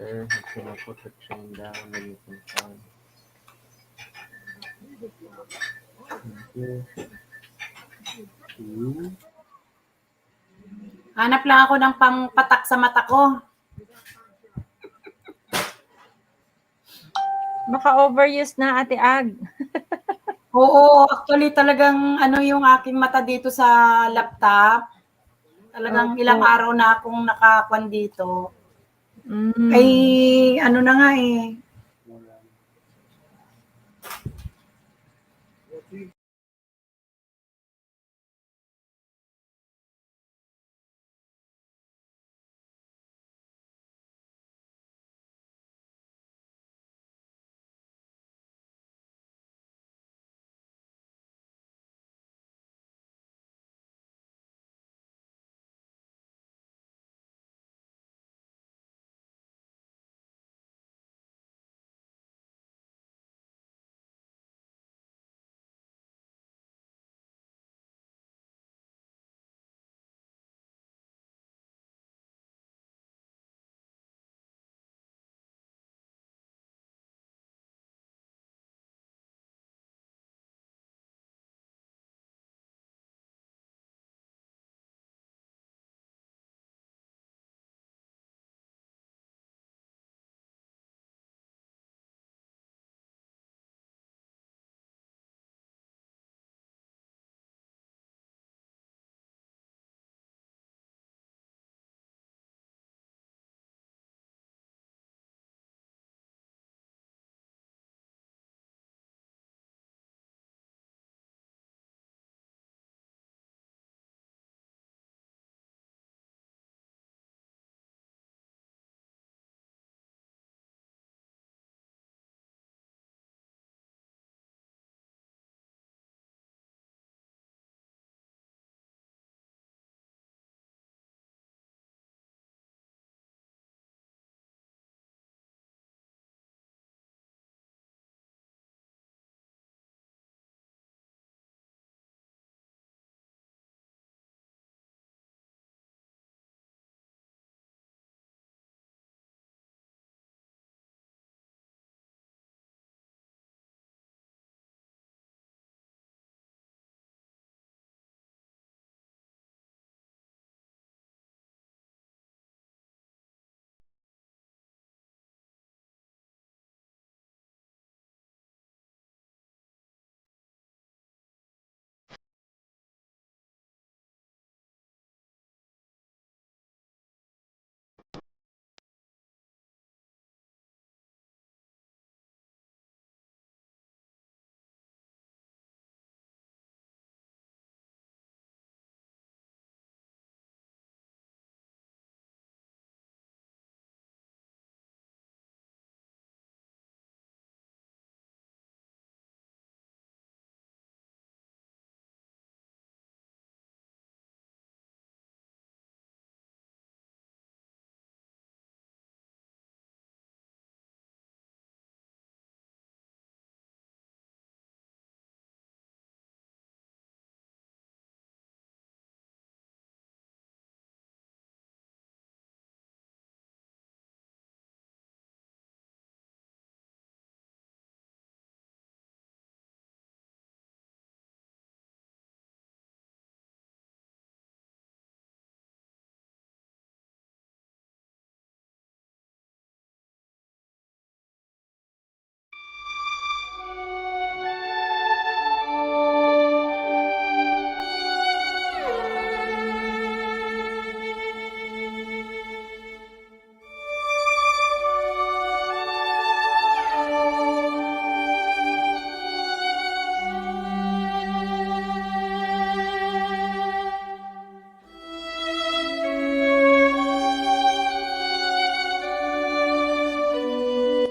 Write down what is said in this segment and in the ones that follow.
Air has been put the train down many times. Hanap lang ako ng pangpatak sa mata ko. Baka overuse na, Ate Ag. Oo, actually talagang ano yung aking mata dito sa laptop. Talagang ilang araw na akong nakakuan dito. Ay, ano na nga eh.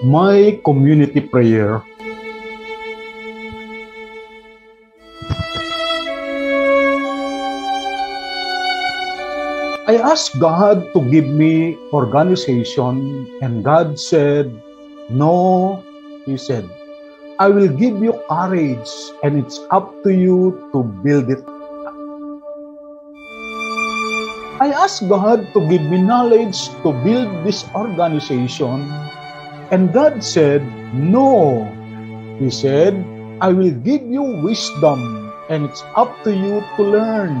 My community prayer. I asked God to give me organization, and God said, no, He said, I will give you courage, and it's up to you to build it. I asked God to give me knowledge to build this organization, and God said, no. He said, I will give you wisdom, and it's up to you to learn.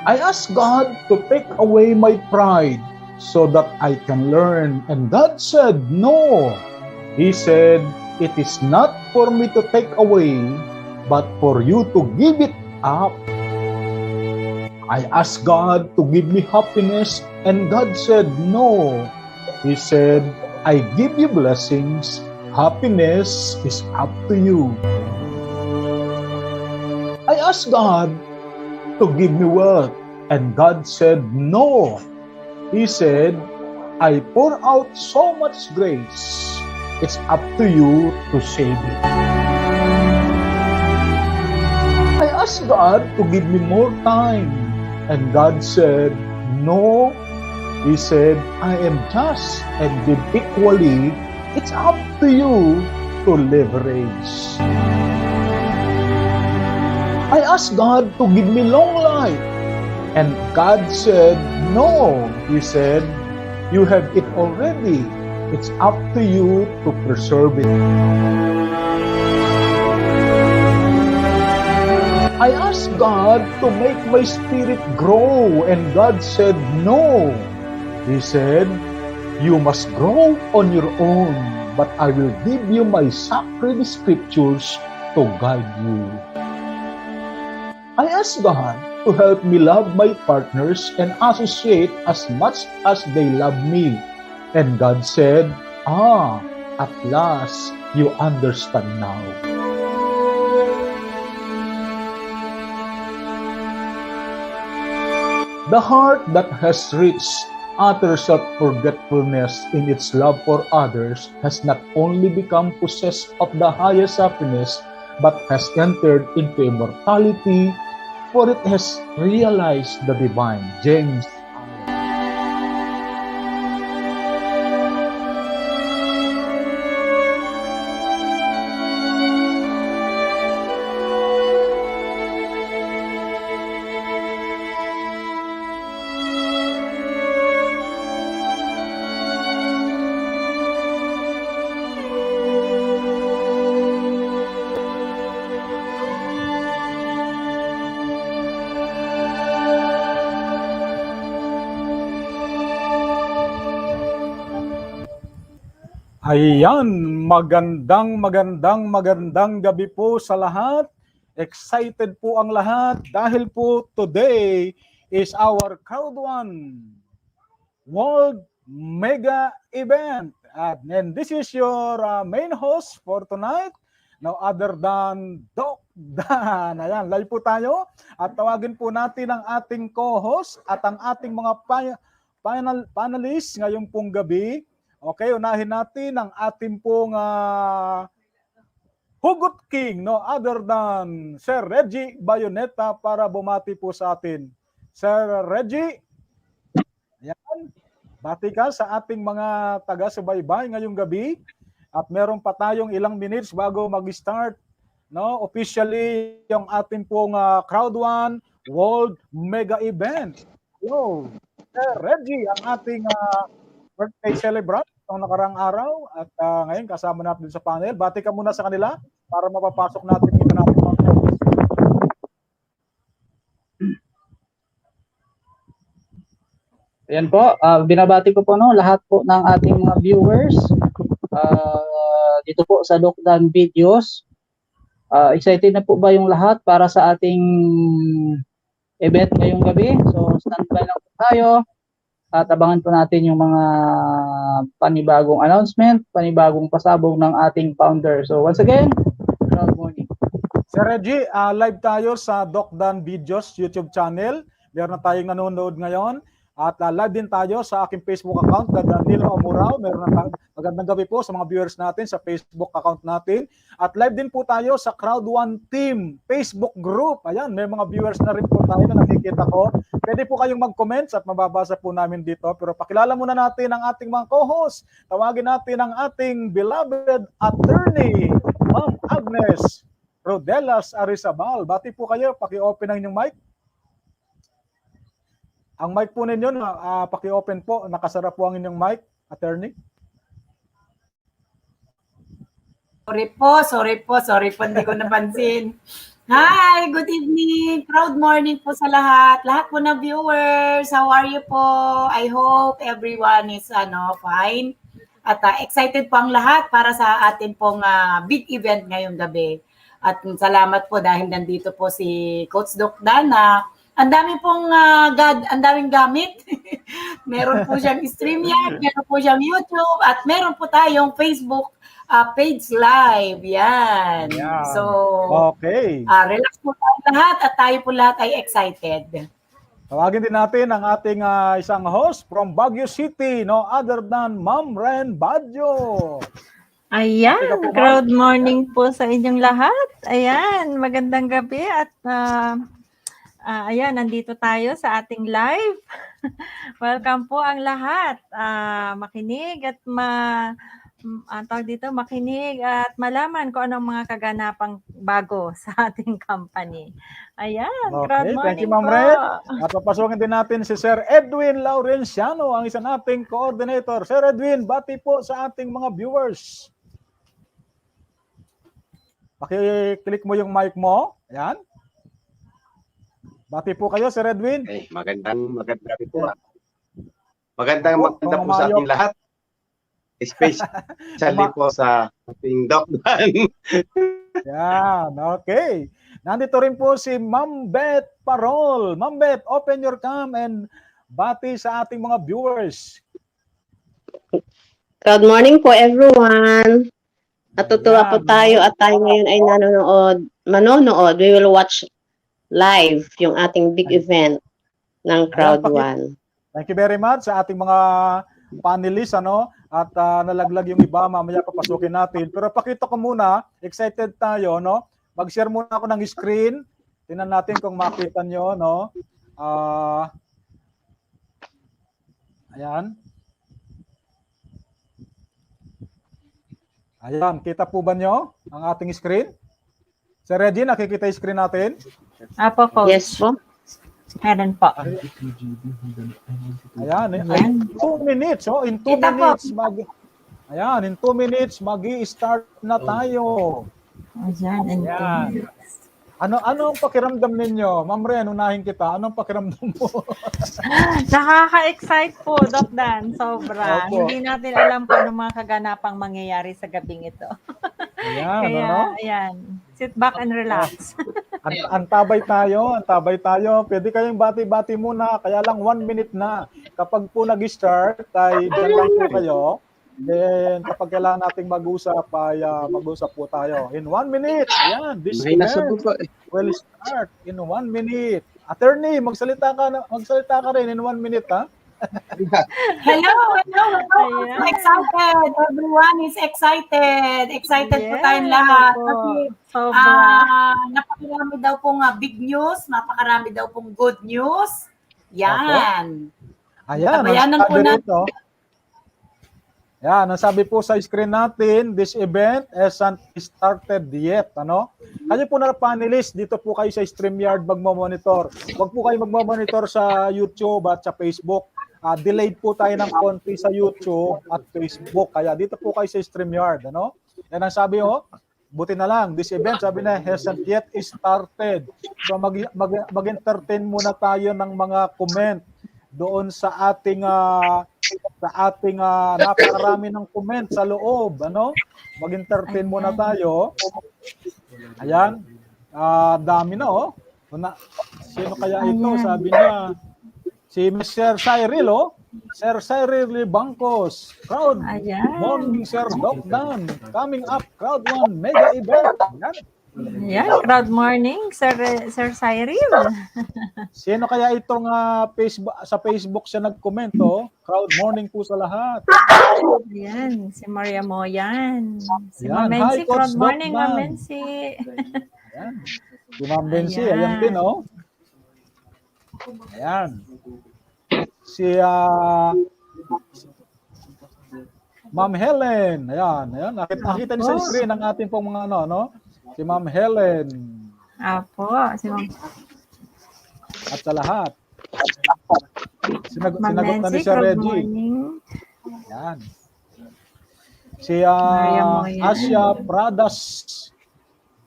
I asked God to take away my pride so that I can learn, and God said, no. He said, it is not for me to take away, but for you to give it up. I asked God to give me happiness, and God said, no. He said, I give you blessings. Happiness is up to you. I asked God to give me wealth, and God said, no. He said, I pour out so much grace. It's up to you to save it. I asked God to give me more time, and God said, no. He said, I am just and give equally. It's up to you to leverage. I asked God to give me long life, and God said, no. He said, you have it already. It's up to you to preserve it. I asked God to make my spirit grow, and God said, no. He said, you must grow on your own, but I will give you my sacred scriptures to guide you. I asked God to help me love my partners and associate as much as they love me. And God said, at last, you understand now. The heart that has reached utter self-forgetfulness in its love for others has not only become possessed of the highest happiness, but has entered into immortality, for it has realized the divine. James. Ayan, magandang gabi po sa lahat. Excited po ang lahat dahil po today is our Crowd One World Mega Event. And this is your main host for tonight, no other than Doc Dan. Ayan, live po tayo at tawagin po natin ang ating co-host at ang ating mga panelists ngayong pong gabi. Okay, unahin natin ang ating pong Hugot King, no other than Sir Reggie Bayoneta para bumati po sa atin. Sir Reggie, yan, bati ka sa ating mga taga-subaybay ngayong gabi at meron pa tayong ilang minutes bago mag-start, no, officially yung ating pong Crowd One World Mega Event. Yo, Sir Reggie, ang ating birthday celebrant ng nakarang araw at ngayon kasama natin sa panel. Bati ka muna sa kanila para mapapasok natin dito natin. Ayan po, binabati ko po lahat po ng ating mga viewers dito po sa Lockdown Videos. Excited na po ba yung lahat para sa ating event ngayong gabi? So standby lang po tayo. At abangan po natin yung mga panibagong announcement, panibagong pasabog ng ating founder. So once again, good morning. Sir Reggie, live tayo sa Doc Dan Videos YouTube channel. Meron na tayong nanonood ngayon. At live din tayo sa aking Facebook account, Danilo Amurao. Meron na magandang gabi po sa mga viewers natin sa Facebook account natin. At live din po tayo sa Crowd One Team Facebook group. Ayan, may mga viewers na rin po tayo na nakikita ko. Pwede po kayong mag-comments at mababasa po namin dito. Pero pakilala muna natin ang ating mga co-host. Tawagin natin ang ating beloved attorney, Ma'am Agnes Rodelas Arizabal. Bati po kayo, paki-open ang inyong mic. Ang mic po ninyo, paki-open po. Nakasara po ang inyong mic, attorney. Sorry po, hindi ko napansin. Hi, good evening. Proud morning po sa lahat. Lahat po na viewers, how are you po? I hope everyone is fine. At excited po ang lahat para sa atin pong big event ngayong gabi. At salamat po dahil nandito po si Coach Doc Dana. Ang dami pong ang daming gamit. Meron po siyang StreamYard, meron po siyang YouTube, at meron po tayong Facebook page live. Yan. Ayan. So, Okay. relax po tayo lahat at tayo po lahat ay excited. Tawagin din natin ang ating isang host from Baguio City, no other than Ma'am Ren Badjo. Ayan, good morning po sa inyong lahat. Ayan, magandang gabi at ayan, nandito tayo sa ating live. Welcome po ang lahat. Makinig at makinig at malaman kung anong mga kaganapang bago sa ating company. Ayan, Okay, good morning thank you, Ma'am po. Red. At papasukin din natin si Sir Edwin Laurenciano, ang isa nating coordinator. Sir Edwin, bati po sa ating mga viewers. Paki-click mo yung mic mo. Ayan. Bati po kayo, Sir Edwin. Okay, magandang po. Magandang po sa ating lahat. Especially po sa ating Doc Dan. Yan, okay. Nandito rin po si Ma'am Beth Parol. Ma'am Beth, open your cam and bati sa ating mga viewers. Good morning po everyone. Natutuwa po tayo at tayo ngayon ay manonood. We will watch live yung ating big event ng Crowd One. Thank you very much sa ating mga panelists, at nalaglag yung iba, mamaya papasukin natin. Pero pakita ko muna, excited tayo, no? Mag-share muna ako ng screen. Tingnan natin kung makita nyo, no? Ayan. Ayan, kita po ba nyo ang ating screen? Sir Reggie, nakikita yung screen natin? Apo, Coach. Yes po. Meron po. Ayan, in 2 minutes, in 2 minutes, in 2 minutes, magi-start na tayo. Ayan, Ayan. Ano ang pakiramdam ninyo? Ma'am Ren, unahin kita. Anong pakiramdam mo? Nakaka-excite po, Doc Dan. Sobra. Opo. Hindi natin alam kung anong mga kaganapang mangyayari sa gabing ito. Ayan, Kaya, ayan. Sit back and relax. Antabay tayo. Pwede kayong bati-bati muna, kaya lang 1 minute na. Kapag po nag-start, ay dyan lang po kayo. Then, kapag kailangan nating mag-usap, ay mag-usap po tayo. In 1 minute, ayan, this event will start in 1 minute. Attorney, magsalita ka rin in 1 minute, ha? Hello. Ayan. Excited. Everyone is excited. Excited po tayong lahat. Kasi Sobra. napakarami daw pong big news, napakarami daw pong good news. Yan. Ayan, Tabayanan po natin. Yan, ang sabi po sa screen natin, this event hasn't started yet. Kayo po na panelist, dito po kayo sa StreamYard magmo-monitor. Huwag po kayo magmo-monitor sa YouTube at sa Facebook. Delayed po tayo ng konti sa YouTube at Facebook. Kaya dito po kayo sa StreamYard. Yan ang sabi, buti na lang, this event, sabi na, hasn't yet started. So mag-entertain muna tayo ng mga comment doon sa ating napakarami ng comment sa loob, Mag-entertain muna tayo. Ayan. Dami na, Sino kaya ito? Sabi niya, si Mr. Cyril, Sir Cyril Bangkos. Crowd morning, Sir Doc Dan. Coming up, Crowd One mega event. Ayan, crowd morning, Sir Cyril. Sino kaya itong sa Facebook siya nag-comment, Crowd morning po sa lahat. Ayan, si Maria Moyan. Si Ayan, Ma'am Mensi, hi, Coach crowd morning, Doc Ma'am Dan. Mensi. Ayan. Si Ma'am Bensi, ayan din, Ayan. Si Ma'am Helen, ayan. Nakita niyo sa screen ang ating pong mga si Ma'am Helen. Apo, si Ma'am. At sa lahat. Sinagot Ma'am na ni Nancy, Sir good Reggie. morning. Yan. Si Maria Moya. Asia Pradas,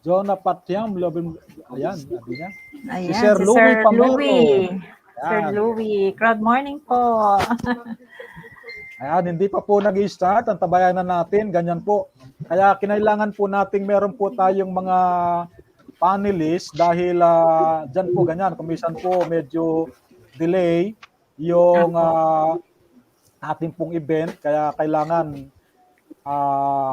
Jonah Patyam, ayan, sabi niya. Ayan, Si Sir Louie Pamero. Louie. Sir Yan. Louie, crowd morning po. Ayan, hindi pa po nag-i-start ang tabayanan natin, ganyan po. Kaya kinailangan po nating meron po tayong mga panelists dahil dyan po ganyan, kumisan po medyo delay yung ating pong event, kaya kailangan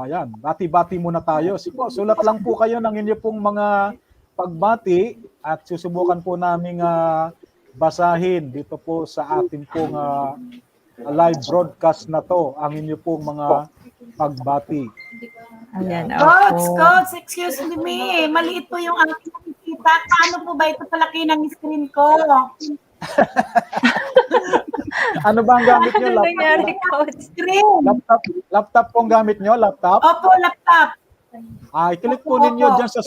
yan, bati-bati muna tayo. Sulat lang po kayo ng inyo pong mga pagbati at susubukan po namin basahin dito po sa ating pong live broadcast na to, ang inyo pong mga pagbati. Ayan, Coach, excuse me. Maliit po yung aking nakikita. Paano po ba ito palaki ng screen ko? Ano ba ang gamit nyo? Ano nangyari, Coach? Screen. Laptop po ang gamit nyo? Laptop? Opo, laptop. I-click po ninyo dyan sa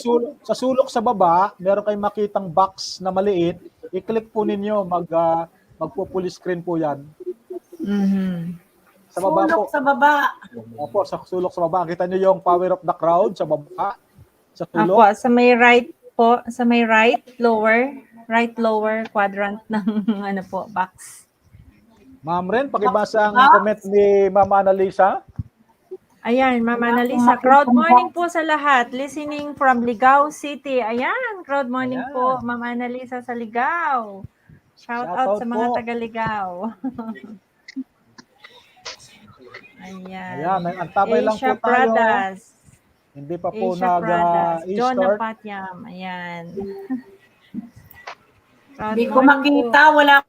sulok sa baba. Meron kayong makitang box na maliit. I-click po ninyo. Magpo-full screen po yan. Sa baba Sulok po. sa baba. Opo, sa sulok sa baba. Kita nyo yung power of the crowd sa baba. Sa sulok. Apo, sa may right po, sa may right lower quadrant ng ano po, box. Ma'am Ren, pakibasa ang comment ni Ma'am Annalisa. Ayan, Ma'am Annalisa, crowd morning po sa lahat. Listening from Ligao City. Ayan, crowd morning po, Ma'am Annalisa sa Ligao. Shout out sa mga taga-Ligao. Ayan, antabay lang po tayo. Pradas. Hindi pa po Pradas. Jonas nag-start. Patyam. Ayan. Hindi ko makita. Wala.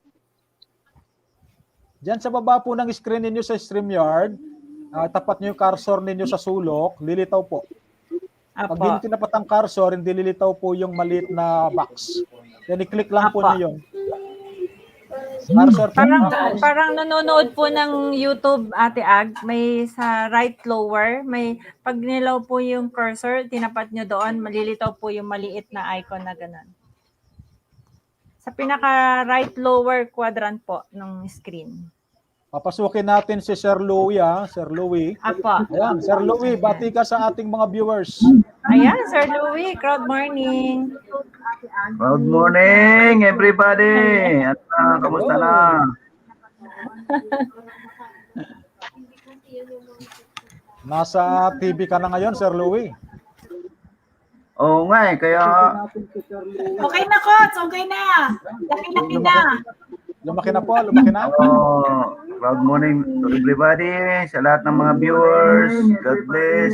Diyan sa baba po ng screen ninyo sa StreamYard, tapat nyo yung cursor ninyo sa sulok, lilitaw po. Pag hindi tinapat ang cursor, hindi lilitaw po yung maliit na box. Then i-click lang po niyo yun. Cursor po. Parang nanonood po ng YouTube, Ate Ag, may sa right lower, may pag nilaw po yung cursor, tinapat nyo doon, malilitaw po yung maliit na icon na ganun. Sa pinaka right lower quadrant po ng screen. Papasukin natin si Sir Louie, Sir Louie. Apo. Ayan, Sir Louie, bati ka sa ating mga viewers. Ayan, Sir Louie, crowd morning. Good morning, everybody. At kamusta na? Nasa TV ka na ngayon, Sir Louie. Oo nga kaya... Okay na, Coach. Okay na. Laki-laki na. Lumaki na po, lumaki na. Good morning to everybody, sa lahat ng mga viewers. God bless.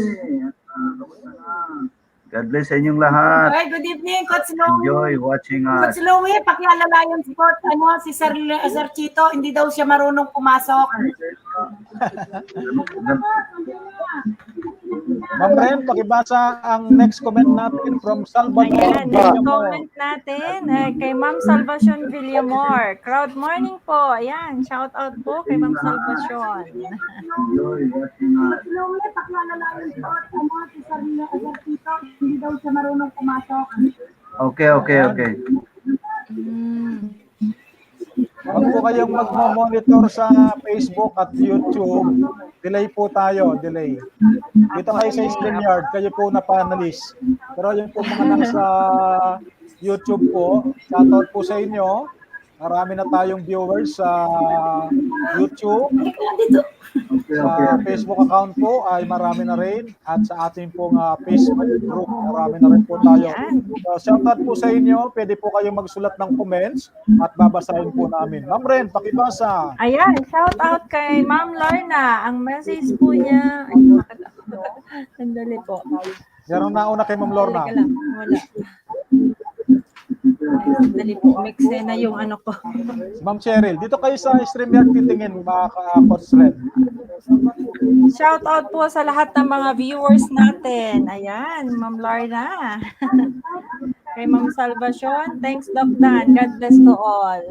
God bless sa inyong lahat. Okay, good evening, Coach Louie. Enjoy watching us. Coach Louie, pakialalayan si Coach, si Sir Chito, hindi daw siya marunong pumasok. Ma'am Ren, pakibasa ang next comment natin from Salvador. Ayan, next comment natin kay Ma'am Salvacion Villamor. Crowd morning po. Ayan, shout out po kay Ma'am Salvacion. Enjoy watching us. Louie, pakialalayan si Coach, si Sir Chito, hindi daw siya marunong pumasok. Okay. Huwag po kayong mag-monitor sa Facebook at YouTube. Delay po tayo, delay. Dito kayo sa StreamYard, kayo po na panelist. Pero yung po mga nasa YouTube po, shoutout po sa inyo. Marami na tayong viewers sa YouTube. Sa Facebook account po ay marami na rin. At sa ating pong Facebook group, marami na rin po tayo. So, shoutout po sa inyo. Pwede po kayong magsulat ng comments at babasahin po namin. Ma'am Ren, pakibasa. Ayan, shout out kay Ma'am Lorna. Ang message po niya, sandali po. Meron na una kay Ma'am Lorna. Wala. Sandali po, mix na yung ano ko. Ma'am Cheryl, dito kayo sa StreamYard titingin, mga ka-Coach Red. Shout out po sa lahat ng mga viewers natin. Ayan, Ma'am Lorna. Kay Ma'am Salvacion, thanks Doc Dan. God bless to all.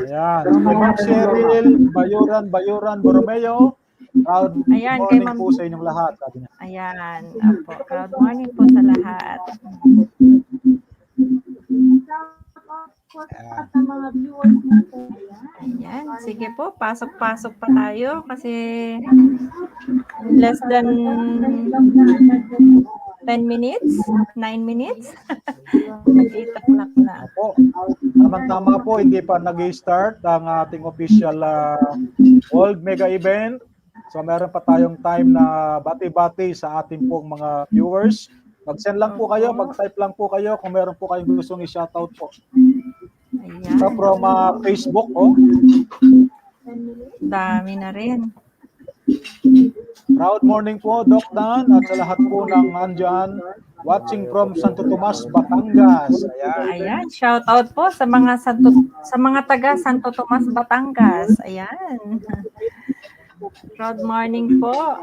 Ayan, kay Ma'am Cheryl, Bayuran, Borromeo. Proud Ayan, kay morning Ma'am po sa inyong lahat. Sabi niya. Ayan, apo. Proud morning po sa lahat. Ayan, sige po, pasok-pasok pa tayo kasi less than 10 minutes, 9 minutes. Mag-8 o'clock na. Opo. Tama-tama po, hindi pa nag-start ang ating official World Mega Event. So meron pa tayong time na bati-bati sa ating pong mga viewers. Mag-send lang po kayo, mag-type lang po kayo kung meron po kayong gustong i-shoutout po. Ayan. So from Facebook, oh. Dami na rin. Proud morning po, Doc Dan, at sa lahat po ng andyan, watching from Santo Tomas, Batangas. Ayan. Ayan, shout out po sa mga taga Santo Tomas, Batangas. Ayan. Proud morning po.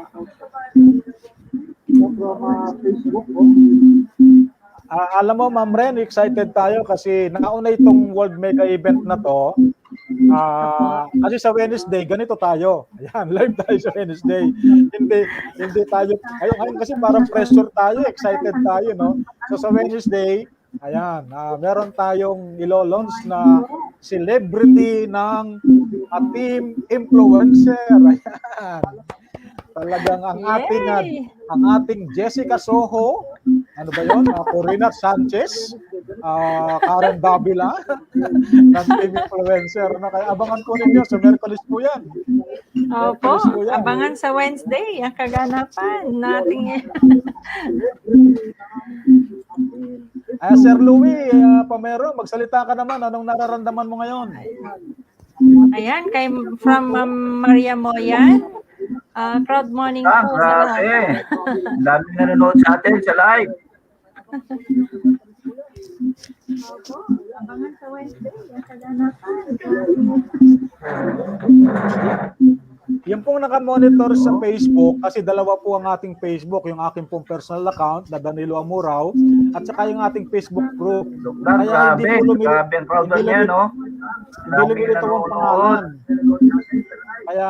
Alam mo, Ma'am Ren, excited tayo kasi nauna itong World Mega Event na to. Kasi sa Wednesday, ganito tayo. Ayan, live tayo sa Wednesday. Hindi tayo, ayun kasi parang pressure tayo, excited tayo, no? So sa Wednesday, ayan, meron tayong ilo-launch na celebrity ng team influencer. Ayan. Talagang ang ating Jessica Soho, ano ba yun? Corina Sanchez, Karen Davila, ng team influencer. Kaya abangan po ninyo sa Merkulis po yan. Opo, abangan sa Wednesday ang kaganapan nating. Sir Louie, Pamero, magsalita ka naman. Anong nararamdaman mo ngayon? Ayan, from Maria Moyan. Proud morning po sa lahat. Daming nanonood sa atin sa live. Abangan sa Wednesday ang kaganapan. Yung pong nakamonitor sa Facebook, kasi dalawa po ang ating Facebook, yung aking pong personal account na Danilo Amuraw, at saka yung ating Facebook group. Kaya hindi po lumilito ang pangalan. Kaya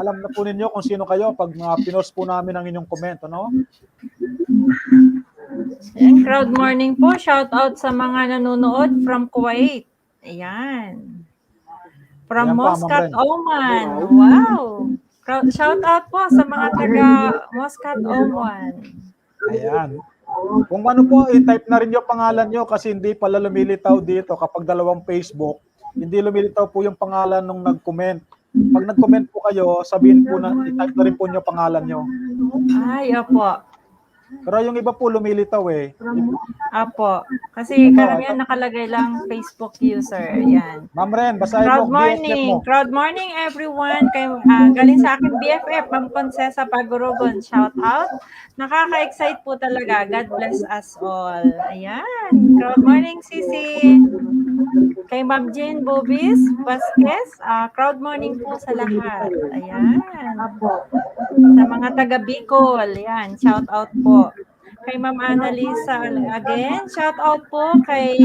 alam na po ninyo kung sino kayo pag pinost po namin ang inyong komento, no? Ayan, crowd morning po. Shout out sa mga nanonood from Kuwait. Ayan. From Muscat, Oman. Wow. Shout out po sa mga taga Muscat, Oman. Ayan. Kung ano po, i-type na rin yung pangalan nyo kasi hindi pala lumilitaw dito kapag dalawang Facebook. Hindi lumilitaw po yung pangalan nung nag-comment. Pag nag-comment po kayo, sabihin po na, i-type na rin po yung pangalan nyo. Ay, opo. Pero yung iba po lumilitaw eh. Apo. Kasi karamihan nakalagay lang Facebook user. Yan. Ma'am Ren, basahin Proud mo. morning. Proud morning everyone. Galing sa akin BFF, Ma'am Consesa Pagurugon. Shout out. Nakaka-excite po talaga. God bless us all. Ayan. Proud morning, Sisi. Kay Ma'am Jane Bobis Vasquez. Proud morning po sa lahat. Ayan. Sa mga taga Bicol. Ayan. Shout out po. Kay Ma'am Annalisa again. Shout out po kay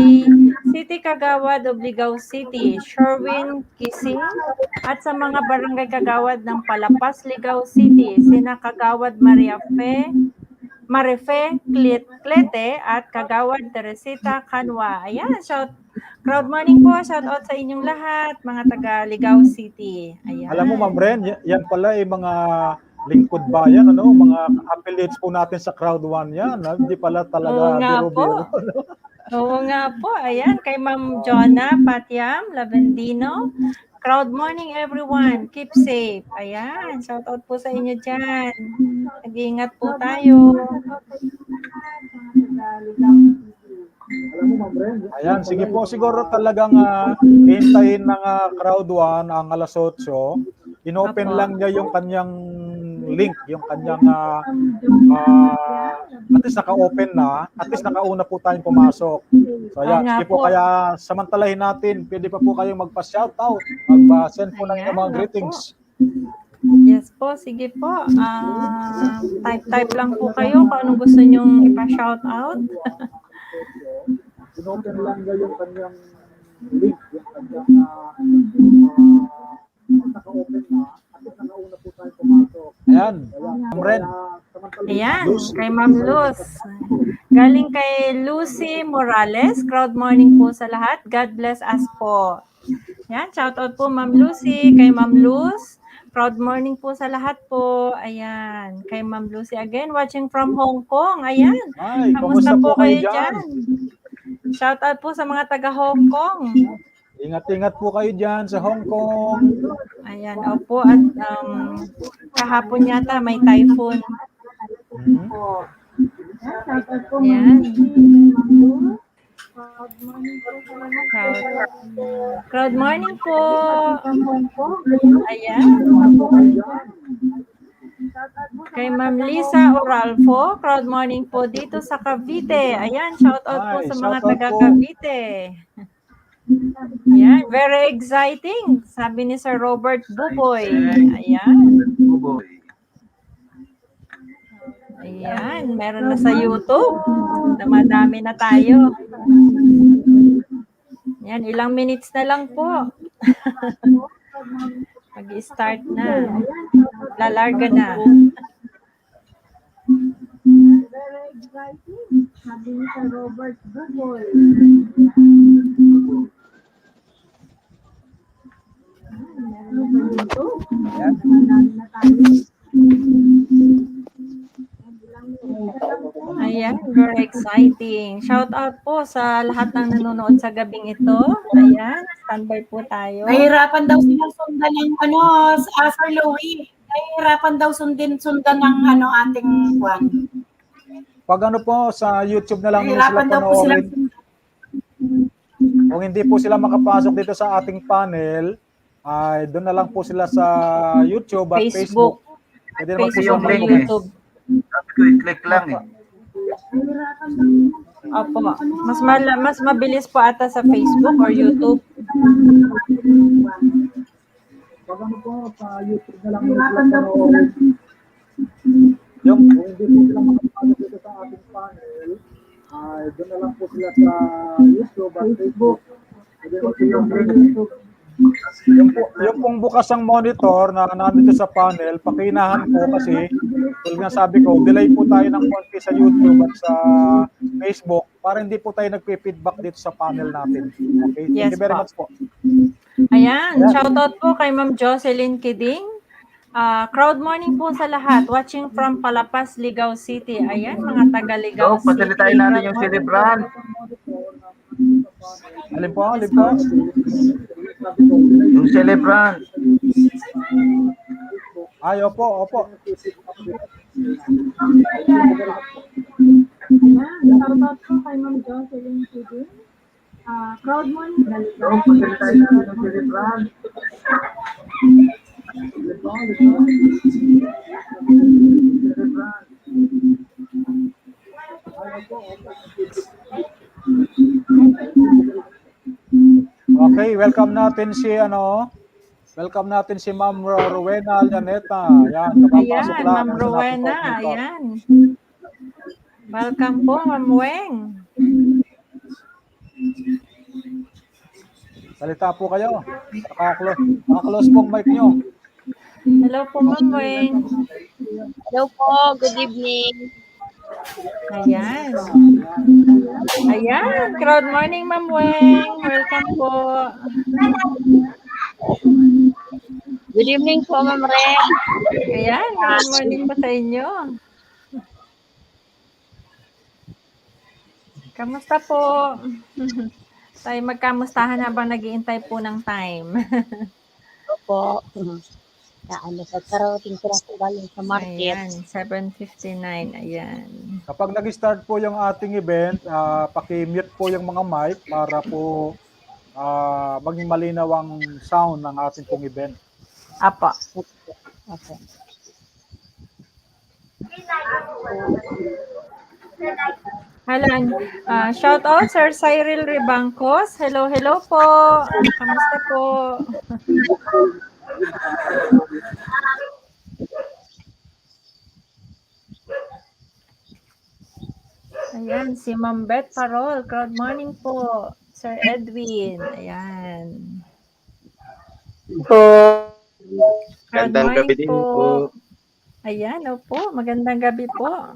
City Kagawad, Obligao City, Sherwin Kising, at sa mga barangay Kagawad ng Palapas, Ligao City, sina Kagawad Marife Clete at Kagawad Teresita Canwa. Ayan, crowd morning po. Shout out sa inyong lahat, mga taga Ligao City. Ayan. Alam mo, Ma'am Ren, yan pala ay mga lingkod bayan, ano? Mga affiliates po natin sa Crowd One yan. Hindi pala talaga biro-biro. Oo nga po. Ayan, kay Ma'am Jonah Patiam Lavendino. Crowd morning everyone. Keep safe. Ayan, shout out po sa inyo dyan. Nag-iingat po tayo. Ayan, sige po. Siguro talagang hintayin ng Crowd One ang alas 8. Inopen lang niya yung kanyang link, yung kanyang at least naka-open na, at least nakauna po tayong pumasok. So ayan, sige po, kaya samantalahin natin, pwede pa po kayong magpa-shoutout, mag-send po ng mga greetings. Yes po, sige po. Type lang po kayo kung anong gusto nyong ipa-shoutout. Inopen lang niya yung kanyang link, yung kanyang naka-open na, at least nakauna po tayong pumasok. Ayan, Ma'am Ren. Ayan, kay Ma'am Luz. Galing kay Lucy Morales. Crowd morning po sa lahat. God bless us po. Yan, shoutout po Ma'am Lucy, kay Ma'am Luz. Proud morning po sa lahat po. Ayan, kay Ma'am Lucy again, watching from Hong Kong. Ayan, Ay, kamusta po kayo dyan? dyan? Shoutout po sa mga taga Hong Kong. Ingat-ingat po kayo dyan sa Hong Kong. Ayan, opo, at kahapon yata may typhoon. Ayan. Crowd morning po. Ayan. Kay Ma'am Lisa Oralfo, crowd morning po dito sa Cavite. Ayan, shout out po sa mga taga Cavite. Ayan, very exciting. Sabi ni Sir Robert Buboy. Ayan. Ayan, meron na sa YouTube. Damadami na tayo. Yan, ilang minutes na lang po. Mag-start na. Lalarga na. Very exciting. Sabi ni Sir Robert Buboy. Ayan, very exciting. Shout out po sa lahat ng nanonood sa gabing ito. Ayan, standby po tayo. Nahihirapan daw silang sundan ng Sir Louie. Nahihirapan daw sundan ng ating buwan. Pag po, sa YouTube na lang sila Nahihirapan daw po silang panoorin. Kung hindi po sila makapasok dito sa ating panel, ay doon na lang po sila sa YouTube at Facebook. Pwede naman po yung link YouTube. Sabi ko, i-click lang eh. Opo. Mas mabilis po ata sa Facebook or YouTube. Pag po, sa YouTube na lang sila panoorin. Yung kung hindi po sila makapasok dito sa ating panel, ay doon na lang po sila sa YouTube at Facebook. Pwede naman po yung link. Yung pong bukas ang monitor na nandito sa panel, pakinahan po kasi tulad nga sabi ko, delay po tayo ng konti sa YouTube at sa Facebook para hindi po tayo nagpe-feedback dito sa panel natin. Okay? Yes, Thank you very po. much po. Ayan, shoutout po kay Ma'am Jocelyn Kiding. Crowd morning po sa lahat. Watching from Palapas, Ligao City. Ayan, mga taga Ligao City. Pasalitain natin yung celebrant. Alin po? Alin po? Yung celebrant. Ay, opo, opo. Shoutout po kay Ma'am Jocelyn Kiding. Crowd morning. Pasalitain natin yung celebrant. Okay, welcome natin si Ma'am Rowena Llaneta. Ayan, kapapasok Ayan, lang. Ma'am Rowena. Ayan. Welcome po, Ma'am Weng. Salita po kayo. Naka-close pong mic nyo. Hello po, Ma'am Weng. Hello po, good evening. Ayan. Ayan, crowd morning, Ma'am Weng. Welcome po. Good evening po, Ma'am Ren. Ayan, crowd morning po sa inyo. Kamusta po? Tayo magkamustahan habang nag-iintay po ng time. Po. Sa karating sila po galing sa market. Ayan, 7:59. Ayan. Kapag nag-start po yung ating event, paki-mute po yung mga mic para po maging malinaw ang sound ng ating pong event. Apa. Okay. Halan, shout out Sir Cyril Ribangcos. Hello po. Kamusta po? Ayan, si Ma'am Beth Parol. Good morning po. Sir Edwin. Ayan. Good Gandang gabi morning din po. po. Ayan, opo. Magandang gabi po.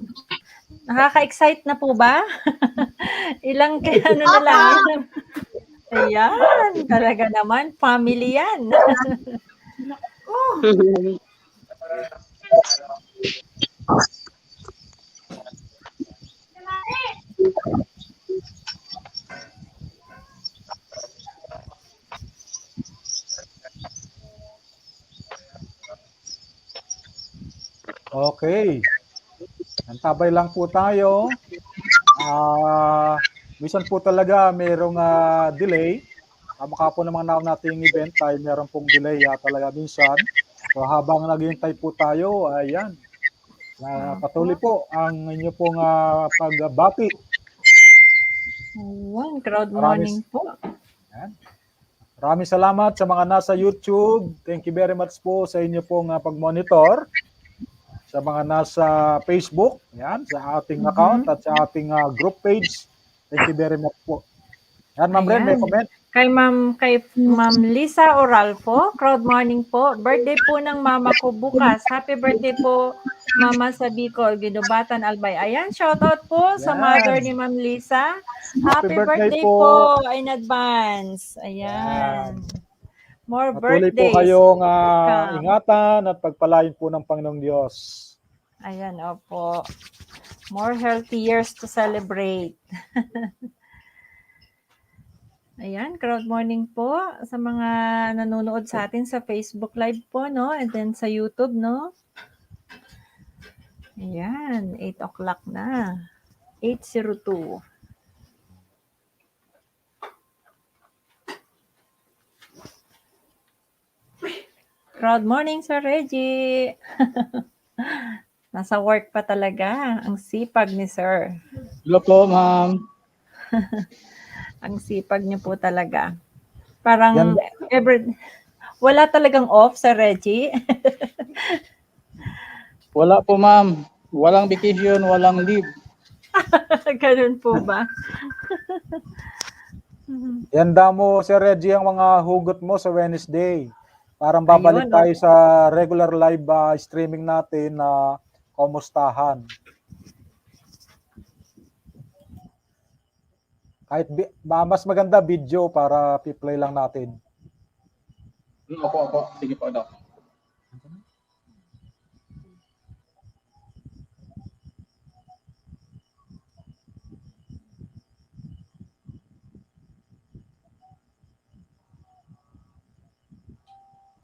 Nakaka-excite na po ba? Ilang ano na lang. Ayan, talaga naman, family yan. Okay. Antabay lang po tayo. Minsan po talaga mayroong delay. Kamukha po ng mga nating event tayo meron pong delay talaga minsan. So habang naghihintay po tayo, ayan. Patuloy po ang inyo pong pagbati. Ayan, crowd morning po. Ayan. Maraming salamat sa mga nasa YouTube. Thank you very much po sa inyo pong pag-monitor. Sa mga nasa Facebook, yan, sa ating account at sa ating group page. Thank you very much po. Yan, Ma'am Ren, may comment? Kay Ma'am Lisa Oralfo, crowd morning po. Birthday po ng mama ko bukas. Happy birthday po, Mama sa Bicol, Ginubatan Albay. Ayan, shoutout po sa mother ni Ma'am Lisa. Happy birthday po in advance. Ayan. More Patuloy birthdays. po kayong ingatan at pagpalain po ng Panginoong Diyos. Ayan, opo. More healthy years to celebrate. Ayan, crowd morning po sa mga nanonood sa atin sa Facebook Live po, no? And then sa YouTube, no? Ayan, 8 o'clock na. 8:02. Crowd morning, Sir Reggie. Nasa work pa talaga. Ang sipag ni Sir. Hello po, ma'am. Ang sipag niyo po talaga. Parang wala talagang off sa Reggie. Wala po, ma'am. Walang vacation, walang leave. Ganun po ba? Ihanda mo, Sir Reggie, ang mga hugot mo sa Wednesday. Parang babalik tayo sa regular live streaming natin na kumustahan. Kahit mas maganda video para i-play lang natin. Opo. Sige po, Doc.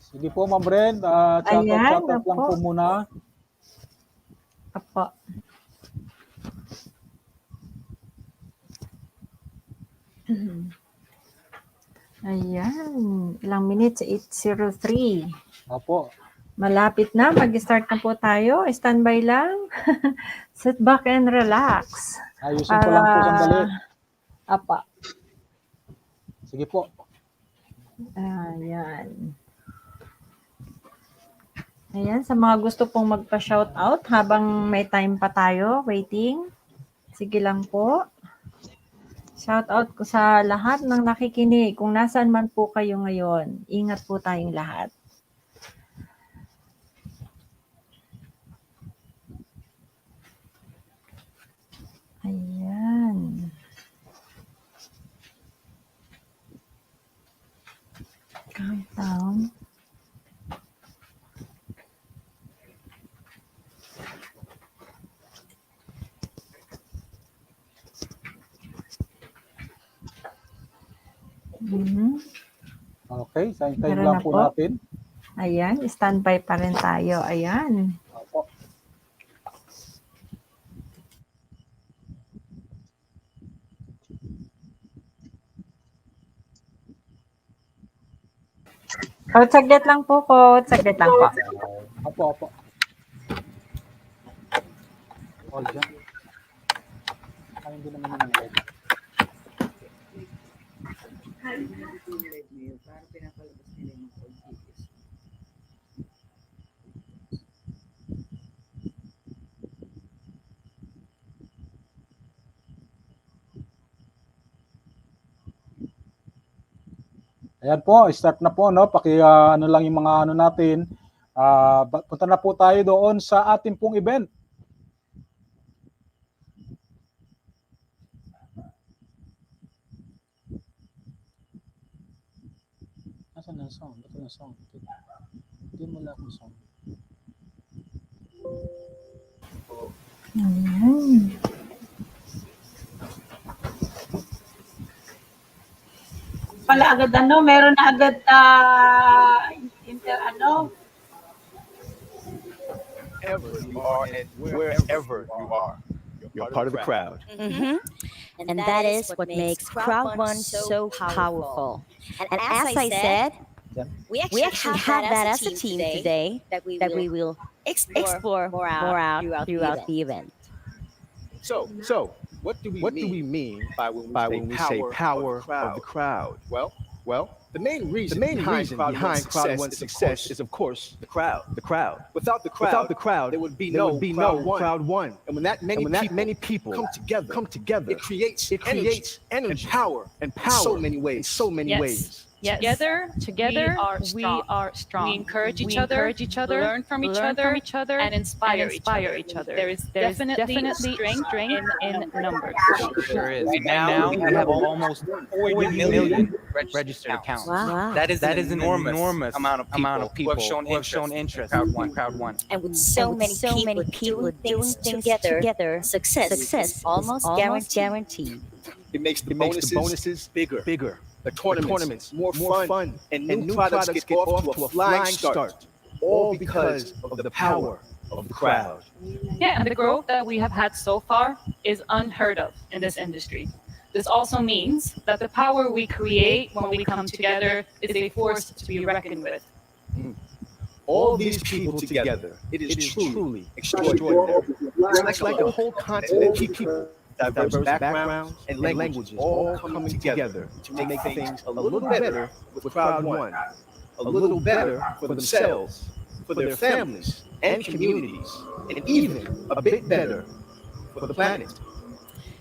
Sige po, Ma'am Bren. Shoutout lang po muna. Apo. Ayan. Ilang minutes? 8:03. Apo. Malapit na. Mag-start na po tayo. Standby lang. Sit back and relax. Ayusin ko lang po sandali. Apa. Sige po. Ayan. Ayan, sa mga gusto pong magpa-shoutout habang may time pa tayo, waiting. Sige lang po. Shoutout ko sa lahat ng nakikinig. Kung nasaan man po kayo ngayon, ingat po tayong lahat. Ayan. Countdown. Okay, time lang po natin. Ayan, standby pa rin tayo. Ayan. Opo. Saglit lang po ko. Saglit lang po. Opo. All dyan. Ay, hindi naman yung live. Ayan po, start na po, no? Ano lang yung mga ano natin. Punta na po tayo doon sa ating pong event. ng song. Ba't walang song? Hindi mo lang akong song. Pala agad meron na agad Wherever you are and wherever you are, you're part of the crowd. Mm-hmm. And that is what makes Crowd One so powerful. And as I said, we actually have that as a team today that we will explore more out throughout the event. So what do we mean by when we say power of the crowd? Well, the main reason behind Crowd One's success is, of course, the crowd. Without the crowd, there would be no Crowd One. And when that many people come together, it creates energy and power in so many ways. Yes. Together, we are strong. We encourage each other, learn from each other, and inspire each other. There is definitely strength in numbers. Sure is. Now we have almost 40 million registered accounts. Wow. That is an enormous amount of people who have shown interest in Crowd One. And with so many people doing things together, success almost guaranteed. It makes the bonuses bigger. The tournaments more fun, and new products get off to a flying start. All because of the power of the crowd. Yeah, and the growth that we have had so far is unheard of in this industry. This also means that the power we create when we come together is a force to be reckoned with. All these people together, it is truly extraordinary. It's like the whole continent, people, diverse backgrounds and languages all coming together to make things a little better with Crowd One, a little better for themselves, for their families and communities, and even a bit better for the planet.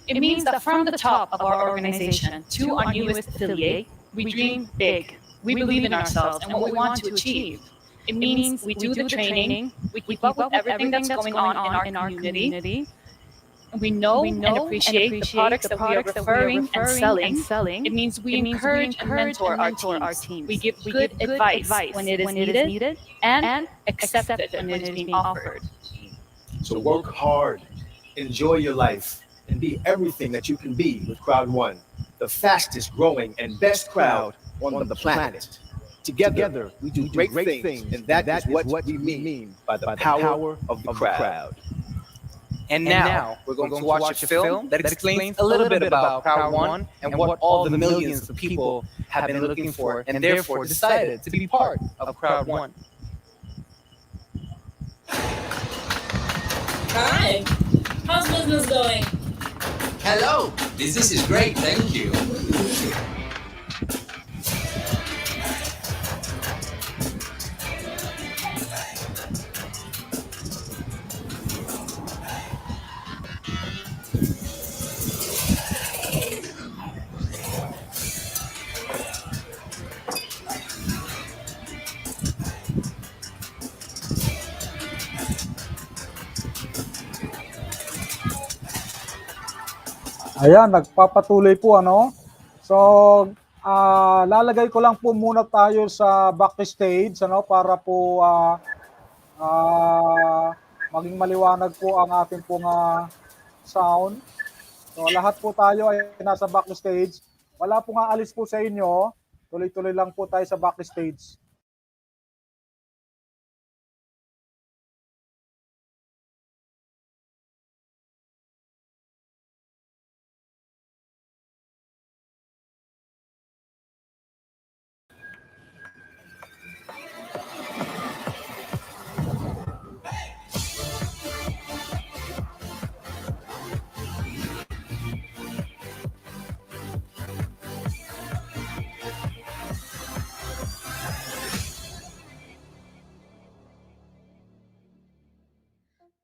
It means that from the top of our organization to our newest affiliate, we dream big. We believe in ourselves and what we want to achieve. It means we do the training, we keep up with everything that's going on in our community. We know and appreciate the products that we are referring and selling. It means we encourage and mentor our teams. We give good advice when it is needed and accept it when it is being offered. So work hard, enjoy your life, and be everything that you can be with Crowd One, the fastest growing and best crowd on the planet. Together, we do great things, and that is what we mean by the power of the crowd. And now we're going to watch a film that explains a little bit about Crowd One and what all the millions of people have been looking for and therefore decided to be part of Crowd One. Hi, how's business going? Hello, business is great, thank you. Ayan, nagpapatuloy po So, lalagay ko lang po muna tayo sa backstage para po maging maliwanag po ang ating pong sound. So, lahat po tayo ay nasa backstage. Wala pong aalis po sa inyo. Tuloy-tuloy lang po tayo sa backstage.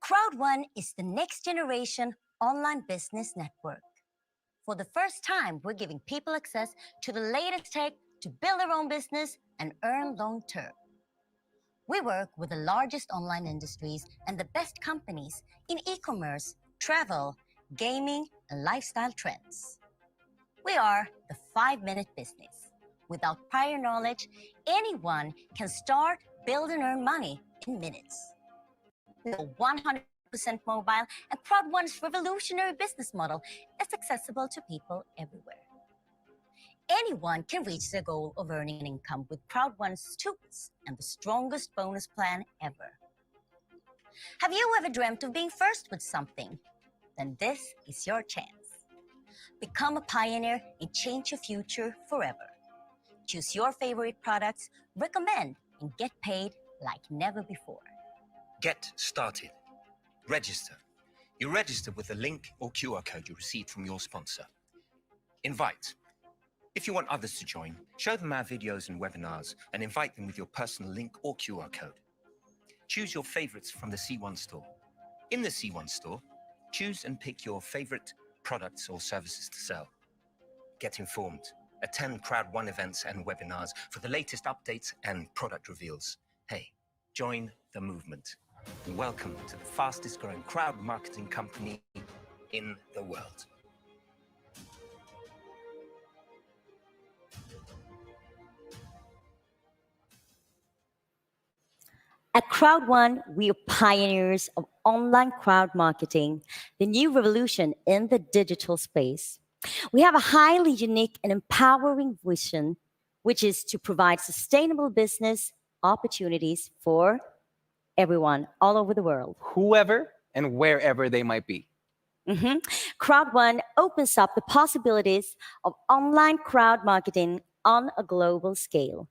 Crowd One is the next generation online business network. For the first time, we're giving people access to the latest tech to build their own business and earn long term. We work with the largest online industries and the best companies in e-commerce, travel, gaming, and lifestyle trends. We are the 5-minute business. Without prior knowledge, anyone can start, build, and earn money in minutes. The 100% mobile and Crowd1's revolutionary business model is accessible to people everywhere. Anyone can reach their goal of earning an income with Crowd1's tools and the strongest bonus plan ever. Have you ever dreamt of being first with something? Then this is your chance. Become a pioneer and change your future forever. Choose your favorite products, recommend, and get paid like never before. Get started. Register. You register with the link or QR code you received from your sponsor. Invite. If you want others to join, show them our videos and webinars and invite them with your personal link or QR code. Choose your favorites from the C1 store. In the C1 store, choose and pick your favorite products or services to sell. Get informed. Attend Crowd1 events and webinars for the latest updates and product reveals. Hey, join the movement. And welcome to the fastest growing crowd marketing company in the world. At Crowd1, we are pioneers of online crowd marketing, the new revolution in the digital space. We have a highly unique and empowering vision, which is to provide sustainable business opportunities for everyone all over the world. Whoever and wherever they might be. Crowd1 opens up the possibilities of online crowd marketing on a global scale.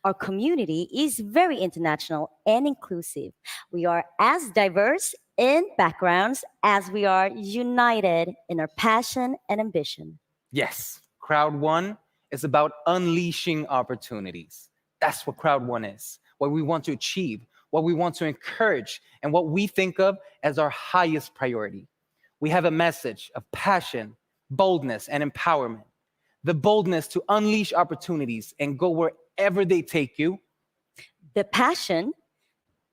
Our community is very international and inclusive. We are as diverse in backgrounds as we are united in our passion and ambition. Yes, Crowd1 is about unleashing opportunities. That's what Crowd1 is, what we want to achieve, what we want to encourage, and what we think of as our highest priority. We have a message of passion, boldness, and empowerment. The boldness to unleash opportunities and go wherever they take you. The passion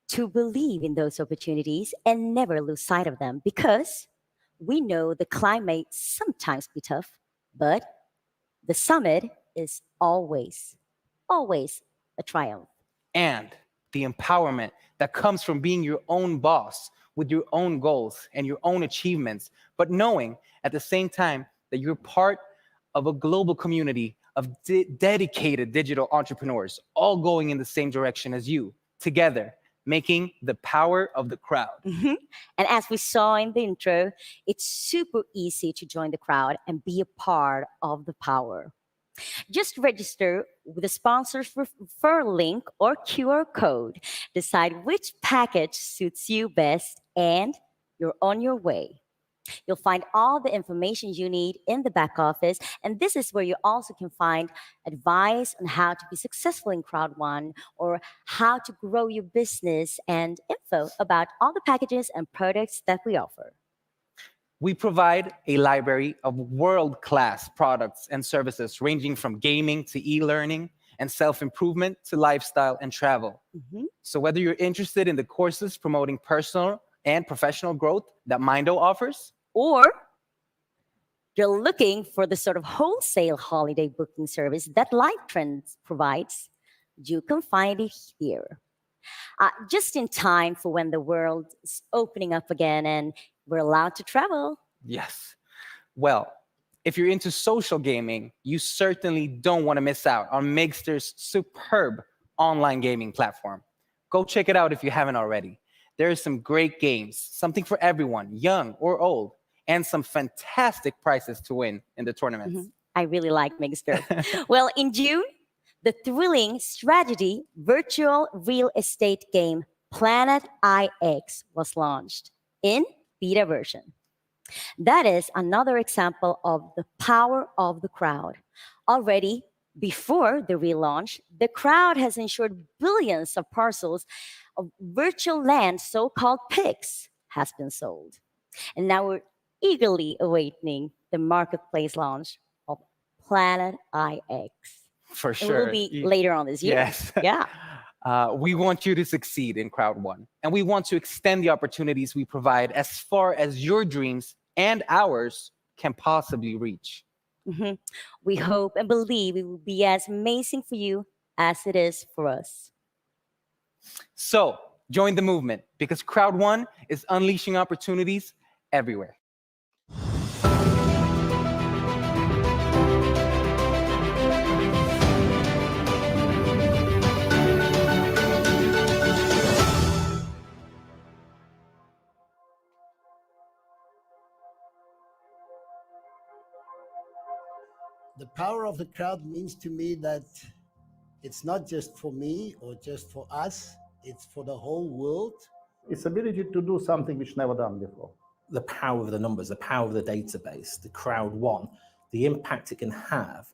to believe in those opportunities and never lose sight of them, because we know the climate sometimes be tough, but the summit is always a triumph. And the empowerment that comes from being your own boss with your own goals and your own achievements, but knowing at the same time that you're part of a global community of dedicated digital entrepreneurs, all going in the same direction as you, together, making the power of the crowd. And as we saw in the intro, it's super easy to join the crowd and be a part of the power. Just register with the sponsor's referral link or QR code. Decide which package suits you best, and you're on your way. You'll find all the information you need in the back office, and this is where you also can find advice on how to be successful in Crowd1 or how to grow your business and info about all the packages and products that we offer. We provide a library of world-class products and services ranging from gaming to e-learning and self-improvement to lifestyle and travel. So whether you're interested in the courses promoting personal and professional growth that Mindo offers, or you're looking for the sort of wholesale holiday booking service that LifeTrends provides, you can find it here. Just in time for when the world is opening up again and we're allowed to travel. Yes. Well, if you're into social gaming, you certainly don't want to miss out on Migster's superb online gaming platform. Go check it out if you haven't already. There are some great games, something for everyone, young or old, and some fantastic prizes to win in the tournaments. I really like Migster. Well, in June, the thrilling strategy virtual real estate game Planet IX was launched in beta version. That is another example of the power of the crowd. Already, before the relaunch, the crowd has ensured billions of parcels of virtual land, so-called PICs, has been sold. And now we're eagerly awaiting the marketplace launch of Planet IX. For sure. It will be later on this year. Yes. Yeah. We want you to succeed in Crowd1, and we want to extend the opportunities we provide as far as your dreams and ours can possibly reach. We hope and believe it will be as amazing for you as it is for us. So join the movement because Crowd One is unleashing opportunities everywhere. The power of the crowd means to me that it's not just for me or just for us, it's for the whole world. Its ability to do something which never done before. The power of the numbers, the power of the database, the Crowd One, the impact it can have,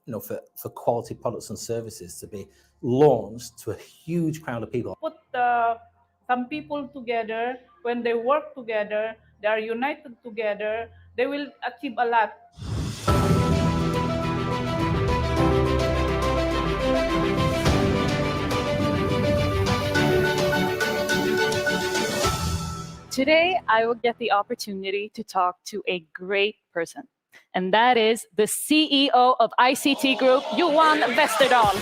for quality products and services to be launched to a huge crowd of people. Put some people together, when they work together, they are united together, they will achieve a lot. Today, I will get the opportunity to talk to a great person, and that is the CEO of ICT Group, Johan Westerdahl.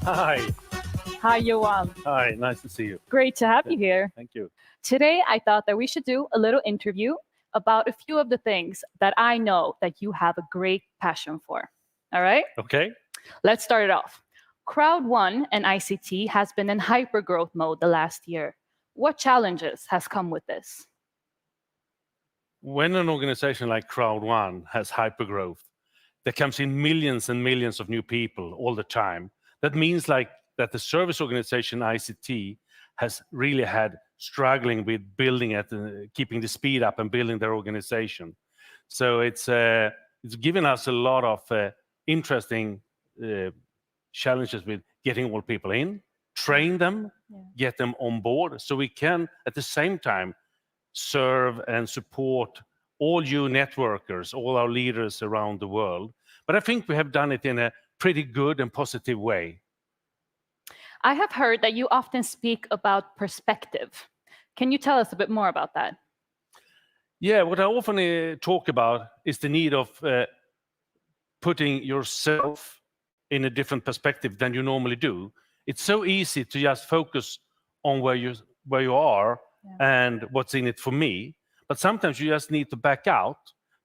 Hi. Hi, Johan. Hi, nice to see you. Great to have you here. Thank you. Today, I thought that we should do a little interview about a few of the things that I know that you have a great passion for. All right? Okay. Let's start it off. Crowd One and ICT has been in hypergrowth mode the last year. What challenges has come with this? When an organization like Crowd One has hypergrowth, there comes in millions and millions of new people all the time. That means that the service organization ICT has really had struggling with building keeping the speed up and building their organization. So it's given us a lot of interesting challenges with getting all people in, train them, get them on board, so we can at the same time serve and support all you networkers, all our leaders around the world. But I think we have done it in a pretty good and positive way. I have heard that you often speak about perspective. Can you tell us a bit more about that? Yeah, what I often talk about is the need of putting yourself in a different perspective than you normally do. It's so easy to just focus on where you are and what's in it for me. But sometimes you just need to back out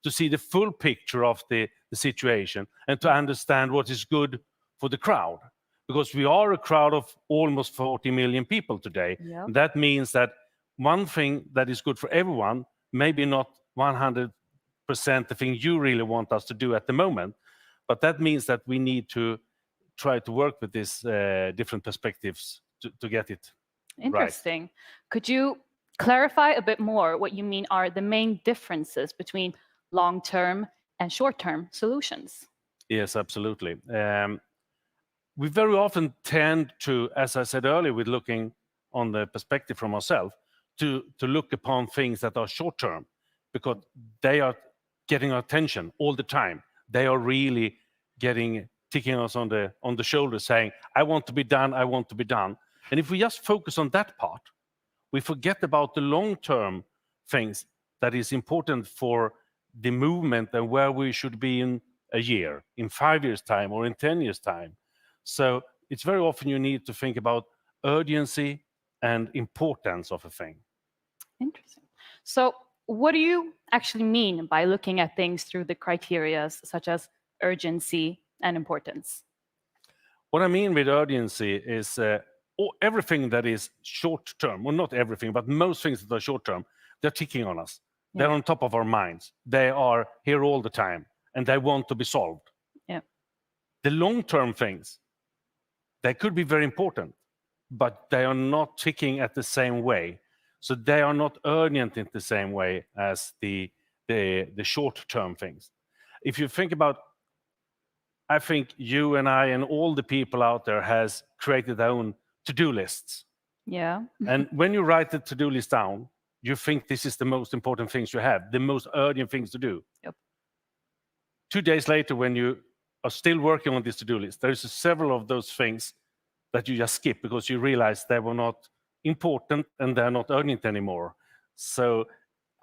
to see the full picture of the situation and to understand what is good for the crowd. Because we are a crowd of almost 40 million people today. Yeah. That means that one thing that is good for everyone, maybe not 100% the thing you really want us to do at the moment, but that means that we need to try to work with these different perspectives to get it Interesting. right. Could you clarify a bit more what you mean are the main differences between long-term and short-term solutions? Yes, absolutely. We very often tend to, as I said earlier, with looking on the perspective from ourselves, to look upon things that are short-term, because they are getting our attention all the time. They are really ticking us on the shoulder, saying, I want to be done, I want to be done. And if we just focus on that part, we forget about the long-term things that is important for the movement and where we should be in a year, in 5 years' time, or in 10 years' time. So it's very often you need to think about urgency and importance of a thing. Interesting. So what do you actually mean by looking at things through the criteria such as urgency and importance? What I mean with urgency is everything that is short term, well, not everything, but most things that are short term, they're ticking on us. Yeah. They're on top of our minds. They are here all the time, and they want to be solved. Yeah. The long-term things, they could be very important, but they are not ticking at the same way. So they are not urgent in the same way as the short-term things. If you think about, I think you and I and all the people out there has created their own to-do lists. Yeah. And when you write the to-do list down, you think this is the most important things you have, the most urgent things to do. Yep. 2 days later, when you are still working on this to-do list, there's several of those things that you just skip because you realize they were not important and they're not urgent anymore. So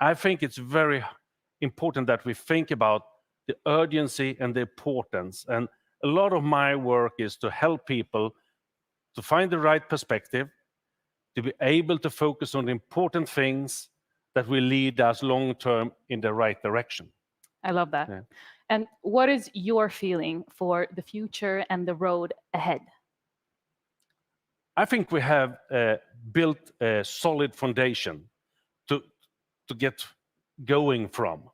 I think it's very important that we think about the urgency and the importance. And a lot of my work is to help people to find the right perspective, to be able to focus on the important things that will lead us long term in the right direction. I love that. Yeah. And what is your feeling for the future and the road ahead? I think we have built a solid foundation to get going from.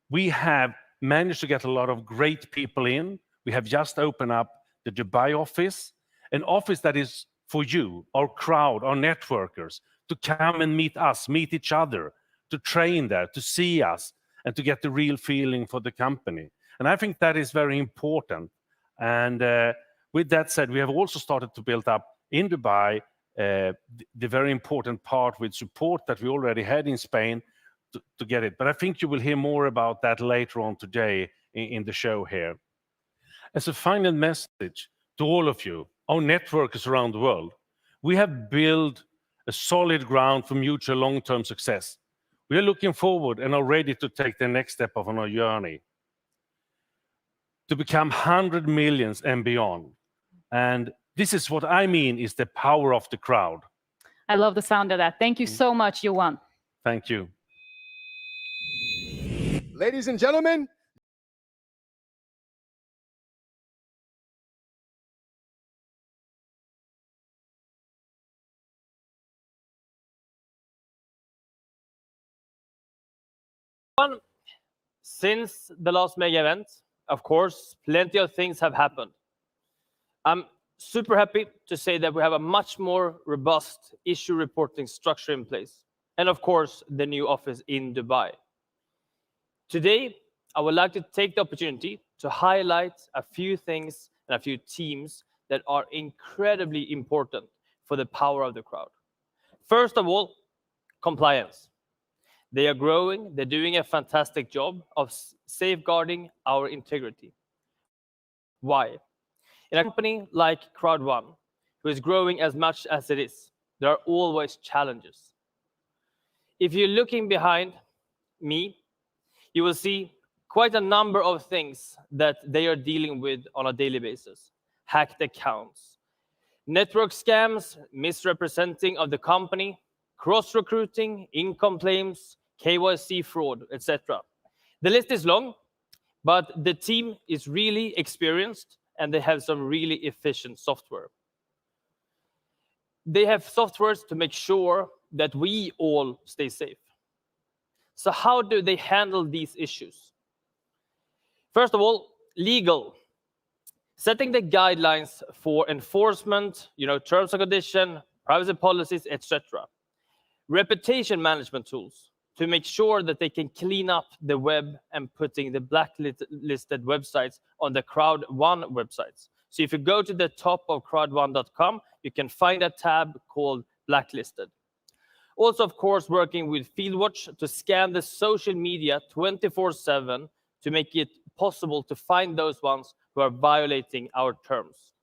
We have managed to get a lot of great people in. We have just opened up the Dubai office, an office that is for you, our crowd, our networkers, to come and meet us, meet each other, to train there, to see us, and to get the real feeling for the company. And I think that is very important. And with that said, we have also started to build up in Dubai the very important part with support that we already had in Spain to get it. But I think you will hear more about that later on today in the show here. As a final message to all of you, our networkers around the world, we have built a solid ground for mutual long-term success. We are looking forward and are ready to take the next step of our journey to become 100 millions and beyond. And this is what I mean is the power of the crowd. I love the sound of that. Thank you so much, Johan. Thank you. Ladies and gentlemen, since the last mega event, of course, plenty of things have happened. I'm super happy to say that we have a much more robust issue reporting structure in place. And of course, the new office in Dubai. Today, I would like to take the opportunity to highlight a few things and a few teams that are incredibly important for the power of the crowd. First of all, compliance. They are growing. They're doing a fantastic job of safeguarding our integrity. Why? In a company like Crowd1, who is growing as much as it is, there are always challenges. If you're looking behind me, you will see quite a number of things that they are dealing with on a daily basis. Hacked accounts, network scams, misrepresenting of the company, cross-recruiting, income claims, KYC fraud, etc. The list is long, but the team is really experienced and they have some really efficient software. They have softwares to make sure that we all stay safe. So how do they handle these issues? First of all, legal. Setting the guidelines for enforcement, terms and conditions, privacy policies, etc. Reputation management tools to make sure that they can clean up the web and putting the blacklisted websites on the Crowd1 websites. So if you go to the top of crowd1.com, you can find a tab called Blacklisted. Also, of course, working with Fieldwatch to scan the social media 24/7 to make it possible to find those ones who are violating our terms.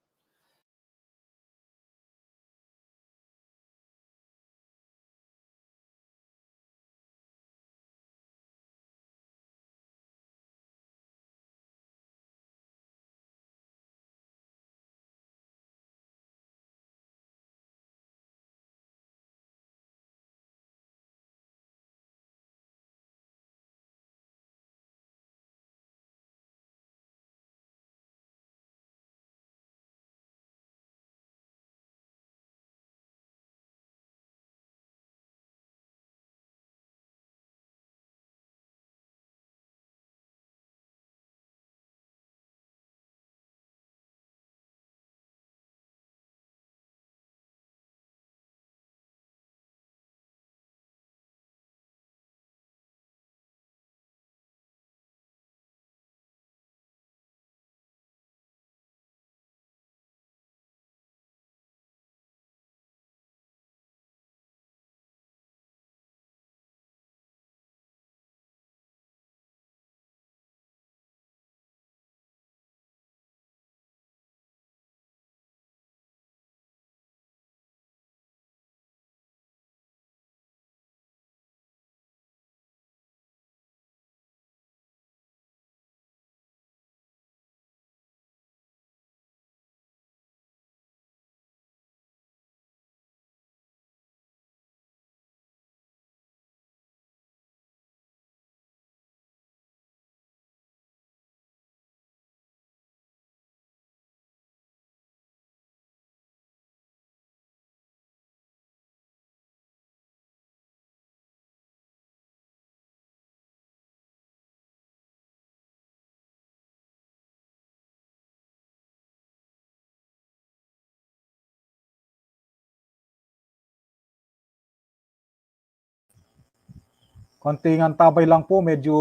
konting antabay lang po, medyo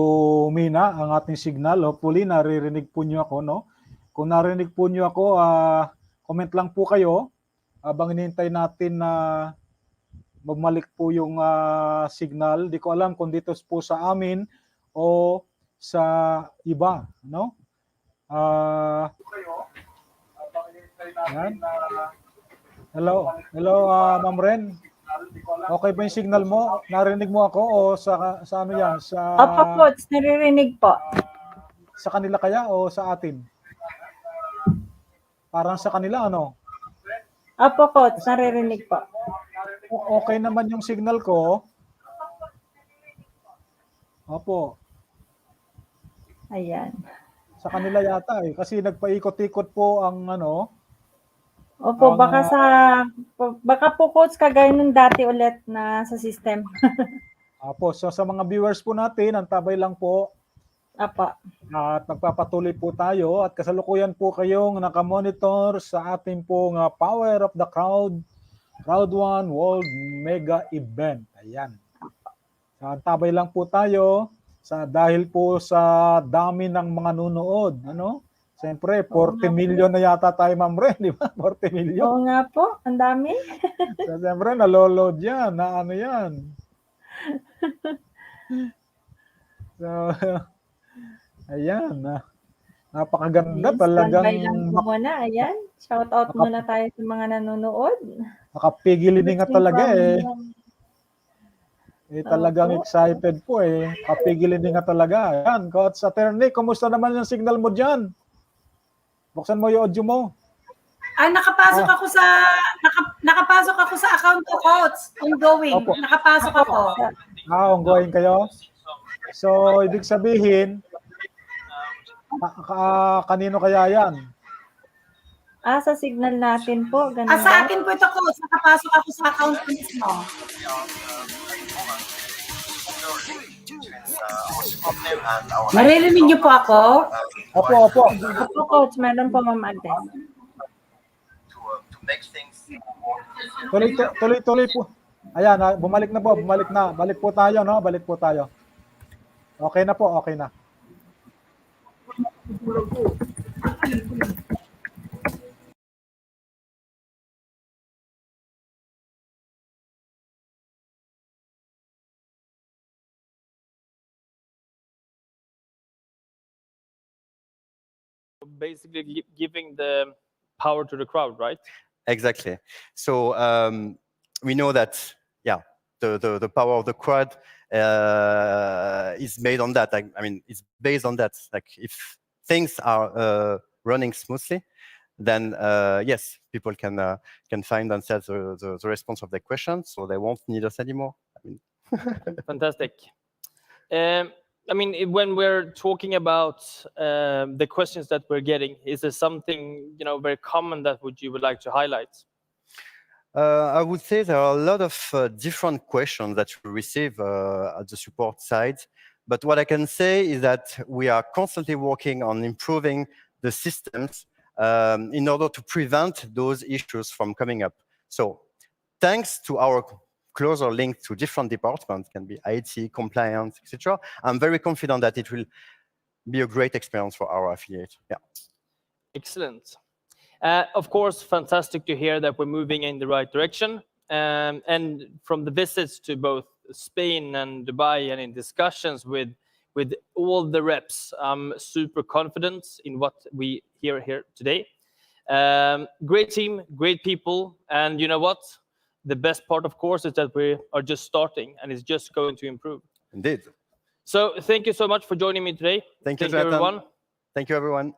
mina ang ating signal. Hopefully, naririnig po nyo ako, no? Kung narinig po nyo ako, comment lang po kayo habang hinihintay natin na bumalik po yung signal. Di ko alam kung dito po sa amin o sa iba, no? Yan. Hello, Ma'am Ren. Okay ba yung signal mo? Narinig mo ako o sa ano yan? Opo, Coach, naririnig po. Sa kanila kaya o sa atin? Parang sa kanila, ano? Opo, Coach, naririnig po. Okay naman yung signal ko. Opo. Ayan. Sa kanila yata eh. Kasi nagpaikot-ikot po ang ano. Opo, baka po, Coach, kagaya nung dati ulit na sa system. Opo, so sa mga viewers po natin, antabay lang po. Apa. At magpapatuloy po tayo at kasalukuyan po kayong nakamonitor sa ating pong Power of the Crowd Crowd 1 World Mega Event. Ayan. So, antabay lang po tayo dahil po sa dami ng mga nunood, ano? Siyempre, 40 million na yata tayo, Ma'am Ren, di ba? 40 million. Oo nga po, ang dami. So, siyempre, naloload yan, na ano yan. So, ayan. Napakaganda talagang. Standby lang po muna, ayan. Shout out muna tayo sa mga nanonood. Nakapigilin nga talaga eh. Talagang excited po eh. Kapigilin nga talaga. Ayan, Coach Attorney, kumusta naman yung signal mo dyan? Buksan mo yung audio mo. Nakapasok ako sa account ko, Coach. Ongoing. Opo. Nakapasok ako. Ongoing kayo? So, ibig sabihin, kanino kaya yan? Sa signal natin po. Ganun sa akin po ito, Coach. Nakapasok ako sa account ko mismo. Naririnig niyo po ako? Opo. Opo, Coach. Meron po, Ma'am Agnes. Tuloy po. Ayan, bumalik na po. Balik po tayo, no? Balik po tayo. Okay na po, okay na. Basically giving the power to the crowd, right? Exactly. So we know that, the power of the crowd is made on that. I mean, it's based on that. Like, if things are running smoothly, then yes, people can find themselves the response of their questions, so they won't need us anymore. I mean, fantastic. I mean, when we're talking about the questions that we're getting, is there something very common that you would like to highlight? I would say there are a lot of different questions that we receive at the support side. But what I can say is that we are constantly working on improving the systems in order to prevent those issues from coming up. So thanks to our closer link to different departments, can be IT, compliance, etc., I'm very confident that it will be a great experience for our affiliate. Yeah. Excellent. Of course, fantastic to hear that we're moving in the right direction. And from the visits to both Spain and Dubai and in discussions with all the reps, I'm super confident in what we hear here today. Great team, great people. And you know what? The best part, of course, is that we are just starting and it's just going to improve. Indeed. So thank you so much for joining me today. Thank you, everyone. Thank you, everyone.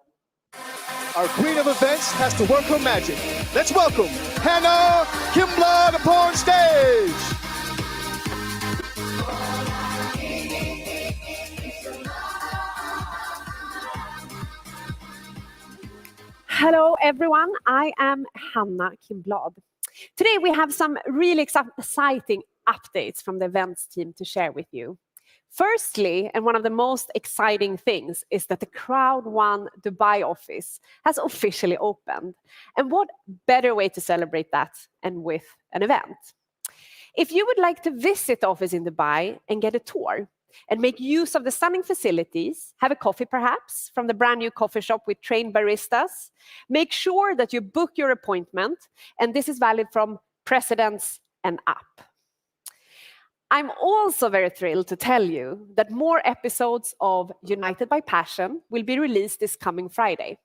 Our queen of events has to work her magic. Let's welcome Hannah Kimblood upon stage. Hello, everyone. I am Hannah Kimblood. Today, we have some really exciting updates from the events team to share with you. Firstly, and one of the most exciting things is that the Crowd 1 Dubai office has officially opened. And what better way to celebrate that and with an event? If you would like to visit the office in Dubai and get a tour, and make use of the stunning facilities. Have a coffee perhaps from the brand new coffee shop with trained baristas. Make sure that you book your appointment, and this is valid from presidents and up. I'm also very thrilled to tell you that more episodes of United by Passion will be released this coming Friday,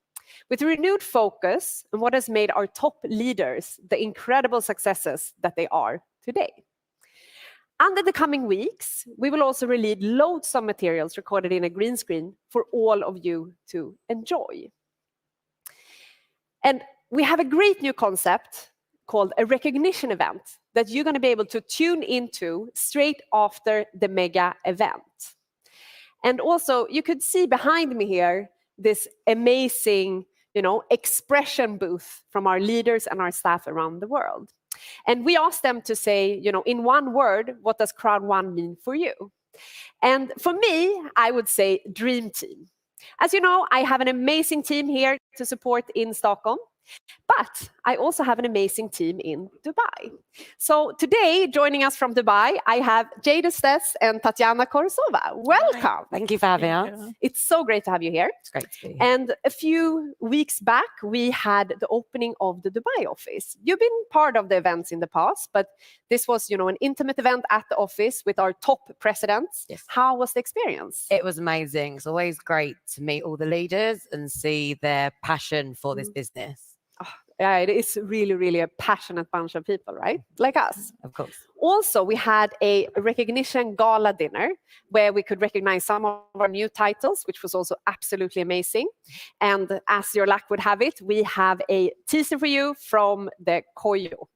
with renewed focus on what has made our top leaders the incredible successes that they are today. Under the coming weeks, we will also release loads of materials recorded in a green screen for all of you to enjoy. And we have a great new concept called a recognition event that you're going to be able to tune into straight after the mega event. And also, you could see behind me here this amazing, expression booth from our leaders and our staff around the world. And we asked them to say, in one word, what does Crowd One mean for you? And for me, I would say dream team. As you know, I have an amazing team here to support in Stockholm. But I also have an amazing team in Dubai. So today, joining us from Dubai, I have Jade Estes and Tatiana Korsova. Welcome. Thank you for having us. It's so great to have you here. It's great to be here. And a few weeks back, we had the opening of the Dubai office. You've been part of the events in the past, but this was, an intimate event at the office with our top presidents. Yes. How was the experience? It was amazing. It's always great to meet all the leaders and see their passion for this business. Yeah, it is really, really a passionate bunch of people, right? Like us. Of course. Also, we had a recognition gala dinner where we could recognize some of our new titles, which was also absolutely amazing. And as your luck would have it, we have a teaser for you from the Koyo.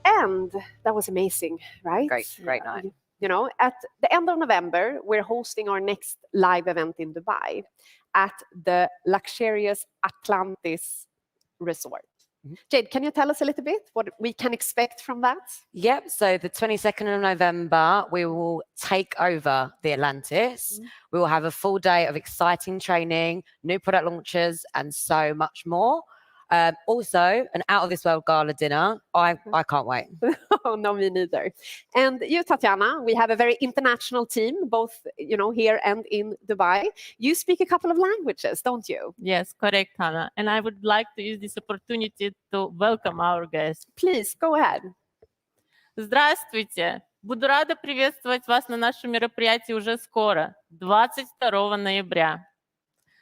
And that was amazing, right? Great night. At the end of November, we're hosting our next live event in Dubai at the luxurious Atlantis Resort. Jade, can you tell us a little bit what we can expect from that? Yep. So the 22nd of November, we will take over the Atlantis. We will have a full day of exciting training, new product launches, and so much more. Also, an out-of-this-world gala dinner. I can't wait. Oh, no, me neither. And you, Tatiana, we have a very international team, both here and in Dubai. You speak a couple of languages, don't you? Yes, correct, Hannah. And I would like to use this opportunity to welcome our guests. Please, go ahead. Здравствуйте! Буду рада приветствовать вас на нашем мероприятии уже скоро, 22 ноября.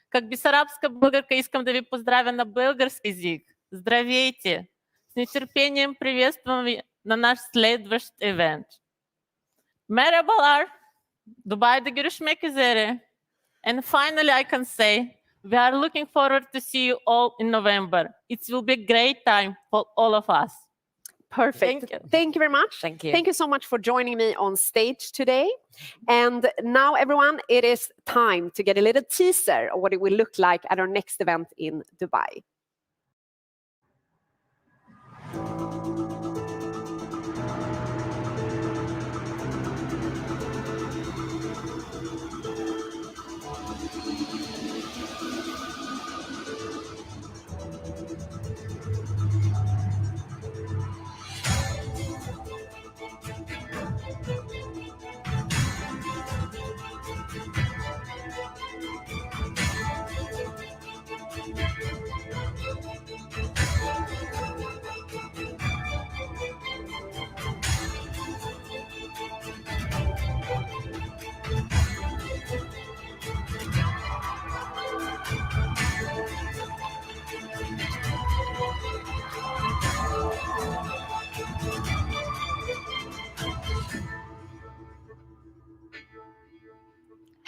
Как бессарабска българка искам да ви поздравя на български език. Здравейте! С нетерпением приветствам ви на наш следващ event. Merhabalar! Dubai'de görüşmek üzere. And finally I can say, we are looking forward to see you all in November. It will be a great time for all of us. Perfect. Thank you very much. Thank you. Thank you so much for joining me on stage today. And now, everyone, it is time to get a little teaser of what it will look like at our next event in Dubai.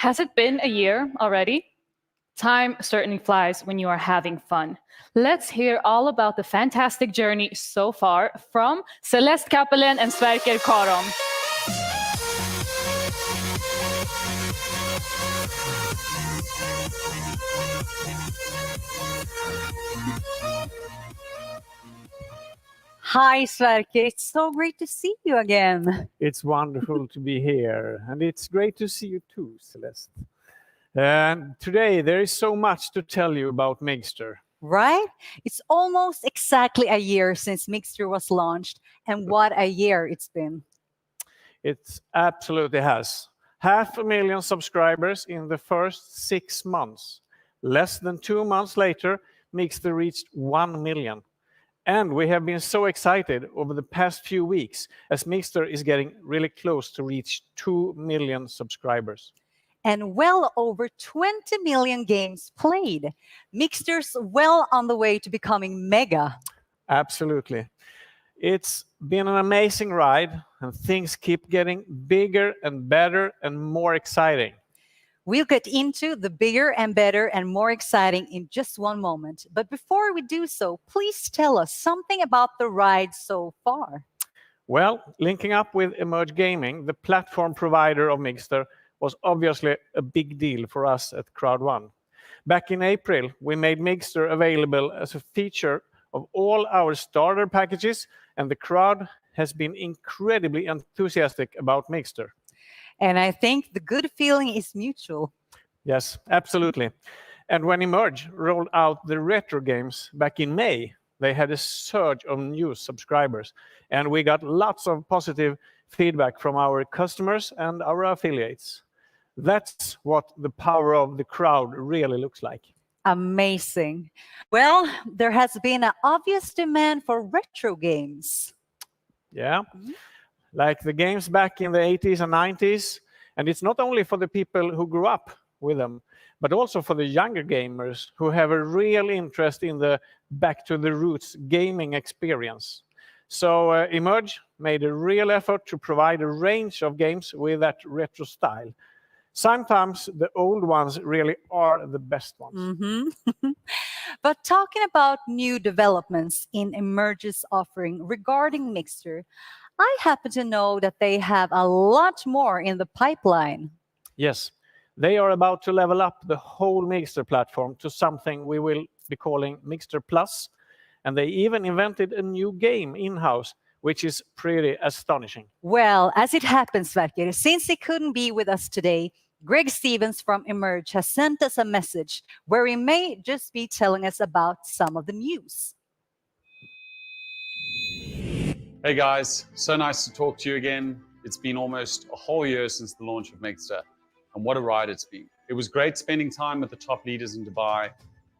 Has it been a year already? Time certainly flies when you are having fun. Let's hear all about the fantastic journey so far from Celeste Kapelen and Sverker Karom. Hi, Sverker. It's so great to see you again. It's wonderful to be here, and it's great to see you too, Celeste. And today there is so much to tell you about Mixter. Right? It's almost exactly a year since Mixter was launched, and what a year it's been. It absolutely has. 500,000 subscribers in the first 6 months. Less than 2 months later, Mixter reached 1 million. And we have been so excited over the past few weeks as Mixter is getting really close to reach 2 million subscribers. And well over 20 million games played. Mixter's well on the way to becoming mega. Absolutely. It's been an amazing ride, and things keep getting bigger and better and more exciting. We'll get into the bigger and better and more exciting in just one moment. But before we do so, please tell us something about the ride so far. Well, linking up with Emerge Gaming, the platform provider of Mixter, was obviously a big deal for us at Crowd1. Back in April, we made Mixter available as a feature of all our starter packages, and the crowd has been incredibly enthusiastic about Mixter. And I think the good feeling is mutual. Yes, absolutely. And when Emerge rolled out the retro games back in May, they had a surge of new subscribers, and we got lots of positive feedback from our customers and our affiliates. That's what the power of the crowd really looks like. Amazing. Well, there has been an obvious demand for retro games. Yeah, like the games back in the 80s and 90s. And it's not only for the people who grew up with them, but also for the younger gamers who have a real interest in the back to the roots gaming experience. So Emerge made a real effort to provide a range of games with that retro style. Sometimes the old ones really are the best ones. But talking about new developments in Emerge's offering regarding Mixter, I happen to know that they have a lot more in the pipeline. Yes, they are about to level up the whole Mixter platform to something we will be calling Mixter Plus. And they even invented a new game in-house, which is pretty astonishing. Well, as it happens, Sverker, since he couldn't be with us today, Greg Stevens from Emerge has sent us a message where he may just be telling us about some of the news. Hey guys, so nice to talk to you again. It's been almost a whole year since the launch of Mixter, and what a ride it's been. It was great spending time with the top leaders in Dubai,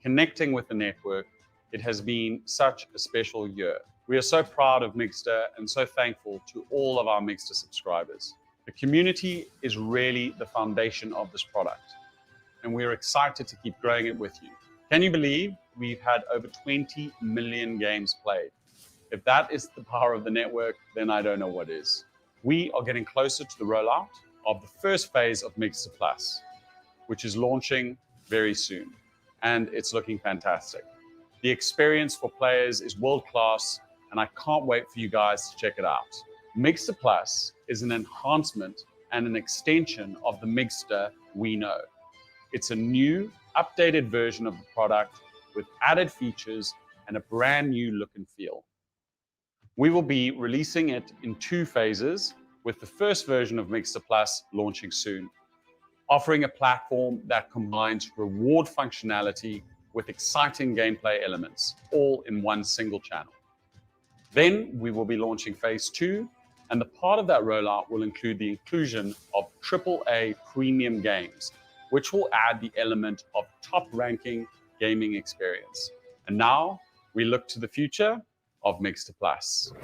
connecting with the network. It has been such a special year. We are so proud of Mixter and so thankful to all of our Mixter subscribers. The community is really the foundation of this product, and we're excited to keep growing it with you. Can you believe we've had over 20 million games played? If that is the power of the network, then I don't know what is. We are getting closer to the rollout of the first phase of Mixter Plus, which is launching very soon, and it's looking fantastic. The experience for players is world-class, and I can't wait for you guys to check it out. Mixter Plus is an enhancement and an extension of the Mixter we know. It's a new, updated version of the product with added features and a brand new look and feel. We will be releasing it in 2 phases, with the first version of Mixter Plus launching soon, offering a platform that combines reward functionality with exciting gameplay elements, all in one single channel. Then we will be launching phase 2, and the part of that rollout will include the inclusion of AAA premium games, which will add the element of top-ranking gaming experience. And now we look to the future of Mixter Plus.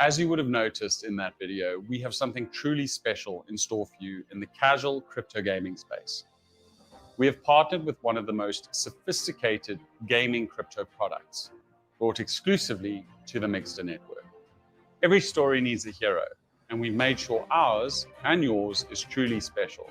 As you would have noticed in that video, we have something truly special in store for you in the casual crypto gaming space. We have partnered with one of the most sophisticated gaming crypto products, brought exclusively to the Mixter network. Every story needs a hero, and we've made sure ours and yours is truly special.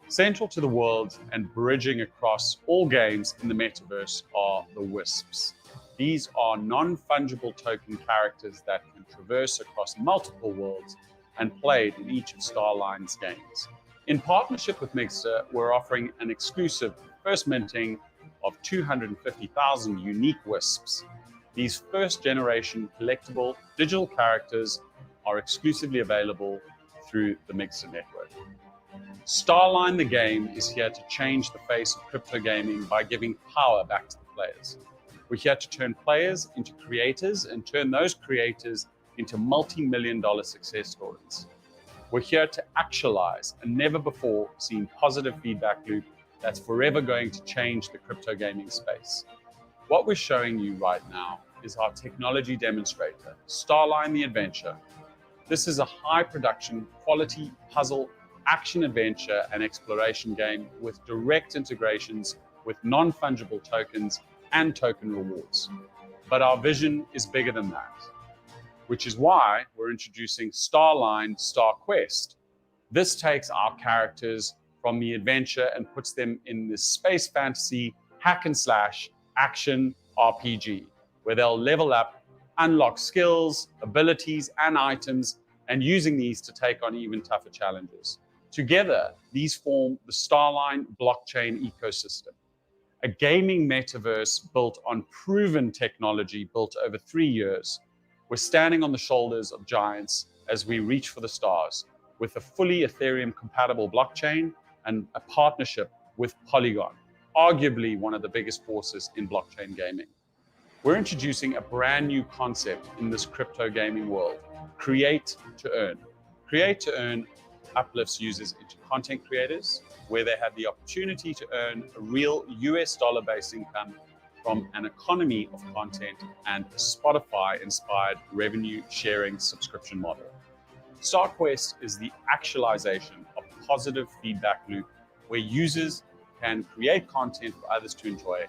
Central to the world and bridging across all games in the metaverse are the Wisps. These are non-fungible token characters that can traverse across multiple worlds and played in each of Starline's games. In partnership with Mixer, we're offering an exclusive first minting of 250,000 unique Wisps. These first-generation collectible digital characters are exclusively available through the Mixer network. Starline the game is here to change the face of crypto gaming by giving power back to the players. We're here to turn players into creators and turn those creators into multi-million-dollar success stories. We're here to actualize a never-before-seen positive feedback loop that's forever going to change the crypto gaming space. What we're showing you right now is our technology demonstrator, Starline the Adventure. This is a high-production, quality puzzle, action-adventure, and exploration game with direct integrations with non-fungible tokens and token rewards. But our vision is bigger than that, which is why we're introducing Starline Star Quest. This takes our characters from the adventure and puts them in this space fantasy hack and slash action RPG, where they'll level up, unlock skills, abilities, and items, and using these to take on even tougher challenges. Together, these form the Starline blockchain ecosystem, a gaming metaverse built on proven technology built over 3 years. We're standing on the shoulders of giants as we reach for the stars with a fully Ethereum-compatible blockchain and a partnership with Polygon, arguably one of the biggest forces in blockchain gaming. We're introducing a brand new concept in this crypto gaming world, create to earn. Create to earn uplifts users into content creators, where they have the opportunity to earn a real US dollar-based income from an economy of content and a Spotify-inspired revenue-sharing subscription model. StarQuest is the actualization of a positive feedback loop where users can create content for others to enjoy,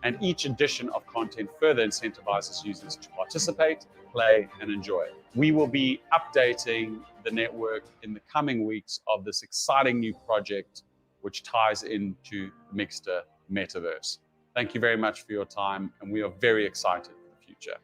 and each edition of content further incentivizes users to participate, play, and enjoy. We will be updating the network in the coming weeks of this exciting new project, which ties into Mixter Metaverse. Thank you very much for your time, and we are very excited for the future.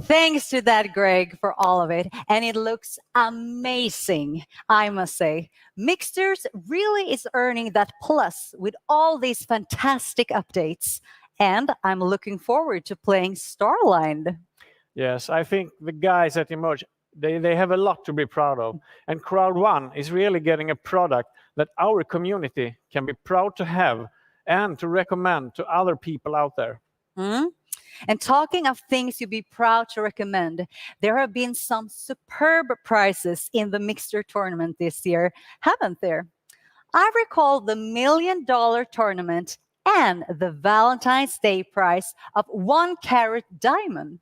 Thanks to that, Greg, for all of it. And it looks amazing, I must say. Mixters really is earning that plus with all these fantastic updates. And I'm looking forward to playing Starline. Yes, I think the guys at Emerge, they have a lot to be proud of. And Crowd One is really getting a product that our community can be proud to have and to recommend to other people out there. And talking of things you'd be proud to recommend, there have been some superb prizes in the Mixter tournament this year, haven't there? I recall the $1 million tournament and the Valentine's Day prize of 1 carat diamond.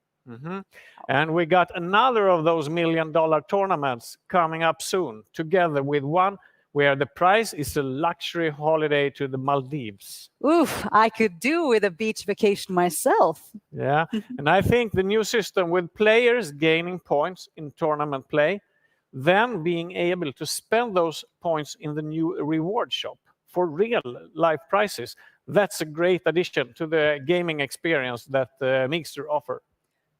And we got another of those $1 million tournaments coming up soon, together with one where the prize is a luxury holiday to the Maldives. Oof, I could do with a beach vacation myself. Yeah, and I think the new system with players gaining points in tournament play, then being able to spend those points in the new reward shop for real life prizes, that's a great addition to the gaming experience that Mixter offer.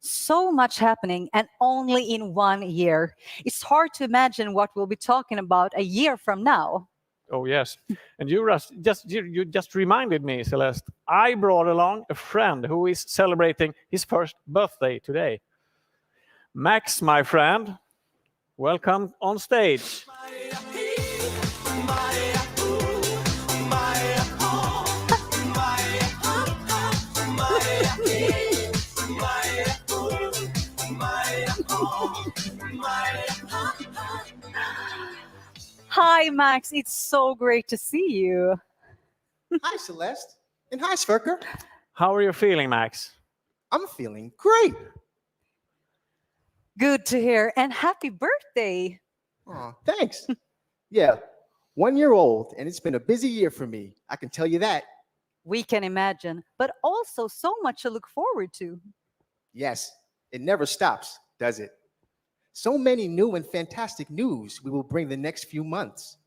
So much happening and only in 1 year. It's hard to imagine what we'll be talking about a year from now. Oh, yes. And you just reminded me, Celeste. I brought along a friend who is celebrating his first birthday today. Max, my friend, welcome on stage. Hi, Max. It's so great to see you. Hi, Celeste. And hi, Sverker. How are you feeling, Max? I'm feeling great. Good to hear. And happy birthday. Aw, thanks. Yeah, 1 year old, and it's been a busy year for me. I can tell you that. We can imagine, but also so much to look forward to. Yes, it never stops, does it? So many new and fantastic news we will bring the next few months.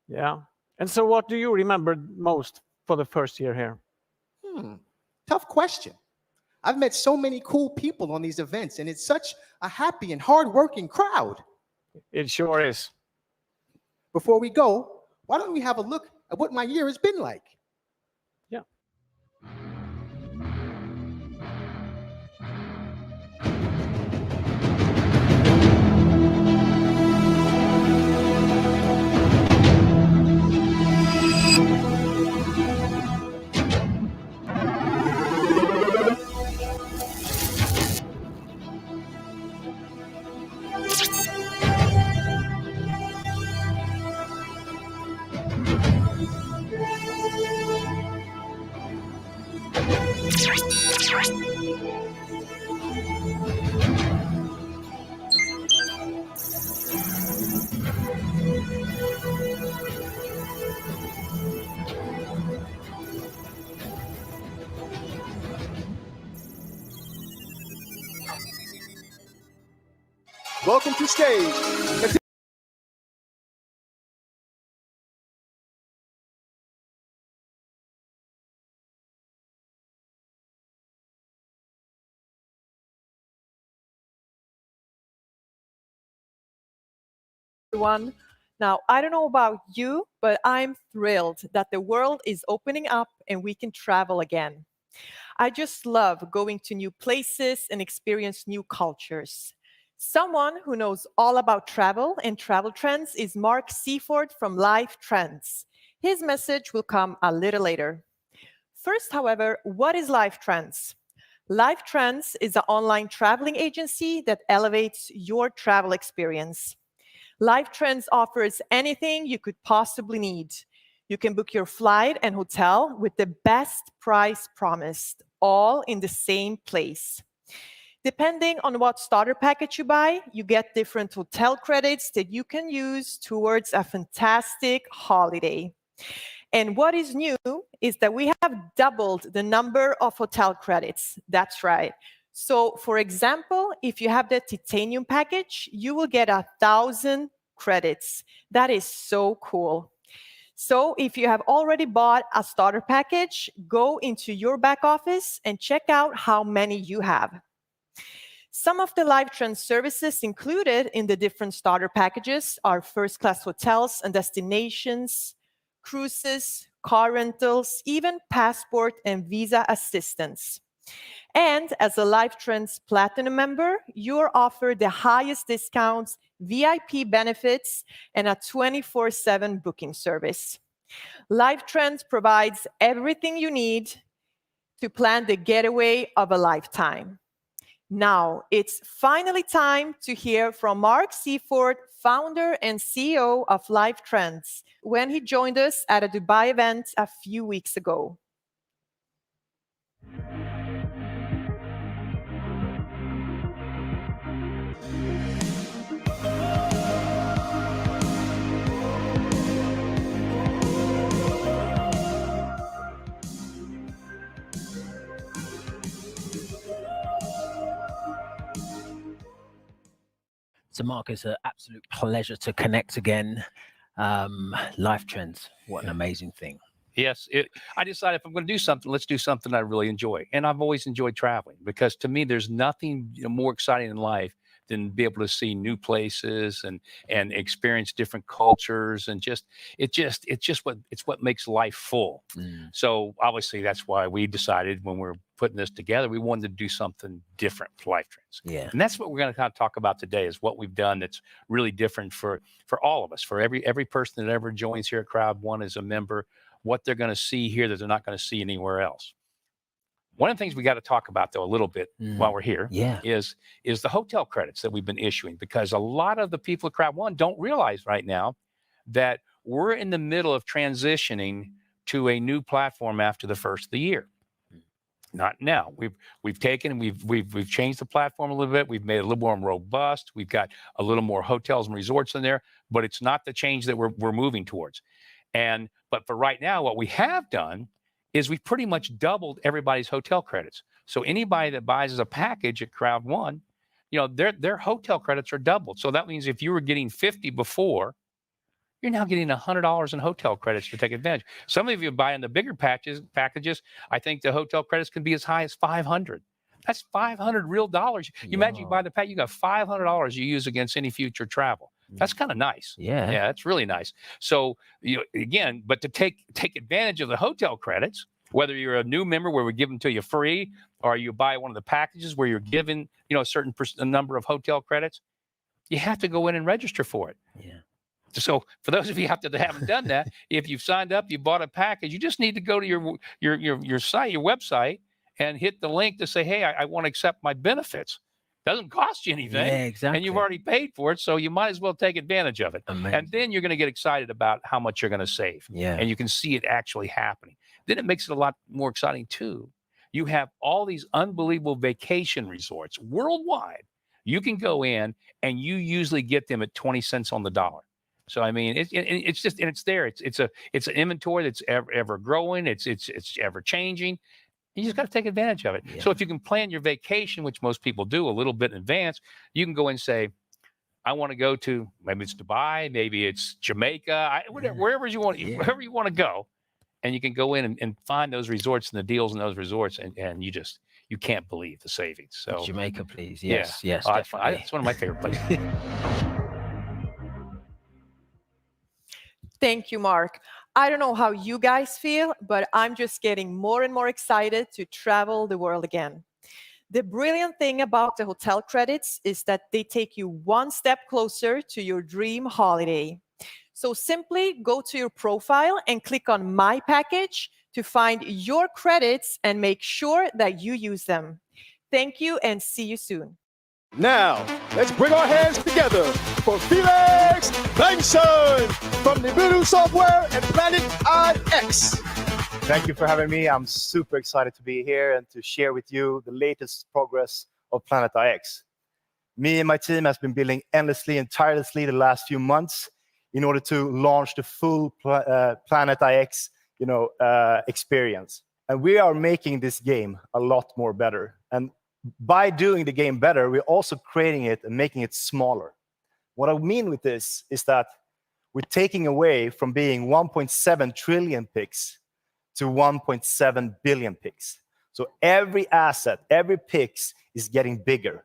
Yeah. And so what do you remember most for the first year here? Tough question. I've met so many cool people on these events, and it's such a happy and hardworking crowd. It sure is. Before we go, why don't we have a look at what my year has been like? Yeah. Welcome to stage. Everyone. Now, I don't know about you, but I'm thrilled that the world is opening up and we can travel again. I just love going to new places and experience new cultures. Someone who knows all about travel and travel trends is Mark Seaford from Life Trends. His message will come a little later. First, however, what is Life Trends? Life Trends is an online traveling agency that elevates your travel experience. Life Trends offers anything you could possibly need. You can book your flight and hotel with the best price promised, all in the same place. Depending on what starter package you buy, you get different hotel credits that you can use towards a fantastic holiday. And what is new is that we have doubled the number of hotel credits. That's right. So, for example, if you have the titanium package, you will get 1,000 credits. That is so cool. So, if you have already bought a starter package, go into your back office and check out how many you have. Some of the Life Trends services included in the different starter packages are first-class hotels and destinations, cruises, car rentals, even passport and visa assistance. And as a Life Trends Platinum member, you're offered the highest discounts, VIP benefits, and a 24/7 booking service. Life Trends provides everything you need to plan the getaway of a lifetime. Now, it's finally time to hear from Mark Seaford, founder and CEO of Life Trends, when he joined us at a Dubai event a few weeks ago. So, Mark, it's an absolute pleasure to connect again. Life Trends, what an amazing thing. Yes, I decided if I'm going to do something, let's do something I really enjoy. And I've always enjoyed traveling because to me, there's nothing more exciting in life than be able to see new places and experience different cultures and it's what makes life full. So obviously that's why we decided when we're putting this together, we wanted to do something different for Life Trends. Yeah. And that's what we're going to kind of talk about today is what we've done that's really different for all of us, for every person that ever joins here at Crowd One as a member, what they're going to see here that they're not going to see anywhere else. One of the things we got to talk about, though, a little bit while we're here is the hotel credits that we've been issuing, because a lot of the people at Crowd One don't realize right now that we're in the middle of transitioning to a new platform after the first of the year. Not now. We've changed the platform a little bit. We've made it a little more robust. We've got a little more hotels and resorts in there, but it's not the change that we're moving towards. But for right now, what we have done is we've pretty much doubled everybody's hotel credits. So anybody that buys as a package at Crowd One, you know, their hotel credits are doubled. So that means if you were getting 50 before, you're now getting $100 in hotel credits to take advantage. Some of you buy in the bigger packages. I think the hotel credits can be as high as 500. That's 500 real dollars. You imagine you buy the pack, you got $500 you use against any future travel. That's kind of nice. Yeah. Yeah, that's really nice. So, you know, again, but to take advantage of the hotel credits, whether you're a new member where we give them to you free, or you buy one of the packages where you're given, you know, a number of hotel credits, you have to go in and register for it. Yeah. So for those of you out there that haven't done that, if you've signed up, you bought a package, you just need to go to your site, your website, and hit the link to say, hey, I want to accept my benefits. Doesn't cost you anything. Yeah, exactly. And you've already paid for it, so you might as well take advantage of it. Amazing. And then you're going to get excited about how much you're going to save. Yeah. And you can see it actually happening. Then it makes it a lot more exciting too. You have all these unbelievable vacation resorts worldwide. You can go in and you usually get them at 20 cents on the dollar. So I mean, it's just, and it's there. It's an inventory that's ever growing. It's ever changing. You just got to take advantage of it. Yeah. So if you can plan your vacation, which most people do a little bit in advance, you can go and say, I want to go to, maybe it's Dubai, maybe it's Jamaica, wherever you want, wherever you want to go, and you can go in and find those resorts and the deals in those resorts, and you can't believe the savings. So Jamaica, please. Yes, yes, it's definitely. one of my favorite places. Thank you, Mark. I don't know how you guys feel, but I'm just getting more and more excited to travel the world again. The brilliant thing about the hotel credits is that they take you one step closer to your dream holiday. So simply go to your profile and click on My Package to find your credits and make sure that you use them. Thank you and see you soon. Now, let's bring our hands together for Felix Bengtsson from Nibiru Software and Planet IX. Thank you for having me. I'm super excited to be here and to share with you the latest progress of Planet IX. Me and my team has been building endlessly and tirelessly the last few months in order to launch the full Planet IX, experience. And we are making this game a lot more better. And by doing the game better, we're also creating it and making it smaller. What I mean with this is that we're taking away from being 1.7 trillion pix to 1.7 billion pix. So every asset, every pix is getting bigger.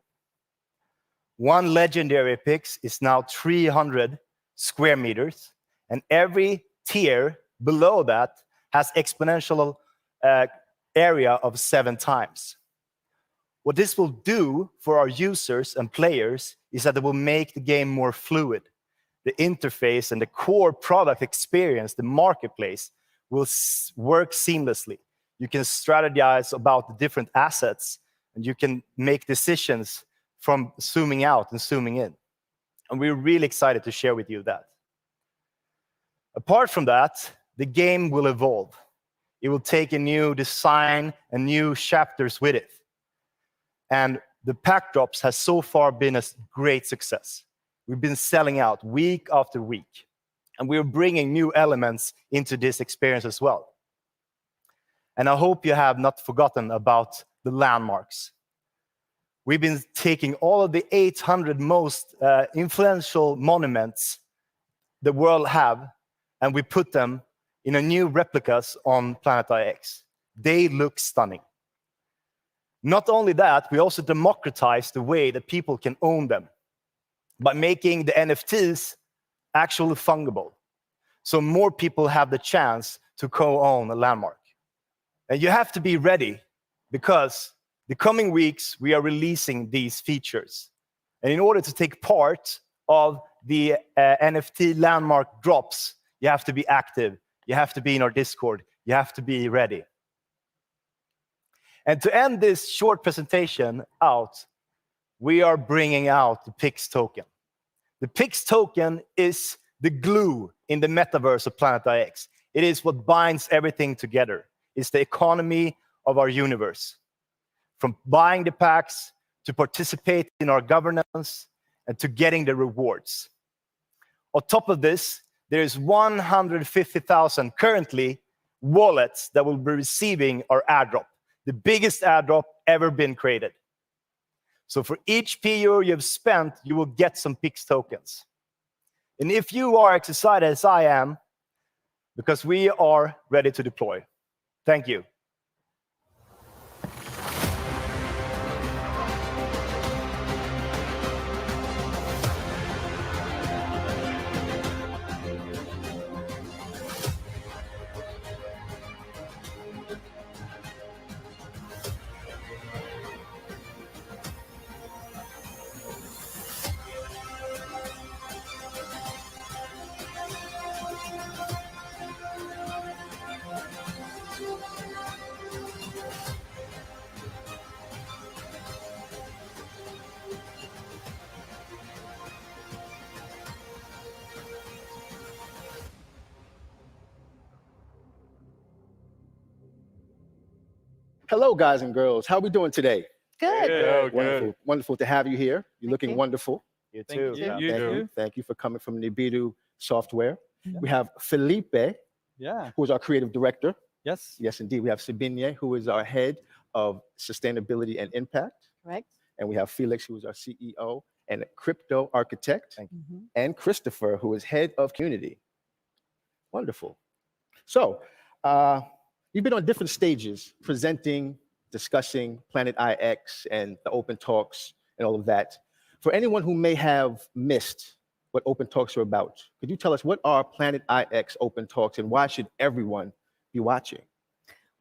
One legendary pix is now 300 square meters, and every tier below that has exponential area of 7 times. What this will do for our users and players is that it will make the game more fluid. The interface and the core product experience, the marketplace, will work seamlessly. You can strategize about the different assets, and you can make decisions from zooming out and zooming in. And we're really excited to share with you that. Apart from that, the game will evolve. It will take a new design and new chapters with it. And the pack drops has so far been a great success. We've been selling out week after week. And we're bringing new elements into this experience as well. And I hope you have not forgotten about the landmarks. We've been taking all of the 800 most influential monuments the world have, and we put them in a new replicas on Planet IX. They look stunning. Not only that, we also democratize the way that people can own them by making the NFTs actually fungible. So more people have the chance to co-own a landmark. And you have to be ready, because the coming weeks, we are releasing these features. And in order to take part of the NFT landmark drops, you have to be active. You have to be in our Discord. You have to be ready. And to end this short presentation out, we are bringing out the PIX token. The PIX token is the glue in the metaverse of Planet IX. It is what binds everything together. It's the economy of our universe. From buying the packs to participate in our governance and to getting the rewards. On top of this, there is 150,000 currently wallets that will be receiving our airdrop, the biggest airdrop ever been created. So for each PO you have spent, you will get some PIX tokens. And if you are as excited as I am, because we are ready to deploy. Thank you. Hello, guys and girls. How are we doing today? Good. Good. Wonderful. Wonderful to have you here. You're looking wonderful. You too. Thank you. Thank you. Thank you for coming from Nibiru Software. Yeah. We have Felipe, Yeah. who is our creative director. Yes. Yes, indeed. We have Sabine, who is our head of sustainability and impact. Correct. And we have Felix, who is our CEO and a crypto architect. And Christopher, who is head of community. Wonderful. So, you've been on different stages presenting, discussing Planet IX and the open talks and all of that. For anyone who may have missed what open talks are about, could you tell us what are Planet IX open talks and why should everyone be watching?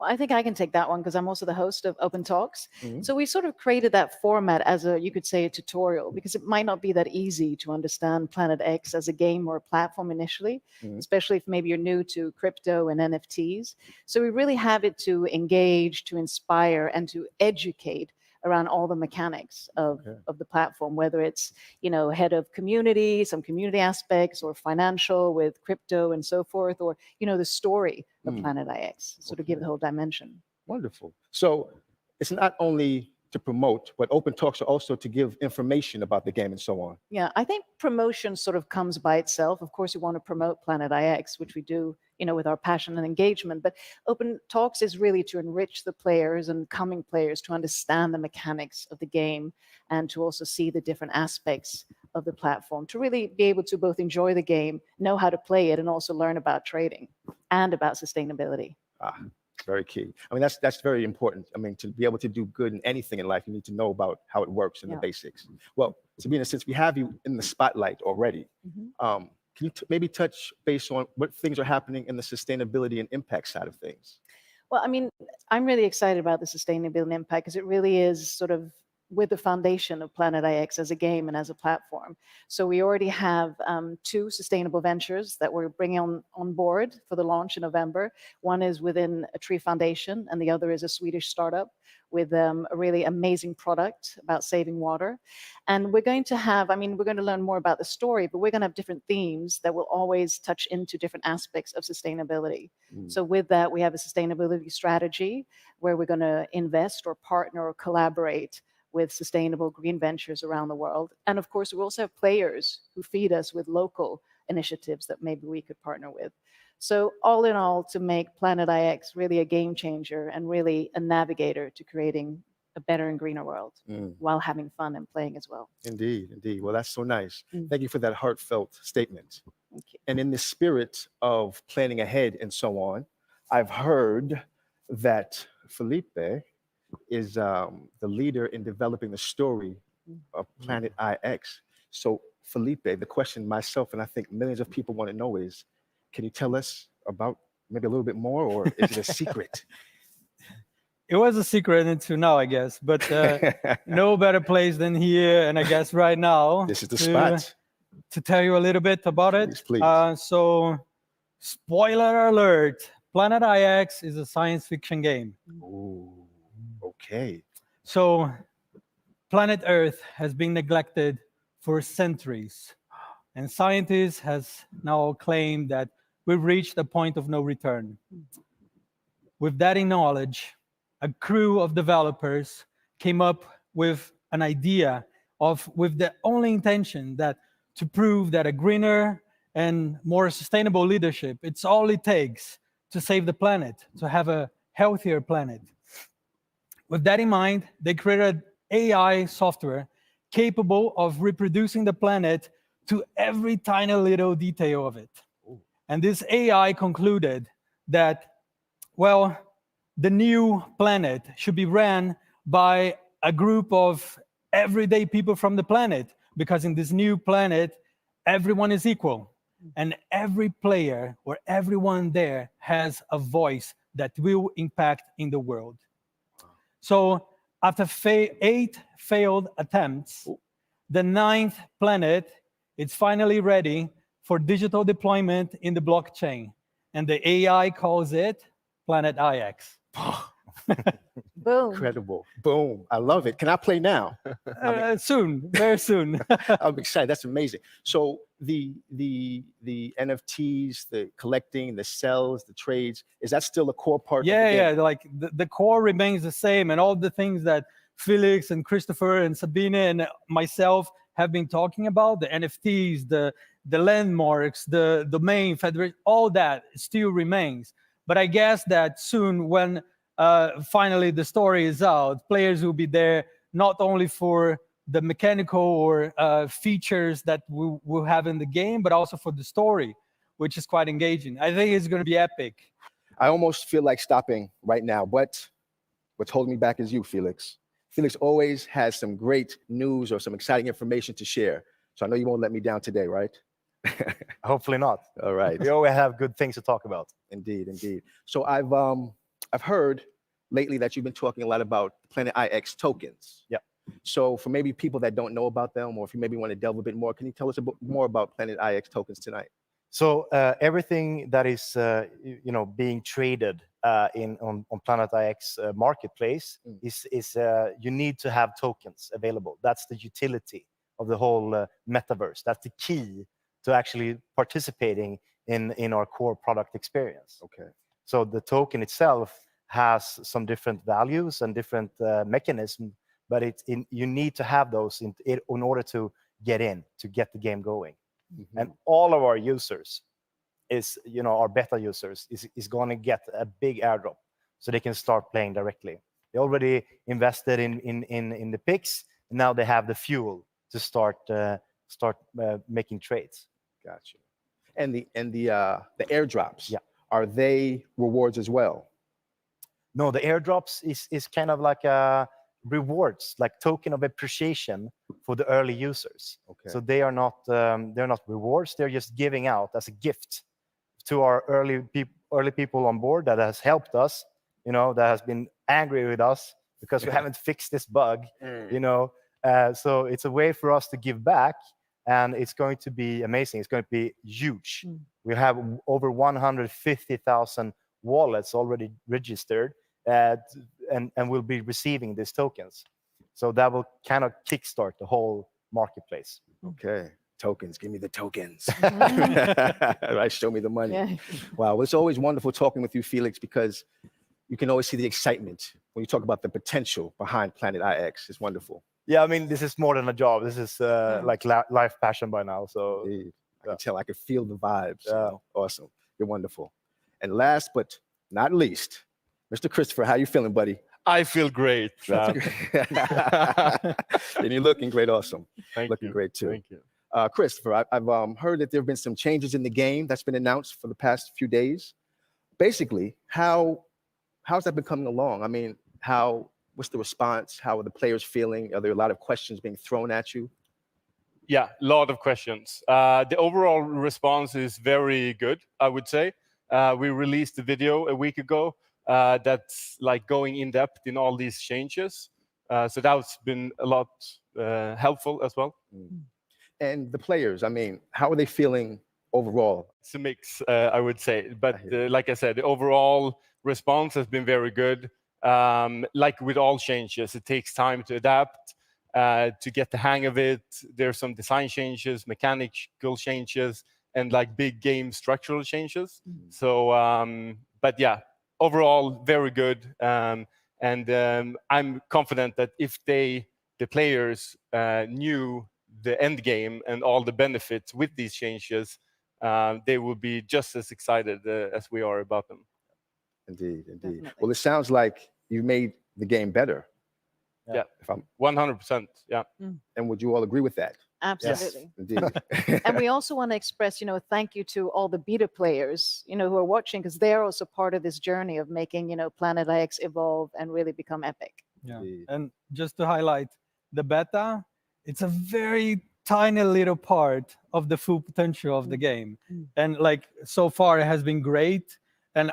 Well, I think I can take that one because I'm also the host of Open Talks. Mhm. So we sort of created that format as a, you could say, a tutorial because it might not be that easy to understand Planet X as a game or a platform initially, especially if maybe you're new to crypto and NFTs. So we really have it to engage, to inspire, and to educate around all the mechanics of the platform, whether it's, head of community, some community aspects, or financial with crypto and so forth, or, the story of Planet IX, so to give the whole dimension. Wonderful. So it's not only to promote, but open talks are also to give information about the game and so on. Yeah, I think promotion sort of comes by itself. Of course, we want to promote Planet IX, which we do, with our passion and engagement. But Open Talks is really to enrich the players and coming players to understand the mechanics of the game and to also see the different aspects of the platform, to really be able to both enjoy the game, know how to play it, and also learn about trading and about sustainability. Very key. I mean, that's very important. I mean, to be able to do good in anything in life, you need to know about how it works and the basics. Well, Sabina, since we have you in the spotlight already, can you maybe touch base on what things are happening in the sustainability and impact side of things? Well, I mean, I'm really excited about the sustainability impact because it really is sort of with the foundation of Planet IX as a game and as a platform. So we already have 2 sustainable ventures that we're bringing on board for the launch in November. One is within a tree foundation, and the other is a Swedish startup with a really amazing product about saving water. And we're going to have, we're going to learn more about the story, but we're going to have different themes that will always touch into different aspects of sustainability. So with that, we have a sustainability strategy where we're going to invest or partner or collaborate with sustainable green ventures around the world. And of course, we also have players who feed us with local initiatives that maybe we could partner with. So all in all, to make Planet IX really a game changer and really a navigator to creating a better and greener world while having fun and playing as well. Indeed, indeed. Well, that's so nice. Thank you for that heartfelt statement. Thank you. And in the spirit of planning ahead and so on, I've heard that Felipe is the leader in developing the story of Planet IX. So Felipe, the question myself and I think millions of people want to know is, can you tell us about maybe a little bit more, or is it a secret? It was a secret until now, I guess, but no better place than here, and I guess right now. This is the spot. To tell you a little bit about it. Please. So, spoiler alert, Planet IX is a science fiction game. Ooh, okay. So, planet Earth has been neglected for centuries. And scientists has now claimed that we've reached a point of no return. With that in knowledge, a crew of developers came up with an idea with the only intention that to prove that a greener and more sustainable leadership, it's all it takes to save the planet, to have a healthier planet. With that in mind, they created AI software capable of reproducing the planet to every tiny little detail of it. And this AI concluded that, well, the new planet should be ran by a group of everyday people from the planet, because in this new planet, everyone is equal. And every player or everyone there has a voice that will impact in the world. So after 8 failed attempts, the 9th planet is finally ready for digital deployment in the blockchain. And the AI calls it Planet IX. Boom. Incredible. Boom. I love it. Can I play now? Soon, very soon. I'm excited. That's amazing. So the NFTs, the collecting, the sells, the trades, is that still a core part of the game? Yeah, like the core remains the same, and all the things that Felix and Christopher and Sabine and myself have been talking about, the NFTs, the landmarks, the domain federation, all that still remains. But I guess that soon, when finally the story is out, players will be there not only for the mechanical or features that we'll have in the game, but also for the story, which is quite engaging. I think it's going to be epic. I almost feel like stopping right now, but what's holding me back is you, Felix. Felix always has some great news or some exciting information to share. So I know you won't let me down today, right? Hopefully not. All right. We always have good things to talk about. Indeed, indeed. So I've heard lately that you've been talking a lot about Planet IX tokens. Yeah. So for maybe people that don't know about them, or if you maybe want to delve a bit more, can you tell us a bit more about Planet IX tokens tonight? So everything that is being traded on Planet IX marketplace is you need to have tokens available. That's the utility of the whole metaverse. That's the key to actually participating in our core product experience. Okay. So the token itself has some different values and different mechanisms, but you need to have those in order to get the game going. Mm-hmm. And all of our users our beta users is going to get a big airdrop, so they can start playing directly. They already invested in the picks, and now they have the fuel to start making trades. Gotcha. And the airdrops, are they rewards as well? No, the airdrops is kind of like rewards, like token of appreciation for the early users. Okay. So they're not rewards. They're just giving out as a gift to our early people on board that has helped us, that has been angry with us because we haven't fixed this bug, So it's a way for us to give back, and it's going to be amazing. It's going to be huge. We have over 150,000 wallets already registered, and we'll be receiving these tokens. So that will kind of kickstart the whole marketplace. Okay. Tokens, give me the tokens. Right, show me the money. Yeah. Wow, well, it's always wonderful talking with you, Felix, because you can always see the excitement when you talk about the potential behind Planet IX. It's wonderful. Yeah, I mean, this is more than a job. This is like life passion by now. So I can tell, I can feel the vibes. Yeah. Awesome. You're wonderful. And last but not least, Mr. Christopher, how you feeling, buddy? I feel great. And you're looking great. Awesome. Looking great too. Thank you. Christopher, I've heard that there have been some changes in the game that's been announced for the past few days. Basically, how's that been coming along? I mean, what's the response? How are the players feeling? Are there a lot of questions being thrown at you? Yeah, a lot of questions. The overall response is very good, I would say. We released a video a week ago that's like going in depth in all these changes. So that's been a lot helpful as well. And the players, I mean, how are they feeling overall? It's a mix, I would say. But like I said, the overall response has been very good. Like with all changes, it takes time to adapt. to get the hang of it. There's some design changes, mechanical changes, and like big game structural changes. So, but yeah, overall very good. I'm confident that if the players knew the end game and all the benefits with these changes, they will be just as excited as we are about them. Indeed, indeed. Well, it sounds like you made the game better. Yeah, If I'm 100%. Yeah. And would you all agree with that? Absolutely. Yes, indeed. And we also want to express, thank you to all the beta players, who are watching, because they're also part of this journey of making, Planet IX evolve and really become epic. Yeah. And just to highlight, the beta, it's a very tiny little part of the full potential of the game. And like so far it has been great. And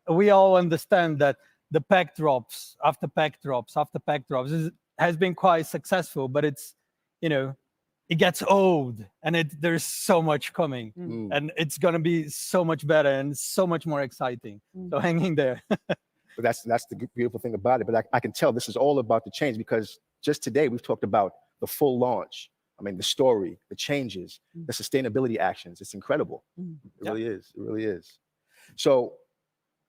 we all understand that the pack drops after pack drops after pack drops has been quite successful, but it's, it gets old and there's so much coming and it's going to be so much better and so much more exciting. So hang in there. But that's the beautiful thing about it. But I can tell this is all about the change, because just today we've talked about the full launch. I mean, the story, the changes, the sustainability actions. It's incredible. It really is. It really is. So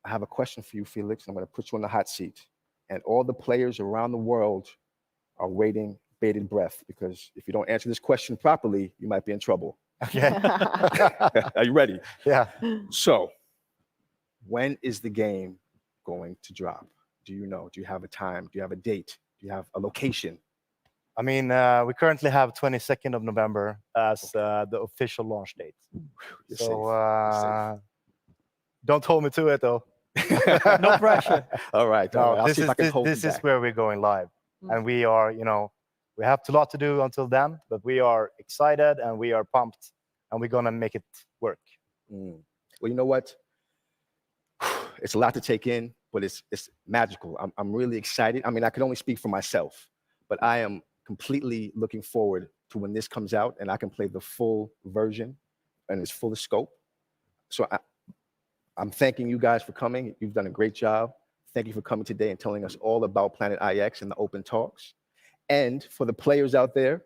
I have a question for you, Felix. I'm going to put you on the hot seat. And all the players around the world are waiting bated breath, because if you don't answer this question properly, you might be in trouble. Okay. Are you ready? Yeah. So when is the game going to drop? Do you know? Do you have a time? Do you have a date? Do you have a location? I mean, we currently have 22nd of November as the official launch date. You're So don't hold me to it, though. No pressure. All right. No, I'll see if I can hold you this is back. where we're going live. And we are, we have a lot to do until then, but we are excited and we are pumped and we're going to make it work. Well, you know what? It's a lot to take in, but it's magical. I'm really excited. I mean, I can only speak for myself, but I am completely looking forward to when this comes out and I can play the full version and its full scope. So I'm thanking you guys for coming. You've done a great job. Thank you for coming today and telling us all about Planet IX and the open talks. And for the players out there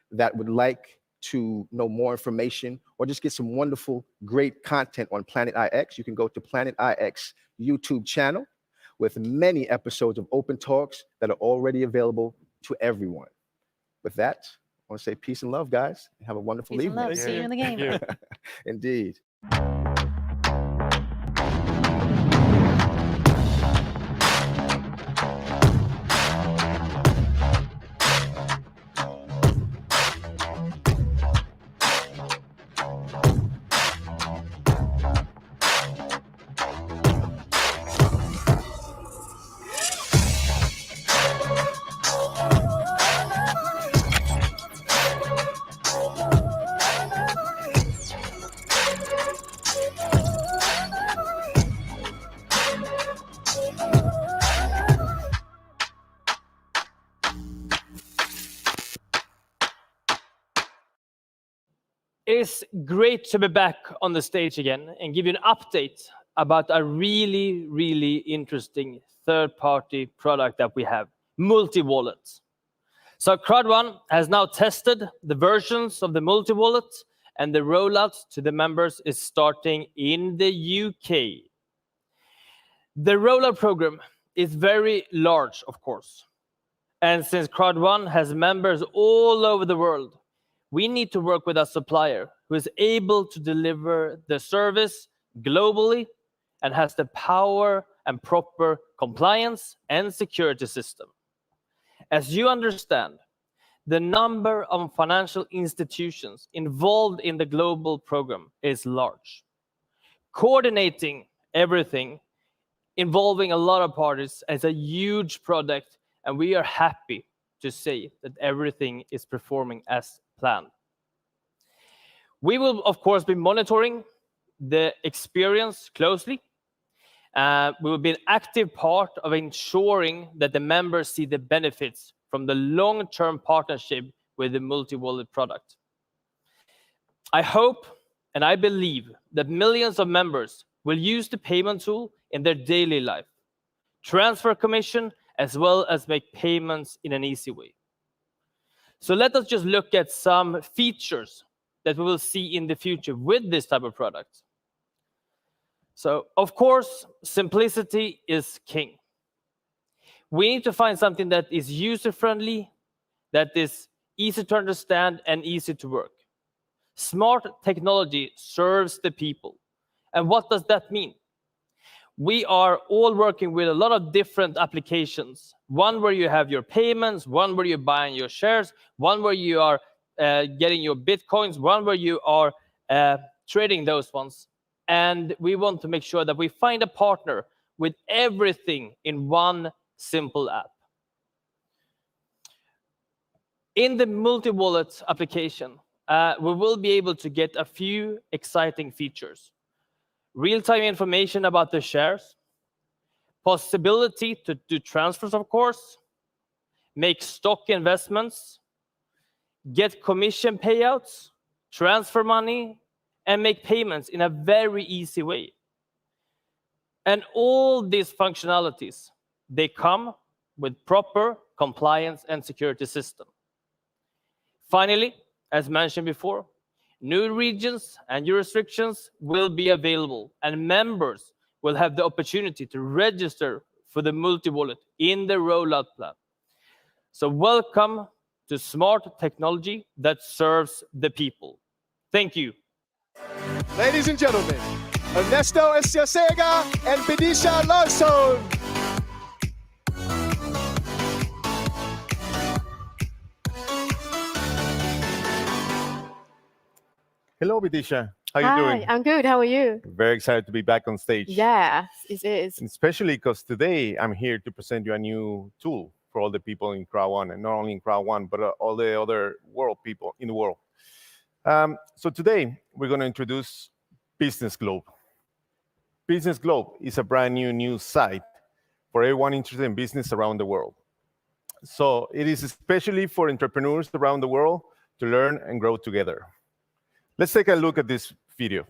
that would like to know more information or just get some wonderful, great content on Planet IX, you can go to Planet IX YouTube channel with many episodes of open talks that are already available to everyone. With that, I want to say peace and love, guys, and have a wonderful Peace and evening. love. See you in the game. Indeed. It's great to be back on the stage again and give you an update about a really, really interesting third-party product that we have, multi-wallets. So CrowdOne has now tested the versions of the multi-wallet, and the rollout to the members is starting in the UK. The rollout program is very large, of course. And since CrowdOne has members all over the world, we need to work with a supplier who is able to deliver the service globally and has the power and proper compliance and security system. As you understand, the number of financial institutions involved in the global program is large. Coordinating everything involving a lot of parties is a huge project, and we are happy to say that everything is performing as planned. We will, of course, be monitoring the experience closely. We will be an active part of ensuring that the members see the benefits from the long-term partnership with the multi-wallet product. I hope and I believe that millions of members will use the payment tool in their daily life, transfer commission, as well as make payments in an easy way. So let us just look at some features that we will see in the future with this type of product. So, of course, simplicity is king. We need to find something that is user-friendly, that is easy to understand and easy to work. Smart technology serves the people. And what does that mean? We are all working with a lot of different applications. One where you have your payments, one where you're buying your shares, one where you are getting your bitcoins, one where you are trading those ones. And we want to make sure that we find a partner with everything in one simple app. In the multi-wallet application, we will be able to get a few exciting features. Real-time information about the shares, possibility to do transfers, of course, make stock investments, get commission payouts, transfer money, and make payments in a very easy way. And all these functionalities, they come with proper compliance and security system. Finally, as mentioned before, new regions and jurisdictions will be available, and members will have the opportunity to register for the multi-wallet in the rollout plan. So welcome to smart technology that serves the people. Thank you. Ladies and gentlemen, Ernesto Estiacega and Benicia Larson. Hello, Bidisha. How you Hi, doing? I'm good. How are you? Very excited to be back on stage. Yes, it is. And especially because today I'm here to present you a new tool for all the people in Crowd One, and not only in Crowd One, but all the other world people in the world. So today we're going to introduce Business Globe. Business Globe is a brand new news site for everyone interested in business around the world. So it is especially for entrepreneurs around the world to learn and grow together. Let's take a look at this video.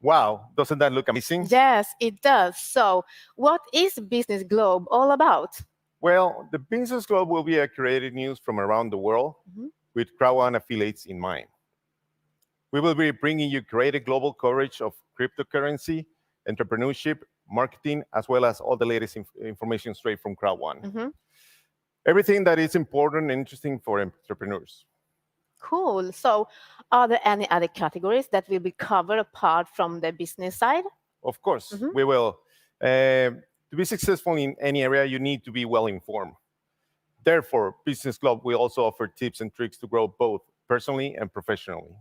Wow, doesn't that look amazing? Yes, it does. So, what is Business Globe all about? Well, the Business Globe will be a curated news from around the world with Crowd One affiliates in mind. We will be bringing you curated global coverage of cryptocurrency, entrepreneurship, marketing, as well as all the latest information straight from Crowd One. Everything that is important and interesting for entrepreneurs. Cool. So, are there any other categories that will be covered apart from the business side? Of course, we will. To be successful in any area, you need to be well informed. Therefore, Business Club will also offer tips and tricks to grow both personally and professionally.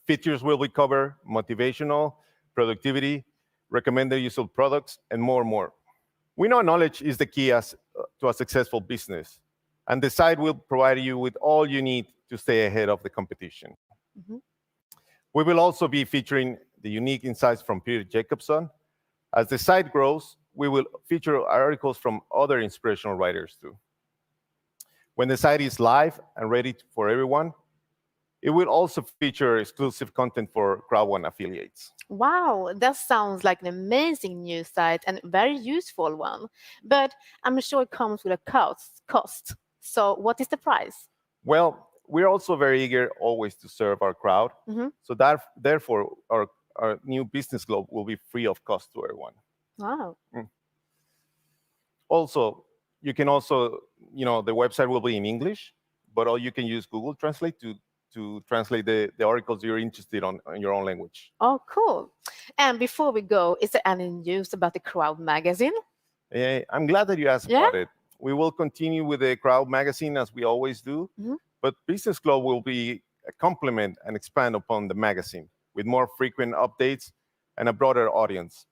Features will be covered motivational, productivity, recommended use of products, and more. We know knowledge is the key to a successful business, and the site will provide you with all you need to stay ahead of the competition. We will also be featuring the unique insights from Peter Jacobson. As the site grows, we will feature articles from other inspirational writers too. When the site is live and ready for everyone, it will also feature exclusive content for Crowd One affiliates. Wow, that sounds like an amazing news site and very useful one. But I'm sure it comes with a cost. So, what is the price? Well, we're also very eager always to serve our crowd. So therefore, our new Business Globe will be free of cost to everyone. Wow. Also, you can also, the website will be in English, but you can use Google Translate to to translate the articles you're interested in your own language. Oh, cool. And before we go, is there any news about the Crowd magazine? I'm glad that you asked Yeah? about it. We will continue with the Crowd magazine as we always do, but Business Club will be a complement and expand upon the magazine with more frequent updates and a broader audience.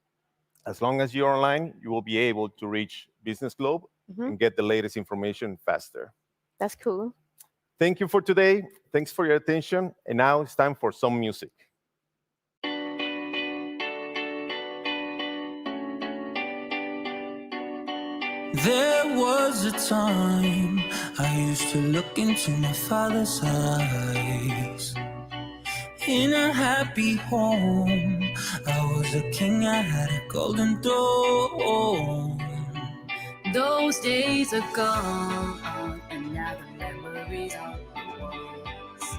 As long as you're online, you will be able to reach Business Globe and get the latest information faster. That's cool. Thank you for today. Thanks for your attention. And now it's time for some music. There was a time I used to look into my father's eyes. In a happy home, I was a king, I had a golden throne. Those days are gone, and now the memories are the walls.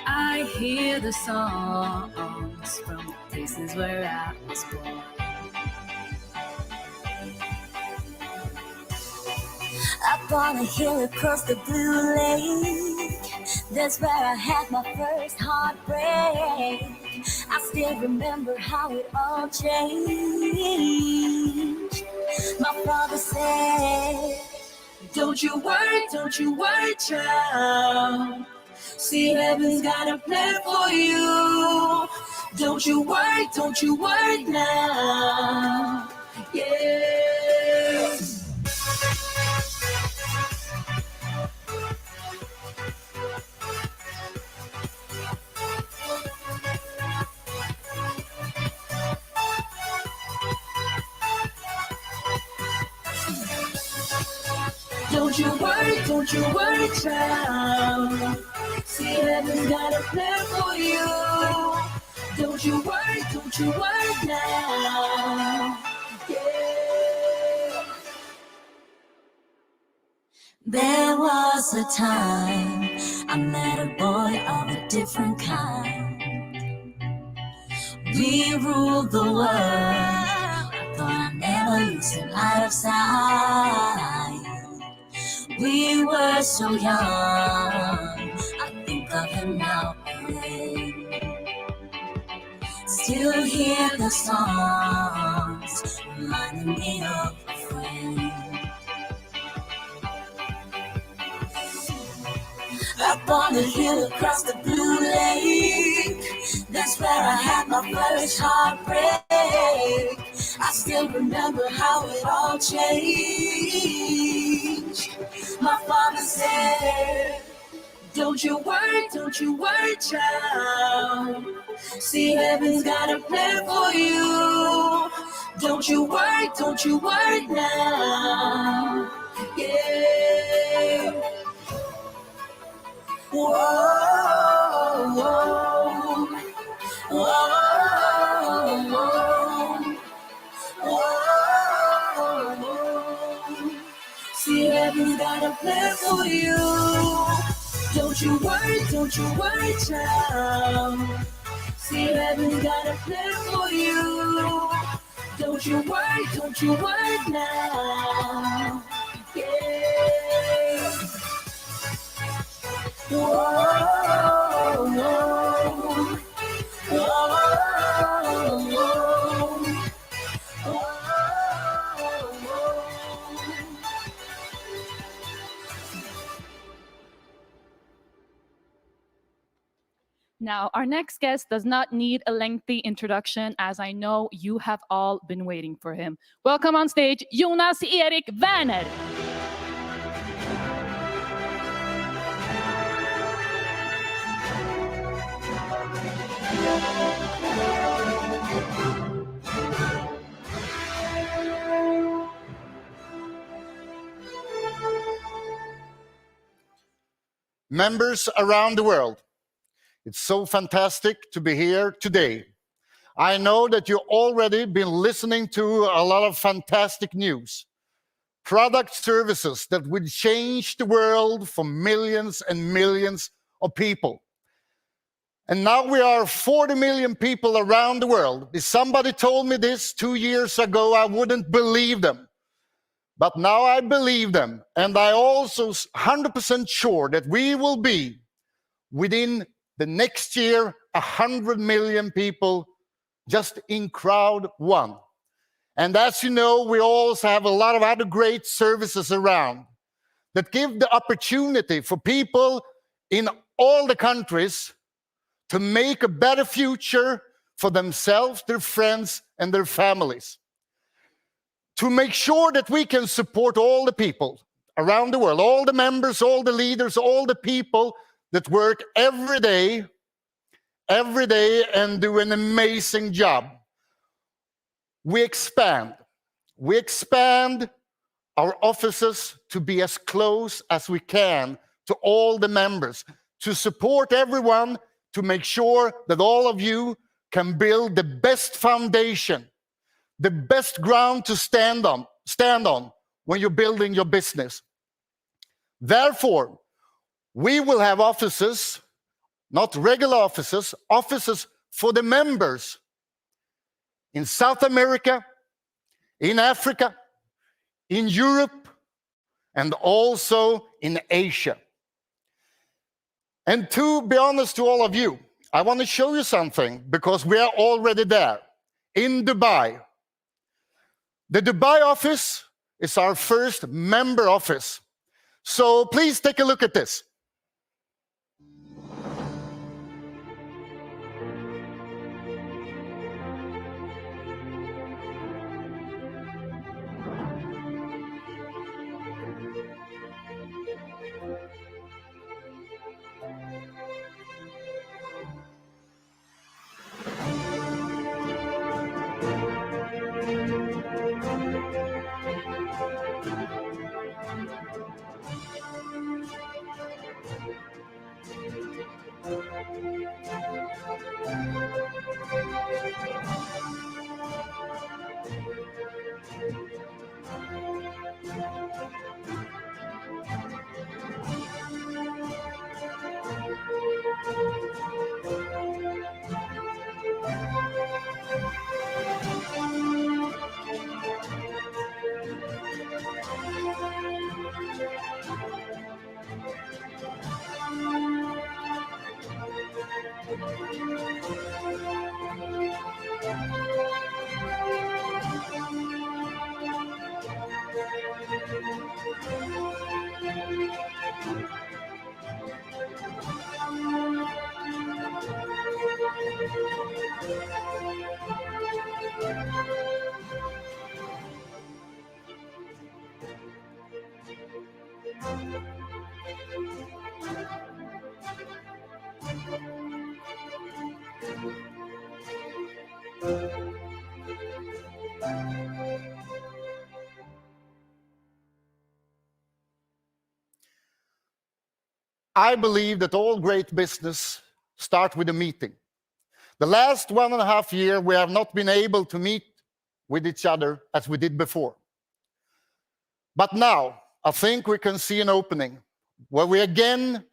I hear the songs from the places where I was born. Up on a hill across the blue lake, that's where I had my first heartbreak. I still remember how it all changed. My father said, don't you worry, child. See, heaven's got a plan for you. Don't you worry now. Yeah. Don't you worry, child. See, heaven's got a plan for you. Don't you worry now. Yeah. There was a time I met a boy of a different kind. We ruled the world. I thought I'd never lose him out of sight. We were so young, I think of him now and then. Still hear the songs, reminding me of a friend. Up on the hill across the blue lake, that's where I had my first heartbreak. I still remember how it all changed. My father said, don't you worry, child. See, heaven's got a plan for you. Don't you worry now. Yeah. Whoa, whoa, whoa, whoa, whoa. See, heaven's got a plan for you. Don't you worry, child. See, heaven's got a plan for you. Don't you worry now. Yeah. Whoa, whoa, whoa, whoa. Now, our next guest does not need a lengthy introduction, as I know you have all been waiting for him. Welcome on stage, Jonas Eric Werner. Members around the world, it's so fantastic to be here today. I know that you've already been listening to a lot of fantastic news. Product services that would change the world for millions and millions of people. And now we are 40 million people around the world. If somebody told me this 2 years ago, I wouldn't believe them. But now I believe them. And I also 100% sure that we will be within the next year, 100 million people just in crowd one. And as you know, we also have a lot of other great services around that give the opportunity for people in all the countries to make a better future for themselves, their friends, and their families. To make sure that we can support all the people around the world, all the members, all the leaders, all the people that work every day and do an amazing job. We expand our offices to be as close as we can to all the members, to support everyone, to make sure that all of you can build the best foundation, the best ground to stand on when you're building your business. Therefore, we will have offices, not regular offices, offices for the members in South America, in Africa, in Europe, and also in Asia. And to be honest to all of you, I want to show you something because we are already there in Dubai. The Dubai office is our first member office. So please take a look at this. I believe that all great business starts with a meeting. The last 1.5 years, we have not been able to meet with each other as we did before. But now, I think we can see an opening where we again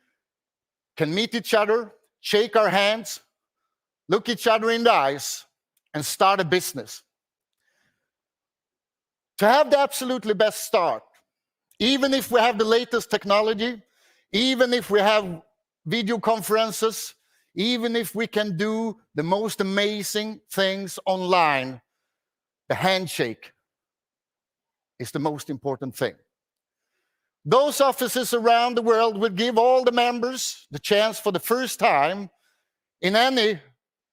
can meet each other, shake our hands, look each other in the eyes, and start a business. To have the absolutely best start, even if we have the latest technology, even if we have video conferences, even if we can do the most amazing things online, the handshake is the most important thing. Those offices around the world will give all the members the chance for the first time in any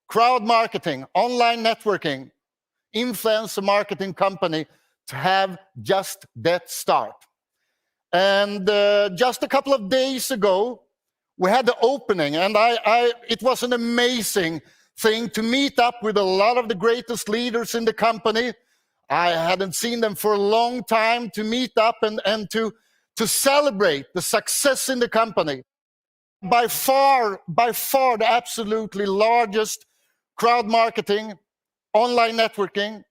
crowd marketing, online networking, influencer marketing company to have just that start. And just a couple of days ago, we had the opening, and it was an amazing thing to meet up with a lot of the greatest leaders in the company. I hadn't seen them for a long time, to meet up and to celebrate the success in the company. By far, the absolutely largest crowd marketing, online networking,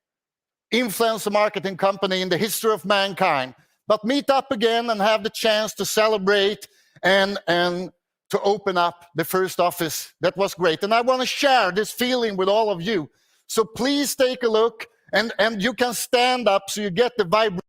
influencer marketing company in the history of mankind. But meet up again and have the chance to celebrate and to open up the first office. That was great. And I want to share this feeling with all of you. So please take a look, and you can stand up so you get the vibration.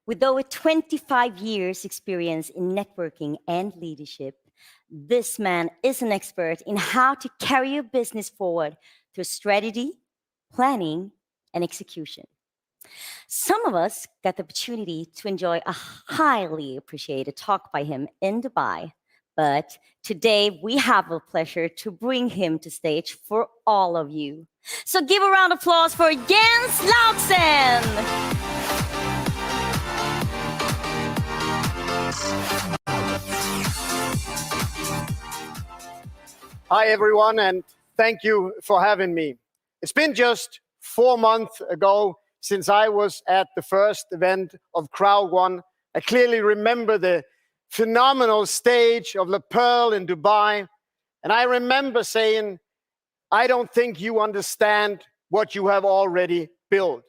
With over 25 years experience in networking and leadership, this man is an expert in how to carry your business forward through strategy, planning, and execution. Some of us got the opportunity to enjoy a highly appreciated talk by him in Dubai, but today we have the pleasure to bring him to stage for all of you. So give a round of applause for Jens Lauksen! Hi, everyone, and thank you for having me. It's been just 4 months ago since I was at the first event of Crowd One. I clearly remember the phenomenal stage of La Pearl in Dubai, and I remember saying, I don't think you understand what you have already built.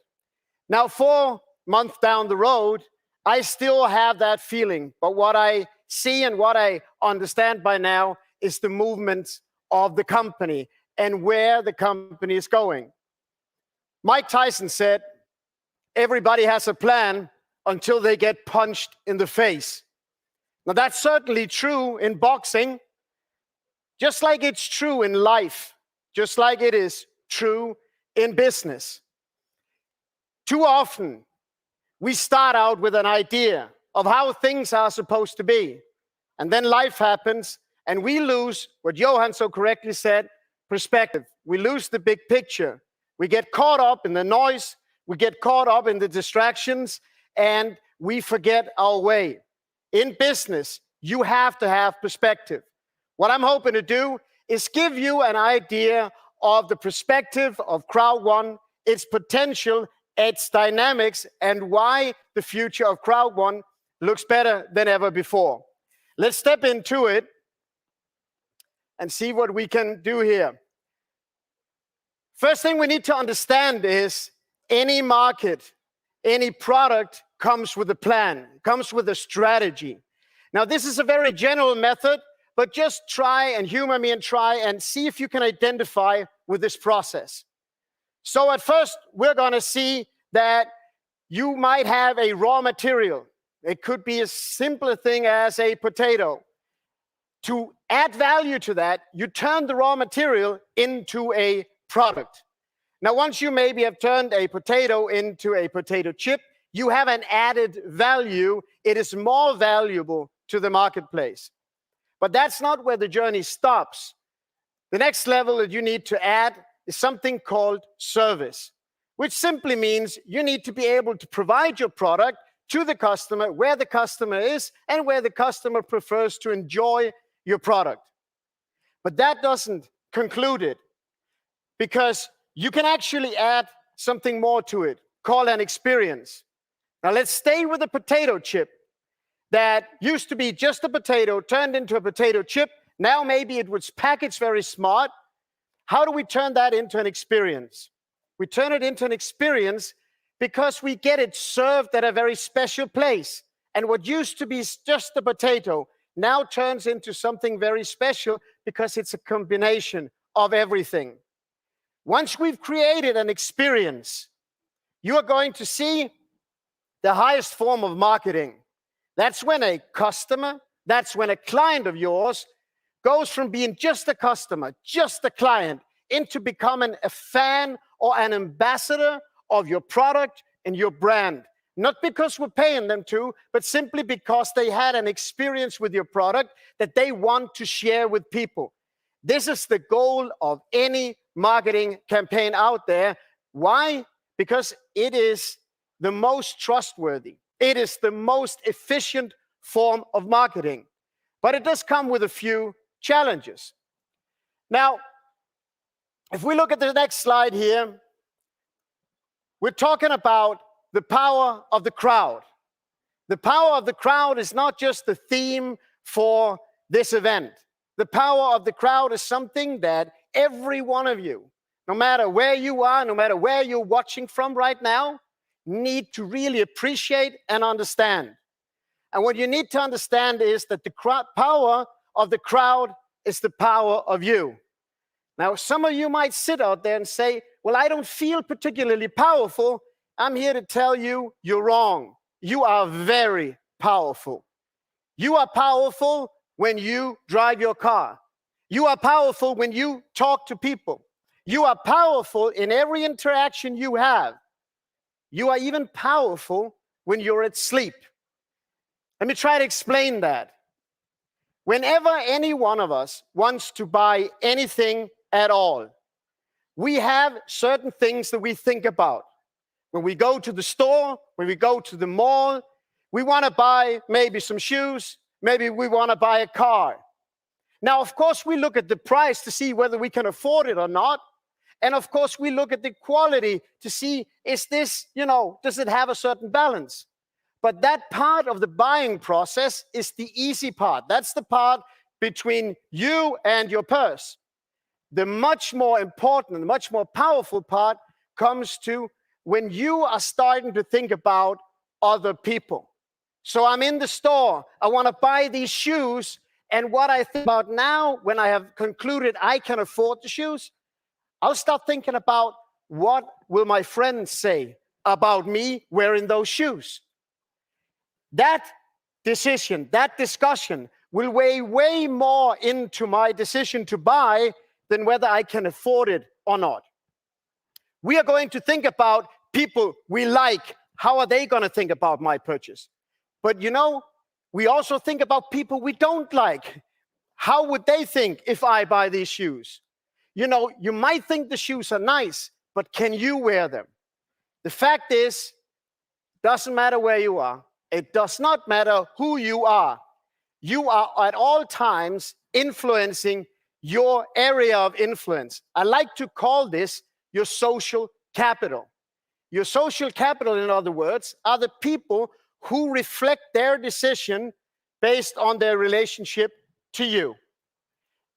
Now, 4 months down the road, I still have that feeling, but what I see and what I understand by now is the movement of the company and where the company is going. Mike Tyson said, everybody has a plan until they get punched in the face. Now, that's certainly true in boxing, just like it's true in life, just like it is true in business. Too often, we start out with an idea of how things are supposed to be, and then life happens, and we lose, what Johan so correctly said, perspective. We lose the big picture. We get caught up in the noise, we get caught up in the distractions, and we forget our way. In business, you have to have perspective. What I'm hoping to do is give you an idea of the perspective of Crowd One, its potential, its dynamics, and why the future of Crowd One looks better than ever before. Let's step into it and see what we can do here. First thing we need to understand is any market, any product comes with a plan, comes with a strategy. Now, this is a very general method, but just try and humor me and try and see if you can identify with this process. So at first, we're going to see that you might have a raw material. It could be as simple a thing as a potato. To add value to that, you turn the raw material into a product. Now, once you maybe have turned a potato into a potato chip, you have an added value. It is more valuable to the marketplace. But that's not where the journey stops. The next level that you need to add is something called service, which simply means you need to be able to provide your product to the customer where the customer is and where the customer prefers to enjoy your product. But that doesn't conclude it, because you can actually add something more to it, called an experience. Now let's stay with the potato chip that used to be just a potato turned into a potato chip. Now maybe it was packaged very smart. How do we turn that into an experience? We turn it into an experience because we get it served at a very special place. And what used to be just a potato now turns into something very special because it's a combination of everything. Once we've created an experience, you are going to see the highest form of marketing. That's when a customer, that's when a client of yours goes from being just a customer, just a client, into becoming a fan or an ambassador of your product and your brand. Not because we're paying them to, but simply because they had an experience with your product that they want to share with people. This is the goal of any marketing campaign out there. Why? Because it is the most trustworthy. It is the most efficient form of marketing. But it does come with a few challenges. Now, if we look at the next slide here, we're talking about the power of the crowd. The power of the crowd is not just the theme for this event. The power of the crowd is something that every one of you, no matter where you are, no matter where you're watching from right now, need to really appreciate and understand. And what you need to understand is that the power of the crowd is the power of you. Now, some of you might sit out there and say, well, I don't feel particularly powerful. I'm here to tell you you're wrong. you are very powerful. You are powerful when you drive your car. You are powerful when you talk to people. You are powerful in every interaction you have. You are even powerful when you're at sleep. Let me try to explain that. Whenever any one of us wants to buy anything at all, we have certain things that we think about. When we go to the store, when we go to the mall, we want to buy maybe some shoes, maybe we want to buy a car. Now, of course, we look at the price to see whether we can afford it or not. And of course, we look at the quality to see, is this, does it have a certain balance? But that part of the buying process is the easy part. That's the part between you and your purse. The much more important, the much more powerful part comes to when you are starting to think about other people. So I'm in the store, I want to buy these shoes, and what I think about now, when I have concluded I can afford the shoes, I'll start thinking about what will my friends say about me wearing those shoes. That decision, that discussion will weigh way more into my decision to buy than whether I can afford it or not. We are going to think about people we like. How are they going to think about my purchase? But we also think about people we don't like. How would they think if I buy these shoes? You might think the shoes are nice, but can you wear them? The fact is, doesn't matter where you are. It does not matter who you are. You are at all times influencing your area of influence. I like to call this your social capital. Your social capital, in other words, are the people who reflect their decision based on their relationship to you.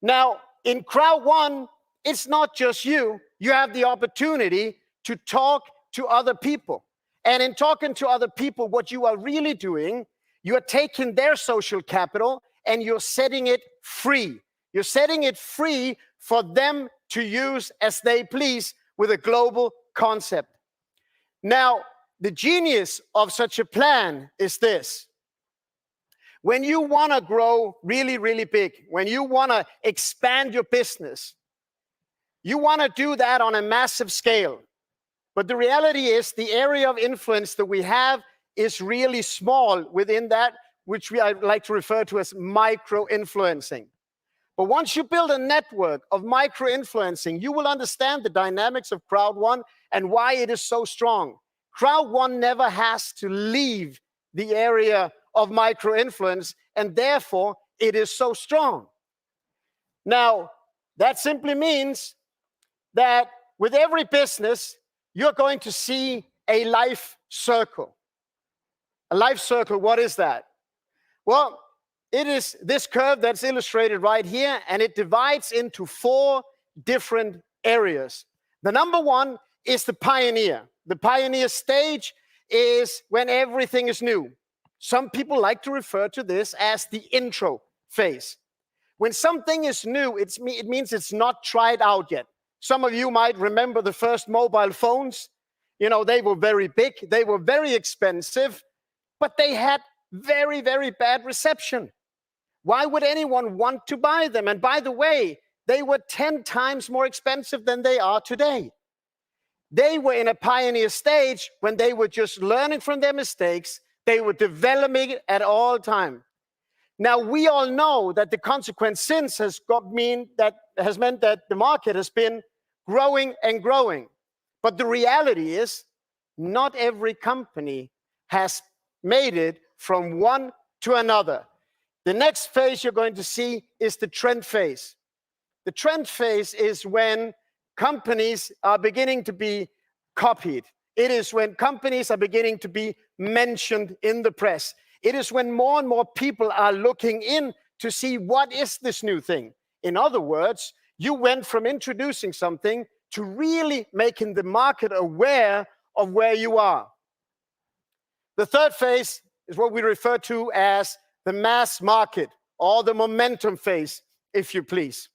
Now, in crowd one, it's not just you. You have the opportunity to talk to other people. And in talking to other people, what you are really doing, you are taking their social capital and you're setting it free. You're setting it free for them to use as they please with a global concept. Now, the genius of such a plan is this. When you want to grow really, really big, when you want to expand your business, you want to do that on a massive scale. But the reality is the area of influence that we have is really small within that, which I like to refer to as micro-influencing. But once you build a network of micro-influencing, you will understand the dynamics of crowd one and why it is so strong. Crowd one never has to leave the area of micro-influence, and therefore it is so strong. Now, that simply means that with every business, you're going to see a life circle. A life circle, what is that? Well, it is this curve that's illustrated right here, and it divides into 4 different areas. The number one is the pioneer. The pioneer stage is when everything is new. Some people like to refer to this as the intro phase. When something is new, it means it's not tried out yet. Some of you might remember the first mobile phones. They were very big, they were very expensive, but they had very, very bad reception. Why would anyone want to buy them? And by the way, they were 10 times more expensive than they are today. They were in a pioneer stage when they were just learning from their mistakes. They were developing it at all time. Now, we all know that the consequence since has meant that the market has been growing and growing. But the reality is, not every company has made it from one to another. The next phase you're going to see is the trend phase. The trend phase is when companies are beginning to be copied. It is when companies are beginning to be mentioned in the press. It is when more and more people are looking in to see what is this new thing. In other words, you went from introducing something to really making the market aware of where you are. The third phase is what we refer to as the mass market, or the momentum phase, if you please.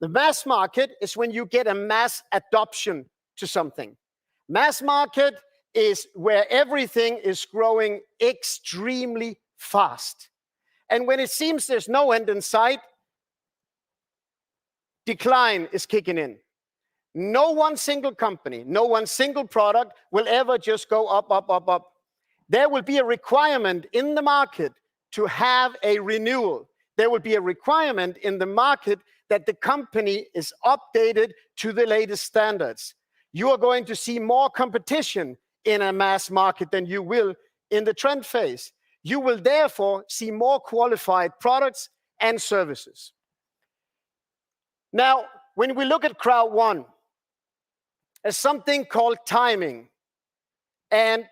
The mass market is when you get a mass adoption to something. Mass market is where everything is growing extremely fast. And when it seems there's no end in sight, decline is kicking in. No one single company, no one single product will ever just go up, up, up, up. There will be a requirement in the market to have a renewal. There will be a requirement in the market that the company is updated to the latest standards. You are going to see more competition in a mass market than you will in the trend phase. You will therefore see more qualified products and services. Now, when we look at crowd one, there's something called timing. And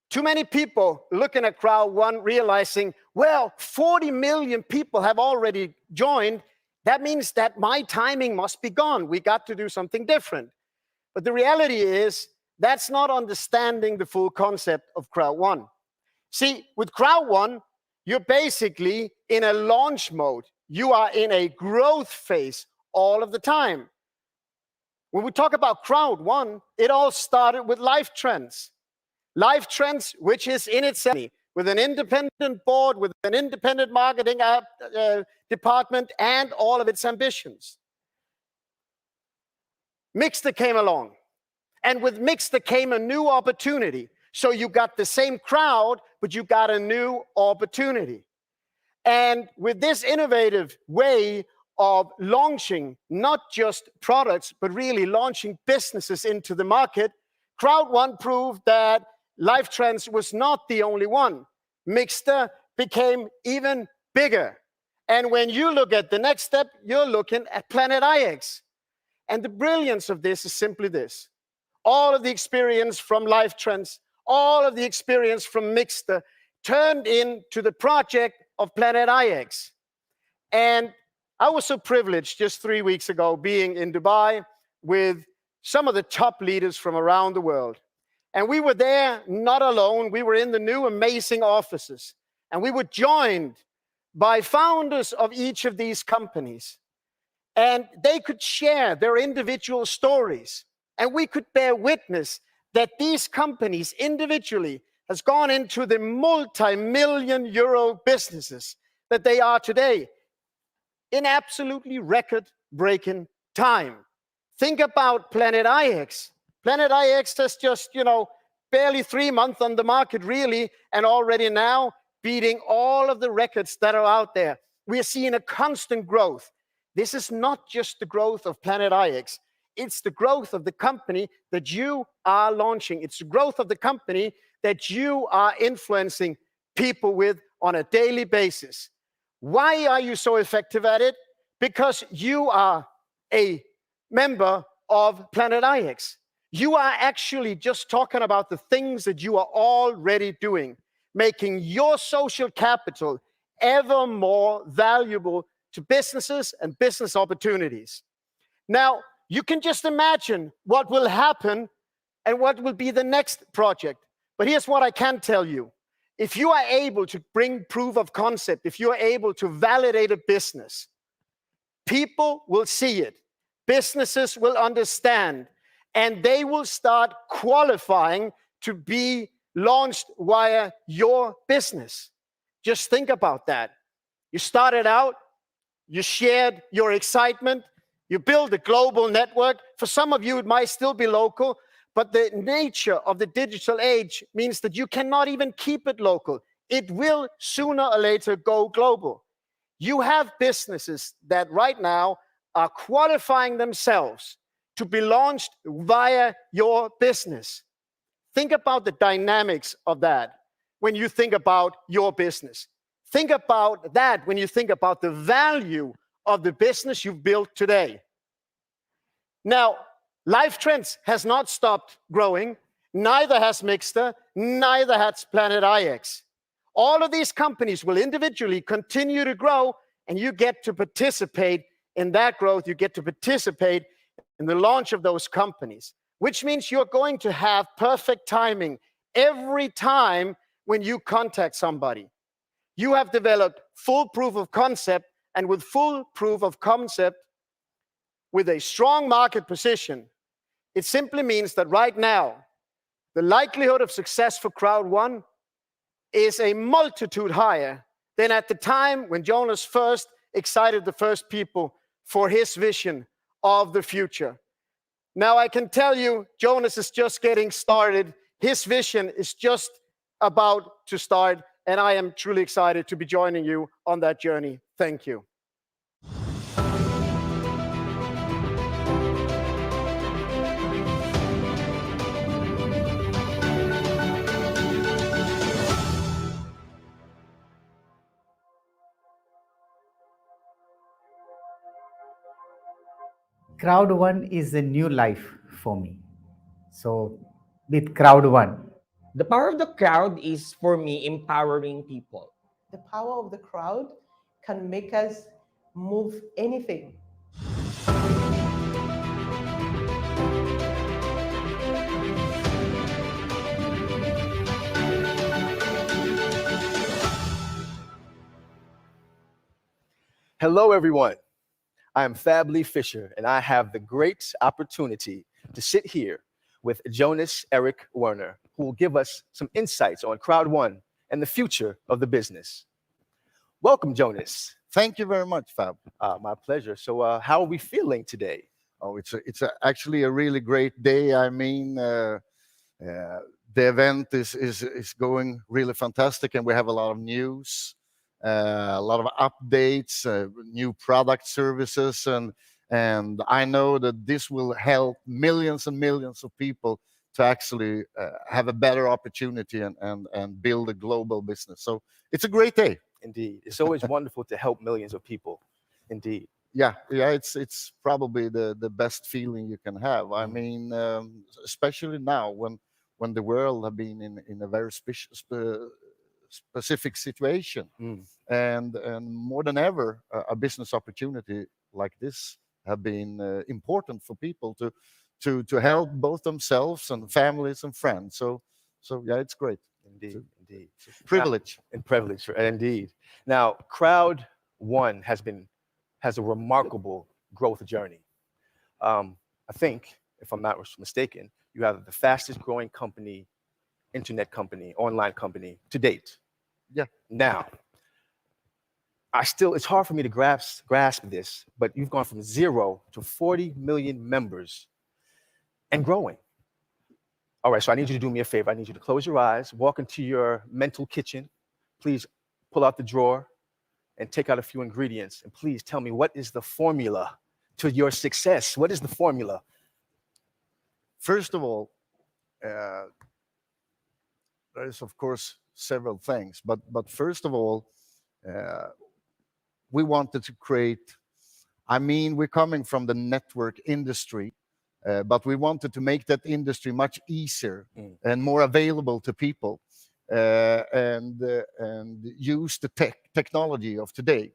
too many people looking at crowd one realizing, well, 40 million people have already joined. That means that my timing must be gone. We got to do something different. But the reality is that's not understanding the full concept of crowd one. See, with crowd one, you're basically in a launch mode. You are in a growth phase all of the time. When we talk about crowd one, it all started with Life Trends. Life Trends, which is in itself with an independent board, with an independent marketing department, and all of its ambitions. Mixter came along, and with Mixter came a new opportunity. So you got the same crowd, but you got a new opportunity. And with this innovative way of launching not just products, but really launching businesses into the market, crowd one proved that Life Trends was not the only one. Mixter became even bigger. And when you look at the next step, you're looking at Planet IX. And the brilliance of this is simply this. All of the experience from Life Trends, all of the experience from Mixter turned into the project of Planet IX. And I was so privileged just 3 weeks ago being in Dubai with some of the top leaders from around the world. And we were there not alone. We were in the new amazing offices. And we were joined by founders of each of these companies. And they could share their individual stories. And we could bear witness that these companies individually has gone into the multi-million euro businesses that they are today in absolutely record-breaking time. Think about Planet IX. Planet IX has just, barely 3 months on the market, really, and already now beating all of the records that are out there. We are seeing a constant growth. This is not just the growth of Planet IX. It's the growth of the company that you are launching. It's the growth of the company that you are influencing people with on a daily basis. Why are you so effective at it? Because you are a member of Planet IX. You are actually just talking about the things that you are already doing, making your social capital ever more valuable to businesses and business opportunities. Now, you can just imagine what will happen and what will be the next project. But here's what I can tell you. If you are able to bring proof of concept, if you are able to validate a business, people will see it. Businesses will understand, and they will start qualifying to be launched via your business. Just think about that. You started out, you shared your excitement, you build a global network. For some of you, it might still be local, but the nature of the digital age means that you cannot even keep it local. It will sooner or later go global. You have businesses that right now are qualifying themselves to be launched via your business. Think about the dynamics of that when you think about your business. Think about that when you think about the value of the business you've built today. Now, Life Trends has not stopped growing, neither has Mixter, neither has Planet IX. All of these companies will individually continue to grow, and you get to participate in that growth. You get to participate in the launch of those companies, which means you're going to have perfect timing every time when you contact somebody. You have developed full proof of concept, and with full proof of concept, with a strong market position, it simply means that right now, the likelihood of success for Crowd One is a multitude higher than at the time when Jonas first excited the first people for his vision of the future. Now, I can tell you, Jonas is just getting started. His vision is just about to start, and I am truly excited to be joining you on that journey. Thank you. Crowd One is a new life for me. So, with Crowd One, The power of the crowd is, for me, empowering people. The power of the crowd can make us move anything. Hello, everyone. I am Fab Lee Fisher, and I have the great opportunity to sit here with Jonas Eric Werner, who will give us some insights on Crowd One and the future of the business. Welcome, Jonas. Thank you very much, Fab. My pleasure. So how are we feeling today? Oh, it's actually a really great day. I mean, the event is going really fantastic, and we have a lot of news, a lot of updates, new product services, and I know that this will help millions and millions of people to actually have a better opportunity and build a global business. So it's a great day. Indeed. It's always wonderful to help millions of people. Indeed. Yeah, it's probably the best feeling you can have. I mean, especially now when the world have been in a very specific situation, and more than ever, a business opportunity like this have been important for people to help both themselves and families and friends. So yeah, it's great. Indeed. Privilege. And privilege, indeed. Now, Crowd One has a remarkable growth journey. I think, if I'm not mistaken, you have the fastest growing company, internet company, online company to date. Yeah. Now, it's hard for me to grasp this, but you've gone from 0 to 40 million members and growing. All right, so I need you to do me a favor. I need you to close your eyes, walk into your mental kitchen. Please pull out the drawer and take out a few ingredients. And please tell me, what is the formula to your success? What is the formula? First of all, there is, of course, several things. But first of all, we wanted to create, I mean, we're coming from the network industry, but we wanted to make that industry much easier and more available to people, and use the technology of today.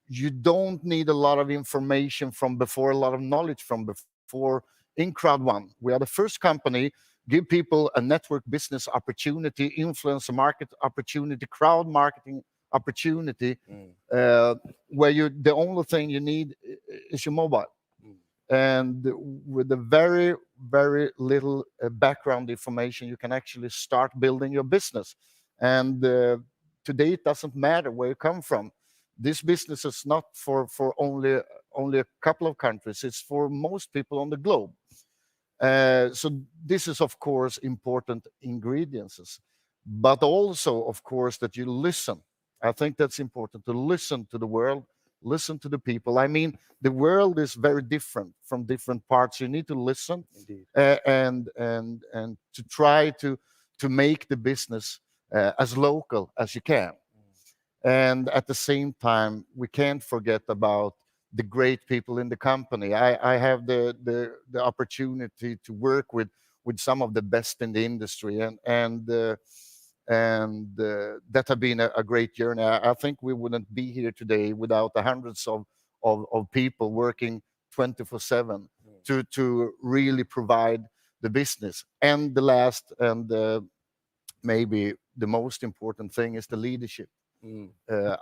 You don't need a lot of information from before, a lot of knowledge from before. In Crowd One, we are the first company give people a network business opportunity, influencer market opportunity, crowd marketing opportunity, where the only thing you need is your mobile. And with the very, very little background information, you can actually start building your business. And today, it doesn't matter where you come from. This business is not for only a couple of countries. It's for most people on the globe. So this is, of course, important ingredients. But also, of course, that you listen. I think that's important, to listen to the world, listen to the people. I mean, the world is very different from different parts. You need to listen, and to try to make the business as local as you can. And at the same time, we can't forget about the great people in the company. I have the opportunity to work with some of the best in the industry, and that have been a great journey. I think we wouldn't be here today without the hundreds of people working 24/7 to really provide the business. And the last and maybe the most important thing is the leadership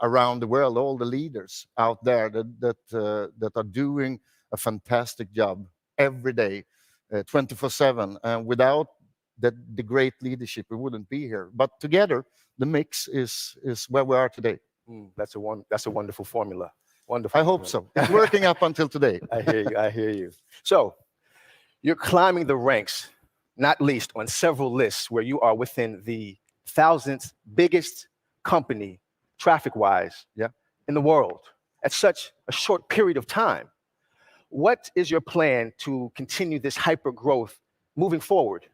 around the world. All the leaders out there that are doing a fantastic job every day 24/7. And without the great leadership, we wouldn't be here. But together, the mix is where we are today. That's a wonderful formula. Wonderful. I hope so. It's working up until today. I hear you. I hear you. So you're climbing the ranks, not least on several lists where you are within the 1,000th biggest company, traffic-wise, in the world at such a short period of time. What is your plan to continue this hyper growth moving forward?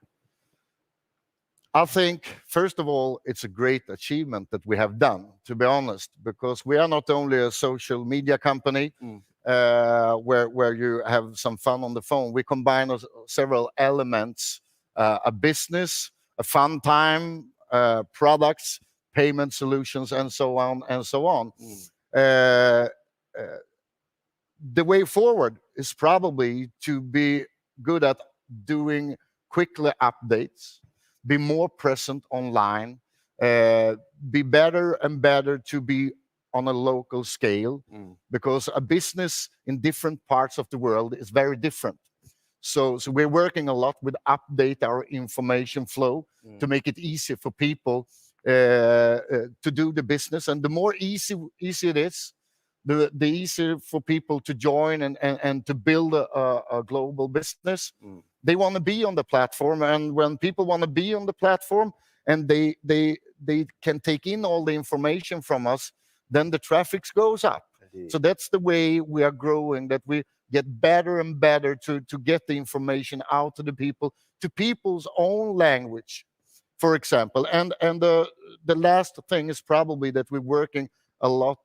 I think, first of all, it's a great achievement that we have done, to be honest, because we are not only a social media company where you have some fun on the phone. We combine several elements, a business, a fun time, products, payment solutions, and so on and so on. The way forward is probably to be good at doing quickly updates, be more present online, be better and better to be on a local scale, because a business in different parts of the world is very different. So we're working a lot with update our information flow to make it easier for people to do the business. And the more easy it is, the easier for people to join and to build a global business. They want to be on the platform, and when people want to be on the platform and they can take in all the information from us, then the traffic goes up. So that's the way we are growing, that we get better and better to get the information out to the people, to people's own language, for example. And the last thing is probably that we're working a lot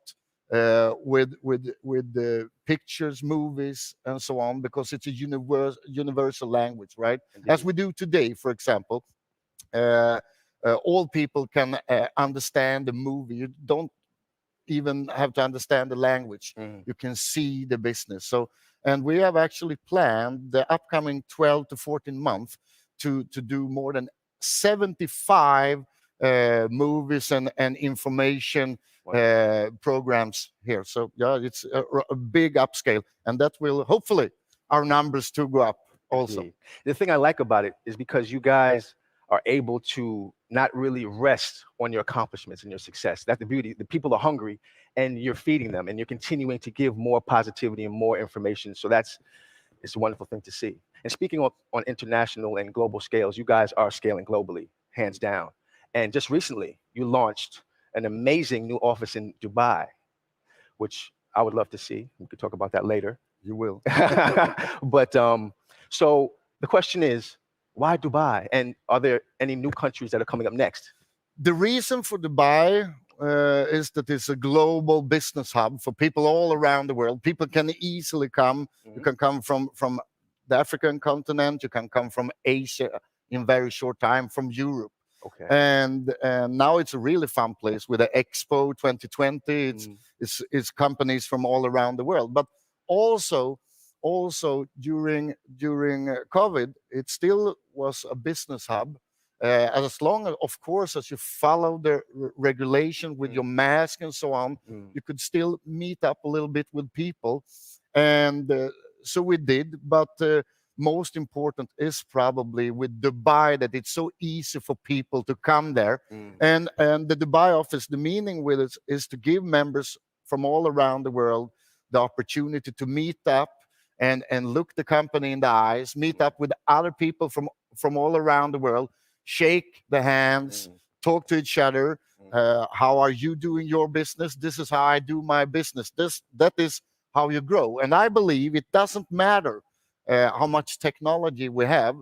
with the pictures, movies, and so on, because it's a universal language, right? Indeed. As we do today, for example, all people can understand the movie. You don't even have to understand the language. You can see the business. So, and we have actually planned the upcoming 12 to 14 months to do more than 75 movies and information programs here. So yeah, it's a big upscale, and that will hopefully our numbers to go up also. Indeed. The thing I like about it is because you guys are able to not really rest on your accomplishments and your success. That's the beauty. The people are hungry, and you're feeding them, and you're continuing to give more positivity and more information. So it's a wonderful thing to see. And speaking on international and global scales, you guys are scaling globally, hands down. And just recently, you launched an amazing new office in Dubai, which I would love to see. We could talk about that later. You will. But so the question is, why Dubai? And are there any new countries that are coming up next? The reason for Dubai is that it's a global business hub for people all around the world. People can easily come. You can come from the African continent. You can come from Asia in very short time, from Europe. Okay. And now it's a really fun place with the Expo 2020. It's companies from all around the world. But also during COVID, it still was a business hub. As long as, of course, as you follow the regulation with your mask and so on, you could still meet up a little bit with people. And so we did. But most important is probably with Dubai, that it's so easy for people to come there. And the Dubai office, the meaning with it is to give members from all around the world the opportunity to meet up and look the company in the eyes, meet up with other people from all around the world, shake the hands, talk to each other. How are you doing your business? This is how I do my business. That is how you grow. And I believe it doesn't matter how much technology we have.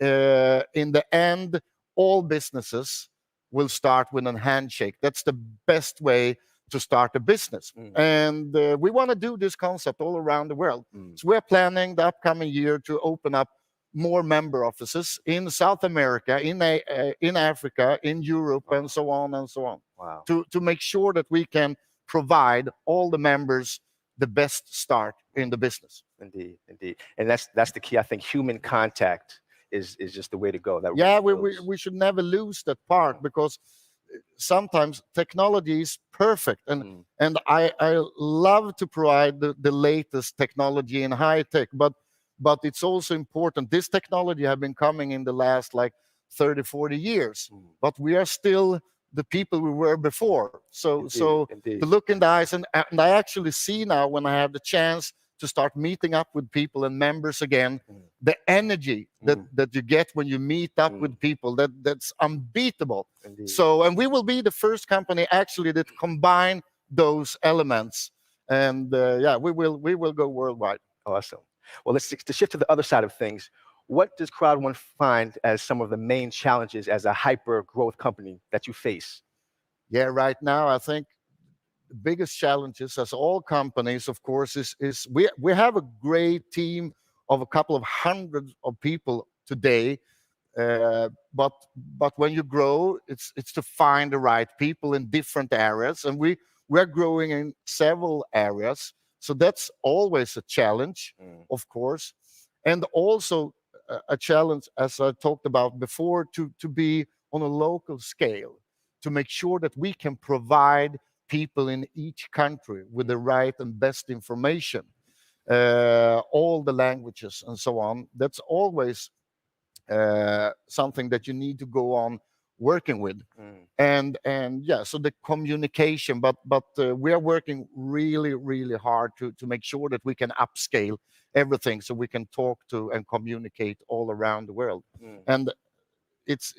In the end, all businesses will start with a handshake. That's the best way to start a business. And we want to do this concept all around the world. So we're planning the upcoming year to open up more member offices in South America, in Africa, in Europe, and so on and so on. Wow. To make sure that we can provide all the members the best start in the business. Indeed, indeed. And that's the key. I think human contact is just the way to go. That Yeah, really we should never lose that part, because sometimes technology is perfect, and I love to provide the latest technology in high tech, but but it's also important. This technology have been coming in the last like 30, 40 years, but we are still the people we were before. So to look in the eyes, and I actually see now when I have the chance to start meeting up with people and members again, the energy that you get when you meet up with people, that's unbeatable. So, and we will be the first company actually that combine those elements, and yeah, we will go worldwide. Awesome. Well, to shift to the other side of things. What does Crowd1 find as some of the main challenges as a hyper growth company that you face? Yeah, right now I think the biggest challenges, as all companies, of course, is we have a great team of a couple of hundreds of people today, but when you grow, it's to find the right people in different areas, and we're growing in several areas, so that's always a challenge, of course, and also a challenge, as I talked about before, to be on a local scale, to make sure that we can provide people in each country with the right and best information, all the languages and so on. That's always something that you need to go on working with. And yeah, so the communication, but we are working really hard to make sure that we can upscale everything so we can talk to and communicate all around the world. And it's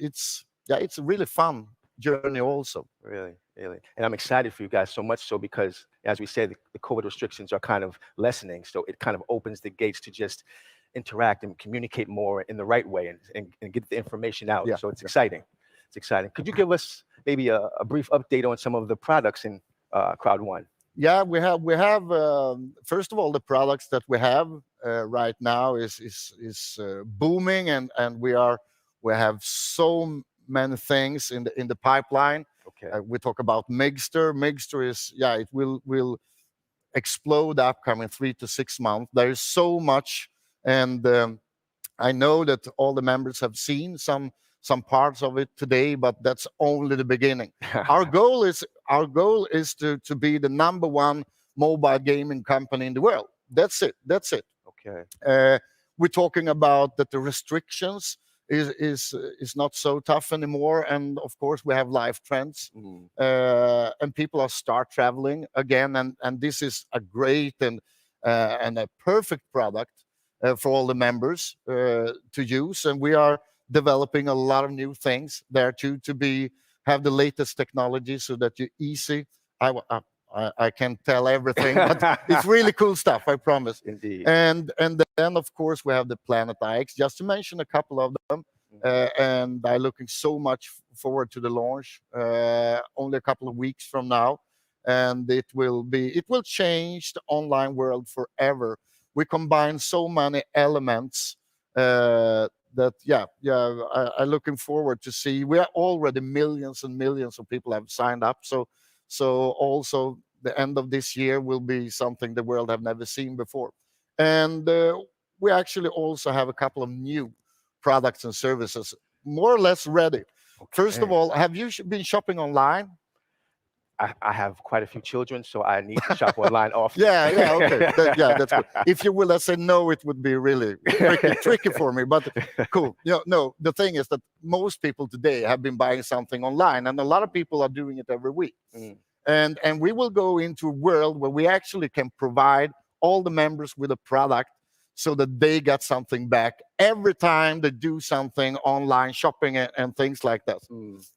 a really fun journey also. Really. And I'm excited for you guys, so much so because, as we said, the COVID restrictions are kind of lessening, so it kind of opens the gates to just interact and communicate more in the right way and get the information out. So it's exciting. It's exciting. Could you give us maybe a brief update on some of the products in Crowd1? Yeah, we have first of all, the products that we have right now is booming, and we have so many things in the pipeline. Okay. We talk about Migster. Migster is, it will explode upcoming 3 to 6 months. There is so much, and I know that all the members have seen some parts of it today, but that's only the beginning. Our goal is to be the #1 mobile gaming company in the world. That's it. Okay. We're talking about that the restrictions is not so tough anymore, and of course we have live trends, and people are start traveling again, and this is a great and a perfect product for all the members to use, and we are developing a lot of new things there to have the latest technology so that you easy. I can't tell everything, but it's really cool stuff, I promise. Indeed. And then, of course, we have the Planet IX, just to mention a couple of them. And I'm looking so much forward to the launch, only a couple of weeks from now. And it will change the online world forever. We combine so many elements I'm looking forward to see. We are already millions and millions of people have signed up. So also the end of this year will be something the world have never seen before. And we actually also have a couple of new products and services more or less ready. Okay. First of all, have you been shopping online? I have quite a few children, so I need to shop online often. Okay. That's good. If you will say no, it would be really tricky for me, but cool. No, the thing is that most people today have been buying something online, and a lot of people are doing it every week. And we will go into a world where we actually can provide all the members with a product so that they get something back every time they do something online shopping and things like that.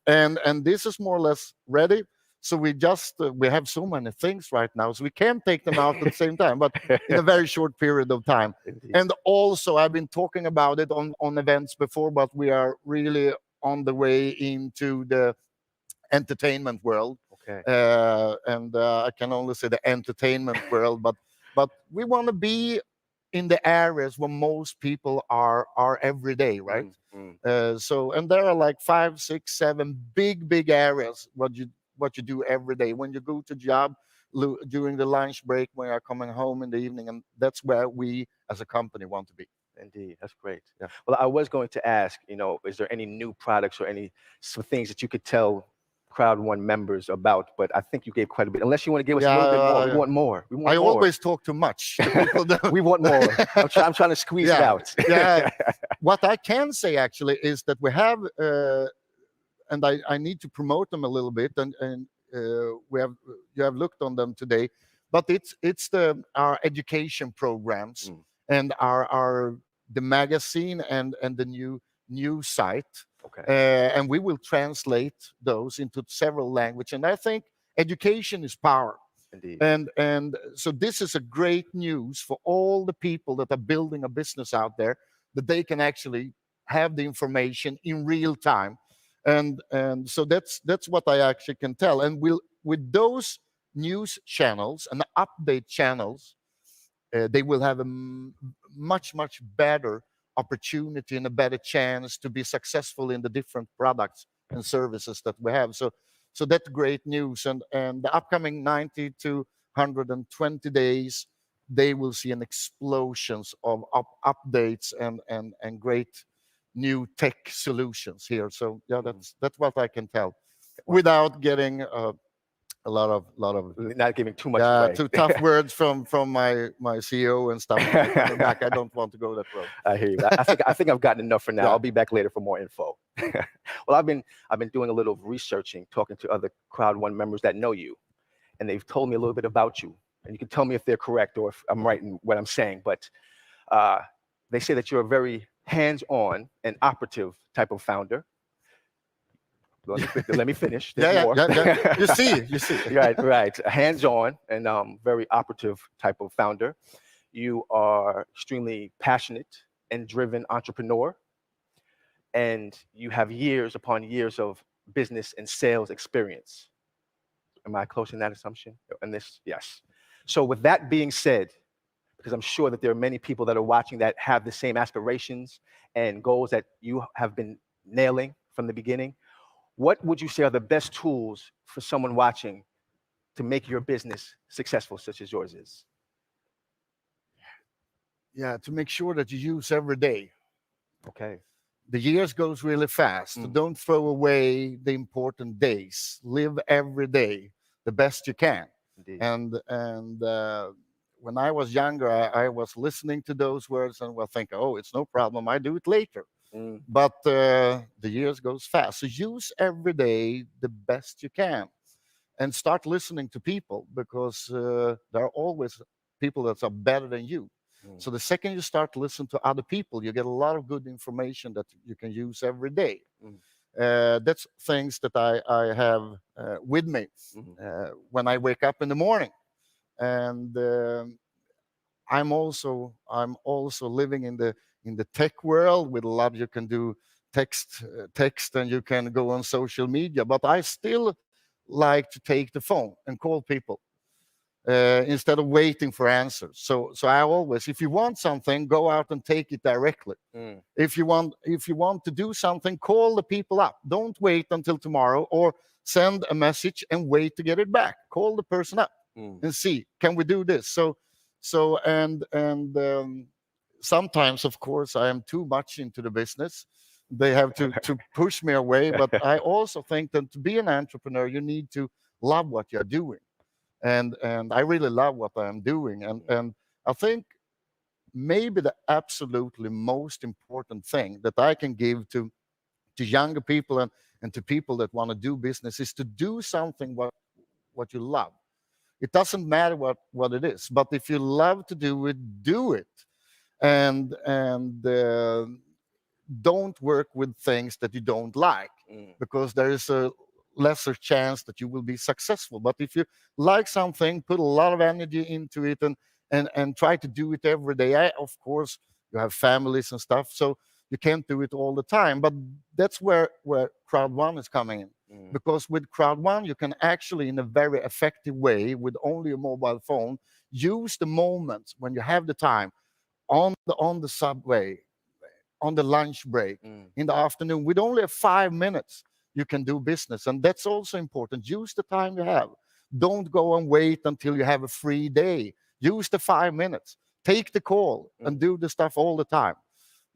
And this is more or less ready. So we have so many things right now, so we can't take them out at the same time, but in a very short period of time. Indeed. And also, I've been talking about it on events before, but we are really on the way into the entertainment world. Okay. And I can only say the entertainment world, but we want to be in the areas where most people are every day, right? So, and there are like 5, 6, 7 big areas what you do every day when you go to job, during the lunch break, when you're coming home in the evening, and that's where we as a company want to be. Indeed, that's great. Well, I was going to ask, is there any new products or some things that you could tell Crowd One members about, but I think you gave quite a bit. Unless you want to give us a little bit more. We want more. We want I more. always talk too much. The people don't. We want more. I'm trying to squeeze it out. Yeah. What I can say actually is that we have, and I need to promote them a little bit, and you have looked on them today, but it's our education programs and the magazine and the new site. Okay. And we will translate those into several languages. And I think education is power. Indeed. And so this is a great news for all the people that are building a business out there, that they can actually have the information in real time. And so that's what I actually can tell. And with those news channels and update channels, they will have a much better opportunity and a better chance to be successful in the different products and services that we have. So that's great news. And the upcoming 90 to 120 days, they will see an explosions of updates and great new tech solutions here. So yeah, that's what I can tell, without getting a lot of not giving too much away. Too tough words from my CEO and stuff. Coming back, I don't want to go that road. I hear you. I think I've gotten enough for now. Yeah. I'll be back later for more info. Well, I've been doing a little researching, talking to other Crowd One members that know you, and they've told me a little bit about you. And you can tell me if they're correct or if I'm right in what I'm saying. But they say that you're a very hands-on and operative type of founder. Let me finish. There's more. You see. Right. Hands-on and very operative type of founder. You are extremely passionate and driven entrepreneur, and you have years upon years of business and sales experience. Am I close in that assumption? And this, yes. So with that being said, because I'm sure that there are many people that are watching that have the same aspirations and goals that you have been nailing from the beginning, what would you say are the best tools for someone watching to make your business successful, such as yours is? Yeah, to make sure that you use every day. Okay. The years goes really fast. So don't throw away the important days. Live every day the best you can. Indeed. And when I was younger, I was listening to those words and was thinking, oh, it's no problem. I do it later. But the years goes fast. So use every day the best you can, and start listening to people, because there are always people that are better than you. So the second you start to listen to other people, you get a lot of good information that you can use every day. That's things that I have with me when I wake up in the morning. And I'm also living in the tech world with a lot. You can do text, and you can go on social media. But I still like to take the phone and call people instead of waiting for answers. So I always, if you want something, go out and take it directly. If you want to do something, call the people up. Don't wait until tomorrow, or send a message and wait to get it back. Call the person up and see, can we do this? So sometimes, of course, I am too much into the business. They have to push me away. But I also think that to be an entrepreneur, you need to love what you're doing. And I really love what I'm doing. And I think maybe the absolutely most important thing that I can give to younger people and to people that want to do business is to do something what you love. It doesn't matter what it is, but if you love to do it, do it. And don't work with things that you don't like, because there is a lesser chance that you will be successful. But if you like something, put a lot of energy into it and try to do it every day. Of course, you have families and stuff, so you can't do it all the time. But that's where Crowd One is coming in. Because with Crowd One, you can actually, in a very effective way, with only a mobile phone, use the moments when you have the time on the subway, on the lunch break, in the afternoon. With only 5 minutes, you can do business. And that's also important. Use the time you have. Don't go and wait until you have a free day. Use the 5 minutes. Take the call and do the stuff all the time.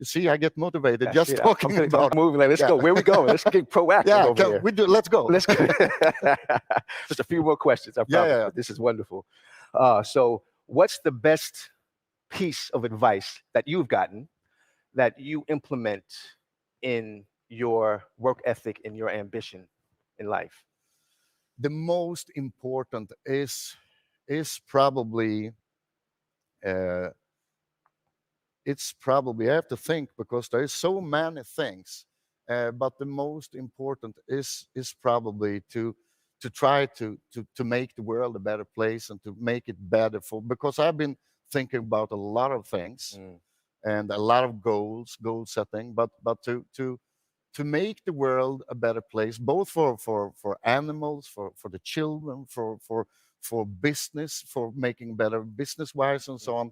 You see, I get motivated That's just it. talking I'm about. moving. Like, let's go. Where we going? Let's get proactive Yeah, over here. let's go. Let's go. Just a few more questions, I promise. Yeah. But this is wonderful. So, what's the best piece of advice that you've gotten that you implement in your work ethic and your ambition in life? The most important is probably it's probably, I have to think, because there is so many things, but the most important is probably to try to make the world a better place and to make it better because I've been thinking about a lot of things and a lot of goal setting, but to make the world a better place, both for animals, for the children, for business, for making better business wise and so on.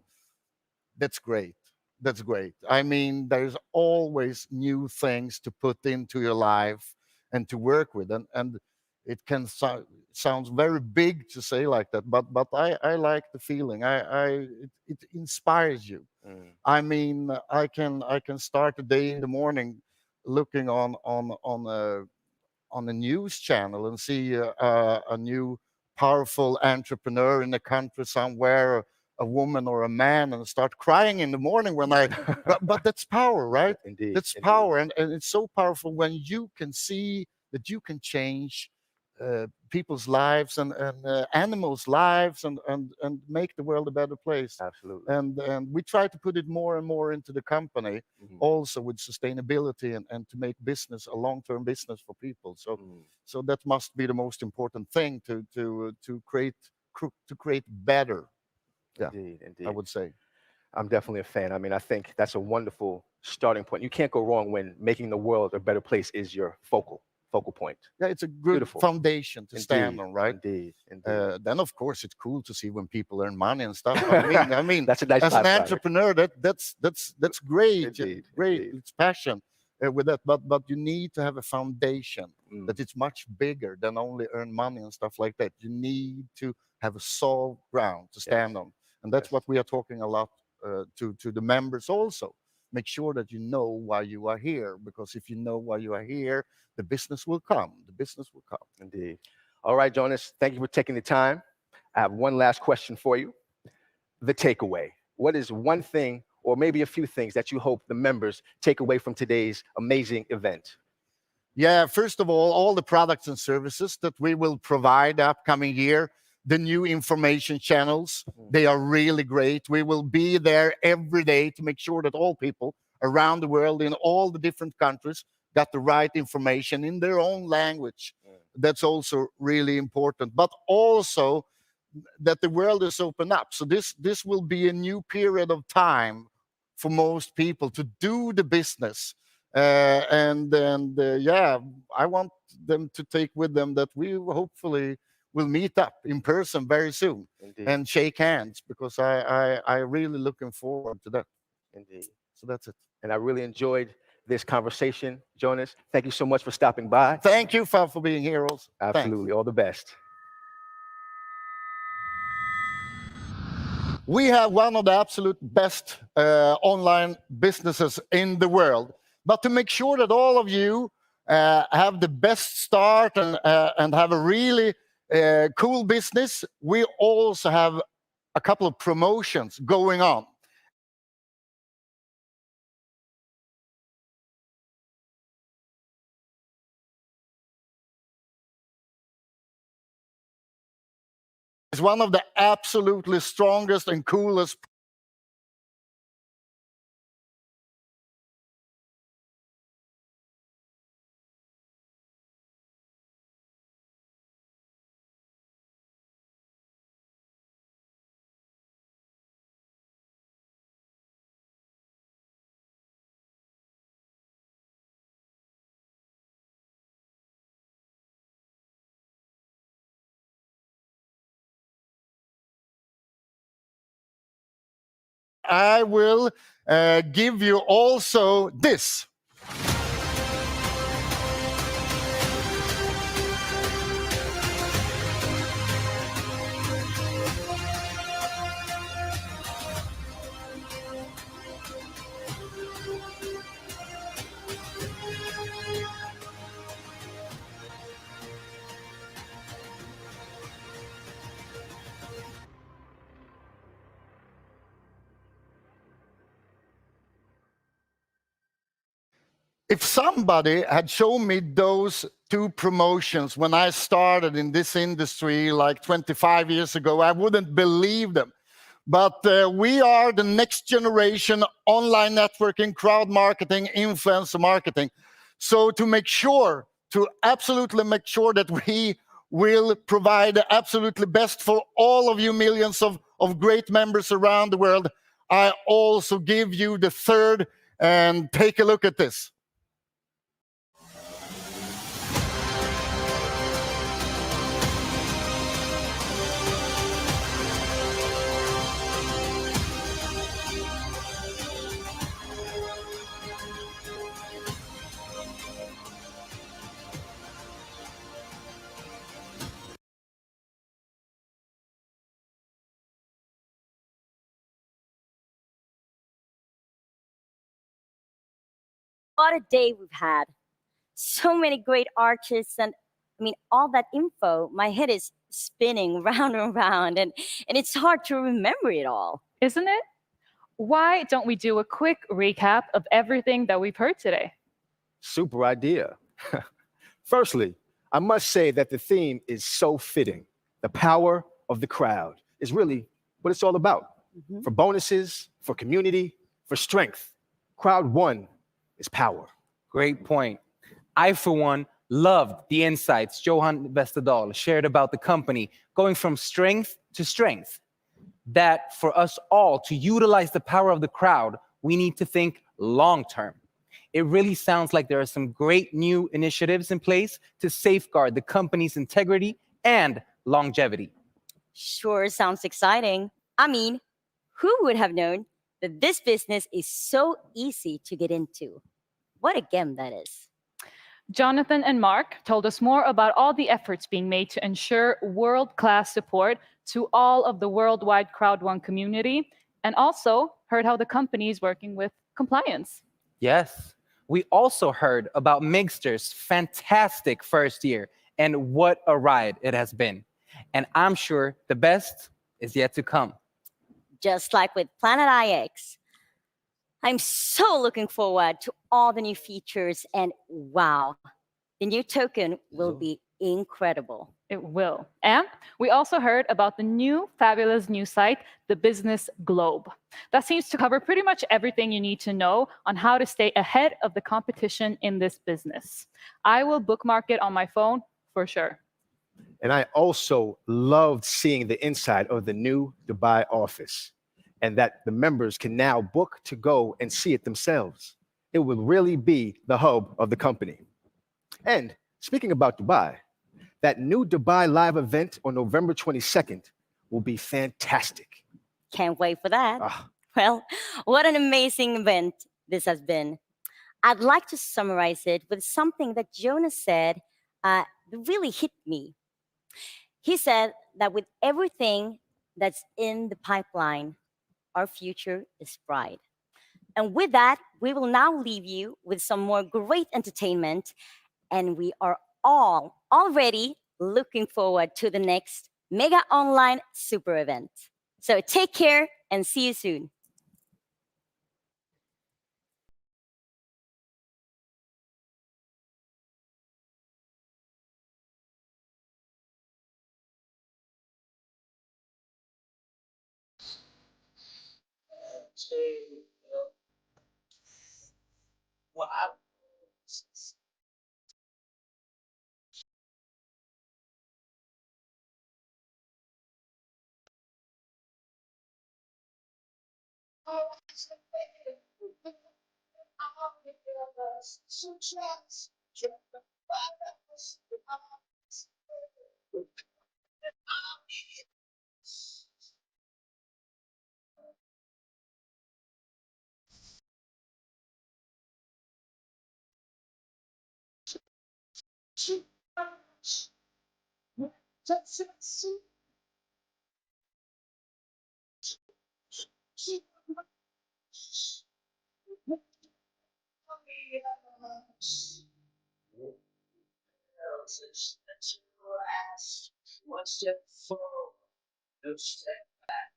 That's great. That's great. I mean, there's always new things to put into your life and to work with, and it can sounds very big to say like that, but I like the feeling. It inspires you. I mean, I can start the day in the morning looking on a news channel and see a new powerful entrepreneur in the country somewhere, a woman or a man, and start crying in the morning when but that's power, right? Indeed. That's power. And it's so powerful when you can see that you can change people's lives and animals' lives and make the world a better place. Absolutely. And we try to put it more and more into the company, also with sustainability and to make business a long-term business for people. So that must be the most important thing to create better. Yeah, Indeed. I would say. I'm definitely a fan. I mean, I think that's a wonderful starting point. You can't go wrong when making the world a better place is your focal point. Yeah, it's a good foundation to stand on, right? Indeed. Then of course it's cool to see when people earn money and stuff. I mean, that's a nice as an byproduct. entrepreneur, that's great. Indeed. Great, it's passion with that. But you need to have a foundation that it's much bigger than only earn money and stuff like that. You need to have a solid ground to stand on, and that's what we are talking a lot to the members also. Make sure that you know why you are here, because if you know why you are here, the business will come. The business will come. Indeed. All right, Jonas, thank you for taking the time. I have one last question for you. The takeaway. What is one thing, or maybe a few things, that you hope the members take away from today's amazing event? Yeah, first of all the products and services that we will provide the upcoming year, the new information channels, they are really great. We will be there every day to make sure that all people around the world in all the different countries got the right information in their own language. That's also really important, but also that the world is open up. So this will be a new period of time for most people to do the business. Yeah, I want them to take with them that we hopefully will meet up in person very soon. Indeed. And shake hands, because I really looking forward to that. Indeed. So that's it. And I really enjoyed this conversation, Jonas. Thank you so much for stopping by. Thank you for being here also. Absolutely. Thanks. All the best. We have one of the absolute best online businesses in the world. But to make sure that all of you have the best start and have a really cool business, we also have a couple of promotions going on. It's one of the absolutely strongest and coolest I will give you also this. If somebody had shown me those two promotions when I started in this industry like 25 years ago, I wouldn't believe them. But we are the next generation online networking, crowd marketing, influencer marketing. So to absolutely make sure that we will provide the absolutely best for all of you millions of great members around the world, I also give you the third, and take a look at this. What a day we've had. So many great artists and all that info. My head is spinning round and round and it's hard to remember it all. Isn't it? Why don't we do a quick recap of everything that we've heard today? Super idea. Firstly, I must say that the theme is so fitting. The power of the crowd is really what it's all about. For bonuses, for community, for strength. Crowd one is power. Great point. I, for one, loved the insights Johan Westerdal shared about the company going from strength to strength. That for us all to utilize the power of the crowd, we need to think long-term. It really sounds like there are some great new initiatives in place to safeguard the company's integrity and longevity. Sure sounds exciting. Who would have known that this business is so easy to get into? What a game that is. Jonathan and Mark told us more about all the efforts being made to ensure world-class support to all of the worldwide Crowd1 community, and also heard how the company is working with compliance. Yes. We also heard about Migster's fantastic first year and what a ride it has been. And I'm sure the best is yet to come. Just like with Planet IX. I'm so looking forward to all the new features, and wow, the new token will be incredible. It will. And we also heard about the new fabulous new site, the Business Globe. That seems to cover pretty much everything you need to know on how to stay ahead of the competition in this business. I will bookmark it on my phone for sure. And I also loved seeing the inside of the new Dubai office, and that the members can now book to go and see it themselves. It will really be the hub of the company. And speaking about Dubai, that new Dubai live event on November 22nd will be fantastic. Can't wait for that. Well, what an amazing event this has been. I'd like to summarize it with something that Jonas said that really hit me. He said that with everything that's in the pipeline, our future is bright. And with that, we will now leave you with some more great entertainment. And we are all already looking forward to the next mega online super event. So take care and see you soon. Wow. One step forward, no step back.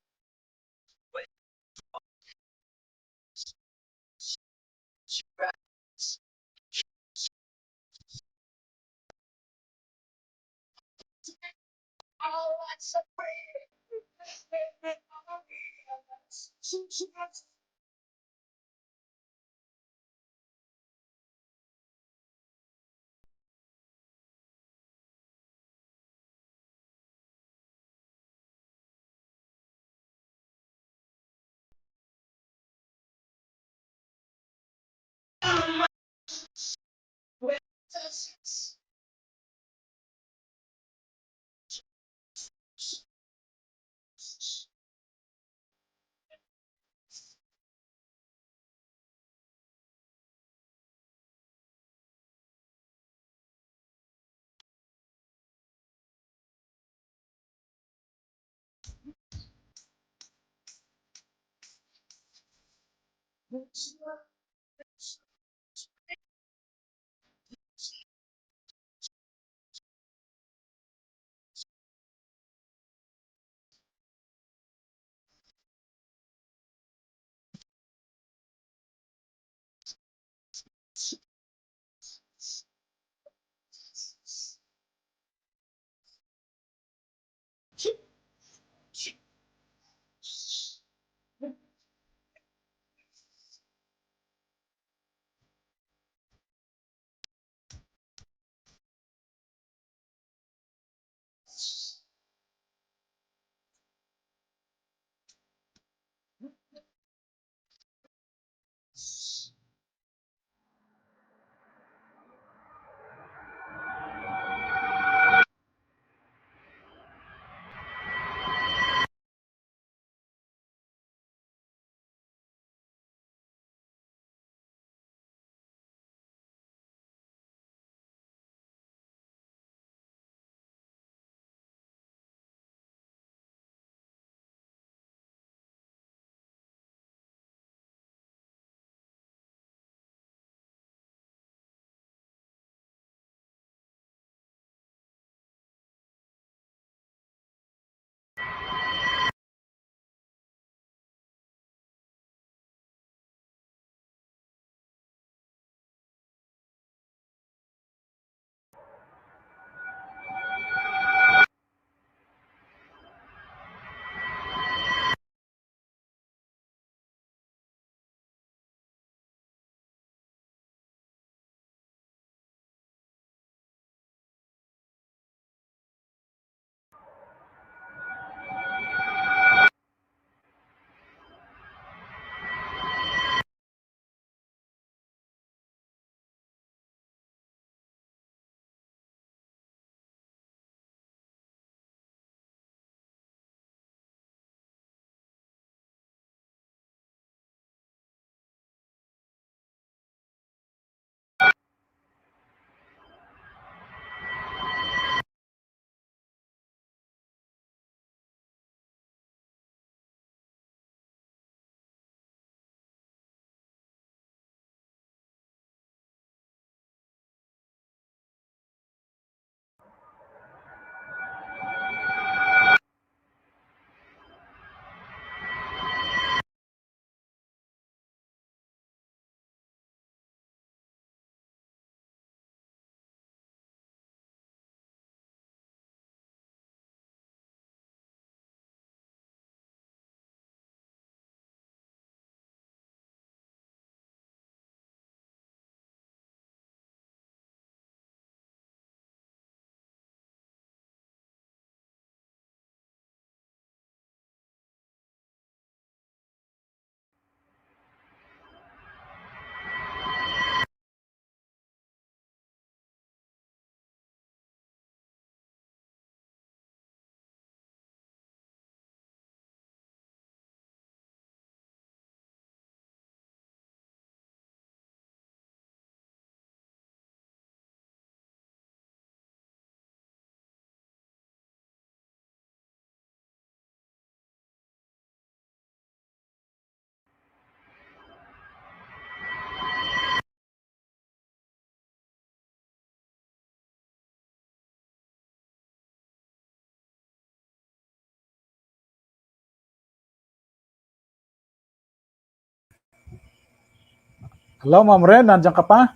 Hello, Ma'am Ren, nandiyan ka pa?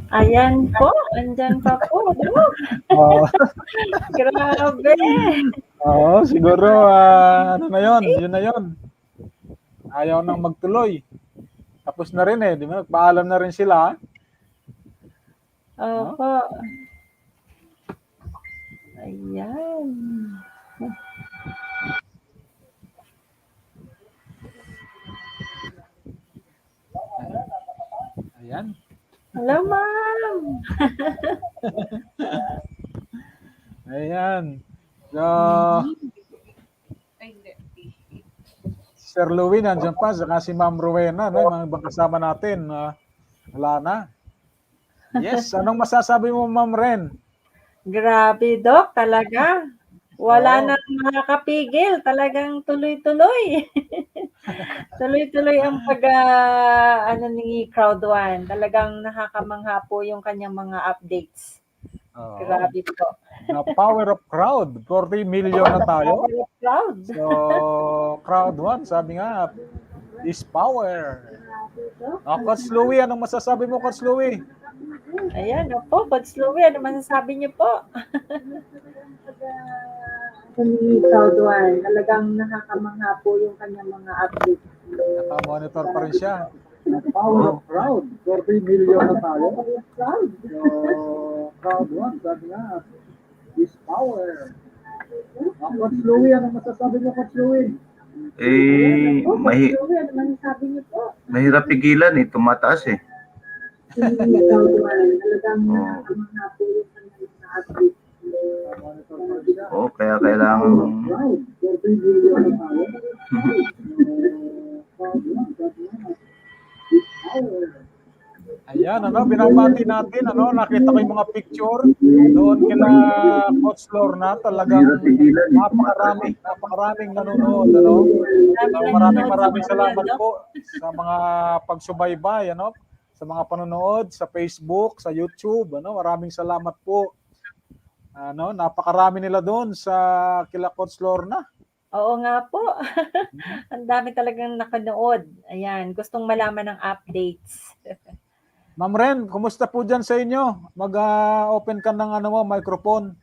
Ayan po, andyan pa po, Dok. Oo. Grabe. Oo, siguro, ano na yun na yun. Ayaw nang magtuloy. Tapos na rin di ba? Nagpaalam na rin sila. Opo. Ayan. Ayan. Hello, ma'am. Ayan. So, Sir Louie nandiyan pa, saka si Ma'am Rowena, yung mga ibang kasama natin. Wala na. Yes, anong masasabi mo, Ma'am Ren? Grabe, Dok, talaga. Wala nang makakapigil. Talagang tuloy-tuloy. Tuloy-tuloy ang ni Crowd1. Talagang nakakamangha po yung kanyang mga updates. Grabe po. The power of crowd. 40 million na tayo. Power of crowd. So, Crowd1, sabi nga, is power. Coach Louie, anong masasabi mo, Coach Louie? Ayan, opo, Coach Louie, ano masasabi niyo po? Ni Crowd1, talagang nakakamangha po yung kanyang mga updates. Naka-monitor pa rin siya. Power of crowd. 40 million na tayo. So, Crowd1, sabi nga, is power. Coach Louie, anong masasabi mo, Coach Louie? Mahirap pigilan tumataas kaya kailangan Ayan, binabati natin, nakita ko yung mga picture doon kila Coach Lorna, talagang napakaraming nanonood, Maraming salamat po sa mga pagsubaybay, sa mga panonood sa Facebook, sa YouTube, maraming salamat po. Napakarami nila doon sa kila Coach Lorna. Oo nga po. Ang dami talagang nakanood. Ayan, gustong malaman ng updates. Ma'am Ren, kumusta po dyan sa inyo? Mag-open ka ng microphone.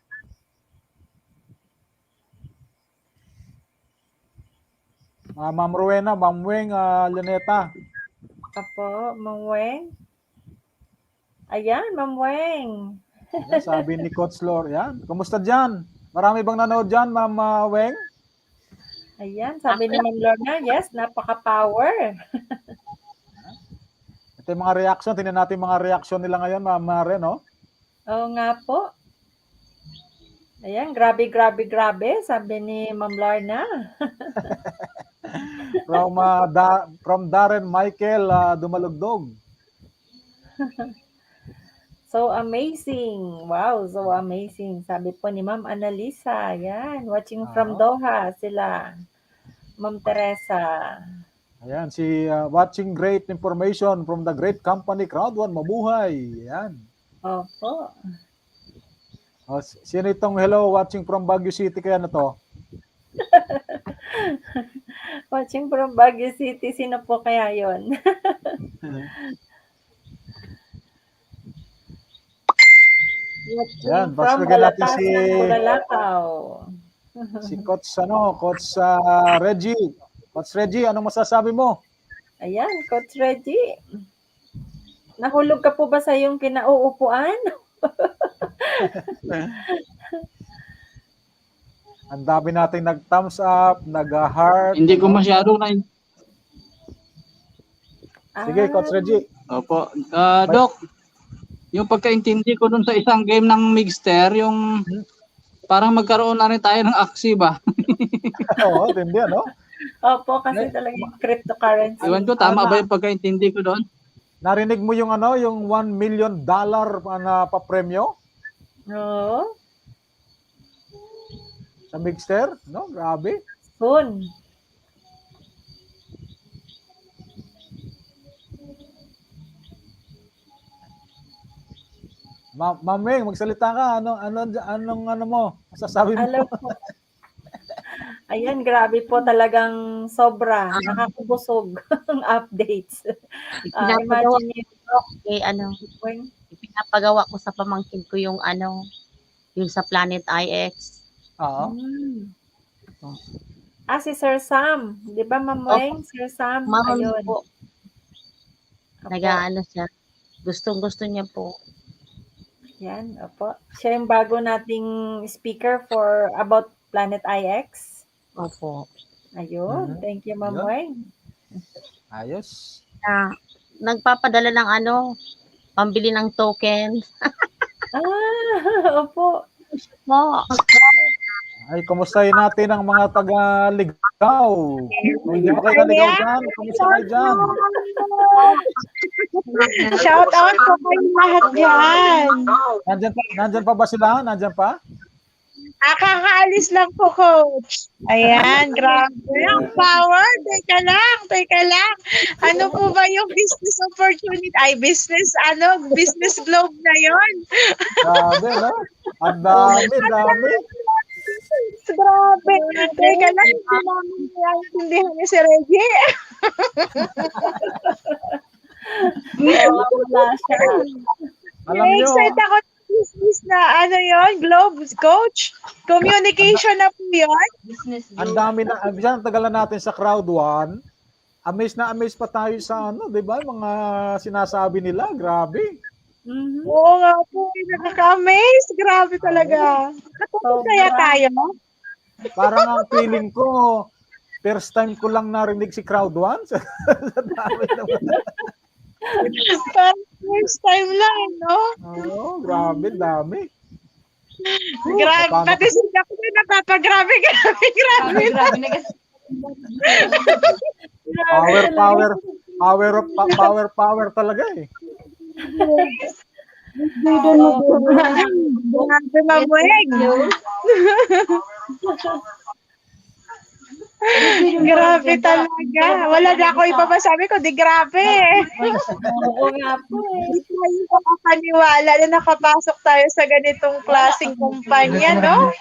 Ma'am Rowena, Ma'am Weng, Luneta. Apo, Ma'am Weng. Ayan, Ma'am Weng. Sabi ni Coach Lor, yan. Kumusta dyan? Marami bang nanood dyan, Ma'am Weng? Ayan, sabi ni Ma'am Lorna, yes, napaka-power. Ito yung mga reaction. Tingnan natin mga reaction nila ngayon, Ma'am Ren, Oo nga po. Ayan, grabe, sabi ni Ma'am Lorna. From Darren Michael Dumalugdog. So amazing. Wow, so amazing. Sabi po ni Ma'am Annalisa. Ayan, watching from Doha sila. Ma'am Teresa. Ayan, watching great information from the great company Crowd1. Mabuhay. Ayan. Opo. Sino itong hello watching from Baguio City kaya na to? Watching from Baguio City. Sino po kaya yon? Yan, from Balatasan, Bulalakaw. Si Coach Reggie. Coach Reggie, anong masasabi mo? Ayan, Coach Reggie. Nahulog ka po ba sa iyong kinauupuan? Ang dami nating nag-thumbs up, nag-heart. Hindi ko masyado na. Sige, Coach Reggie. Opo. Doc, yung pagkaintindi ko dun sa isang game ng Mixter, yung parang magkaroon na rin tayo ng aksi ba? Oo, tindi, Opo, kasi talagang cryptocurrency. Iwan ko, tama ba yung pagkaintindi ko doon? Narinig mo yung yung $1 million na pa-premyo? Oo. Sa Mixter? No, grabe. Soon. Ma'am Weng, magsalita ka. Anong mo? Masasabi mo? Alam po. Ayan, grabe po talagang sobra. Nakakabusog ang updates. Imagine niyo. Ipinapagawa ko sa pamangkin ko yung ano, yung sa Planet IX. Oo. Si Sir Sam. Di ba, Ma'am Weng? Sir Sam. Marunong Ayun. po. Nag-aano siya. Gustong-gusto niya po. Yan, opo. Siya yung bago nating speaker for about Planet IX. Opo. Ayun. Thank you, Ma'am Ayun. Weng. Ayos. Nagpapadala ng ano, pambili ng tokens. Opo. Ay, kumustahin natin ang mga taga-Ligaw. Kung hindi pa kayo naligaw dyan, kumusta kayo dyan? Shout out po kayo lahat dyan. Nandyan pa ba sila? Nandyan pa? Kakaalis lang po, Coach. Ayan, grabe. Ang power. Teka lang. Ano po ba yung business opportunity? Business globe na yon. Grabe, no? Ang dami. Grabe. Teka lang, hindi namin naiintindihan ni si Reggie. Wala siya. Alam nyo, Excited ako sa business na globe, Coach. Communication na po yun. ang dami na, ang tagalan natin sa crowd 1, amazed pa tayo sa di ba? Mga sinasabi nila, grabe. Oo nga po, nakaka-amaze. Grabe talaga. Natutuwa kaya tayo? Parang ang feeling ko, first time ko lang narinig si crowd 1. Parang first time lang, no? Oo, grabe, dami. Grabe, pati si Jack na napapagrabe. Power talaga eh. Grabe, Mamueg. Grabe talaga. Wala na ako ipapasabi ko, di grabe. Oo nga po eh. Hindi tayo makakaniwala na nakapasok tayo sa ganitong klaseng kumpanya, no?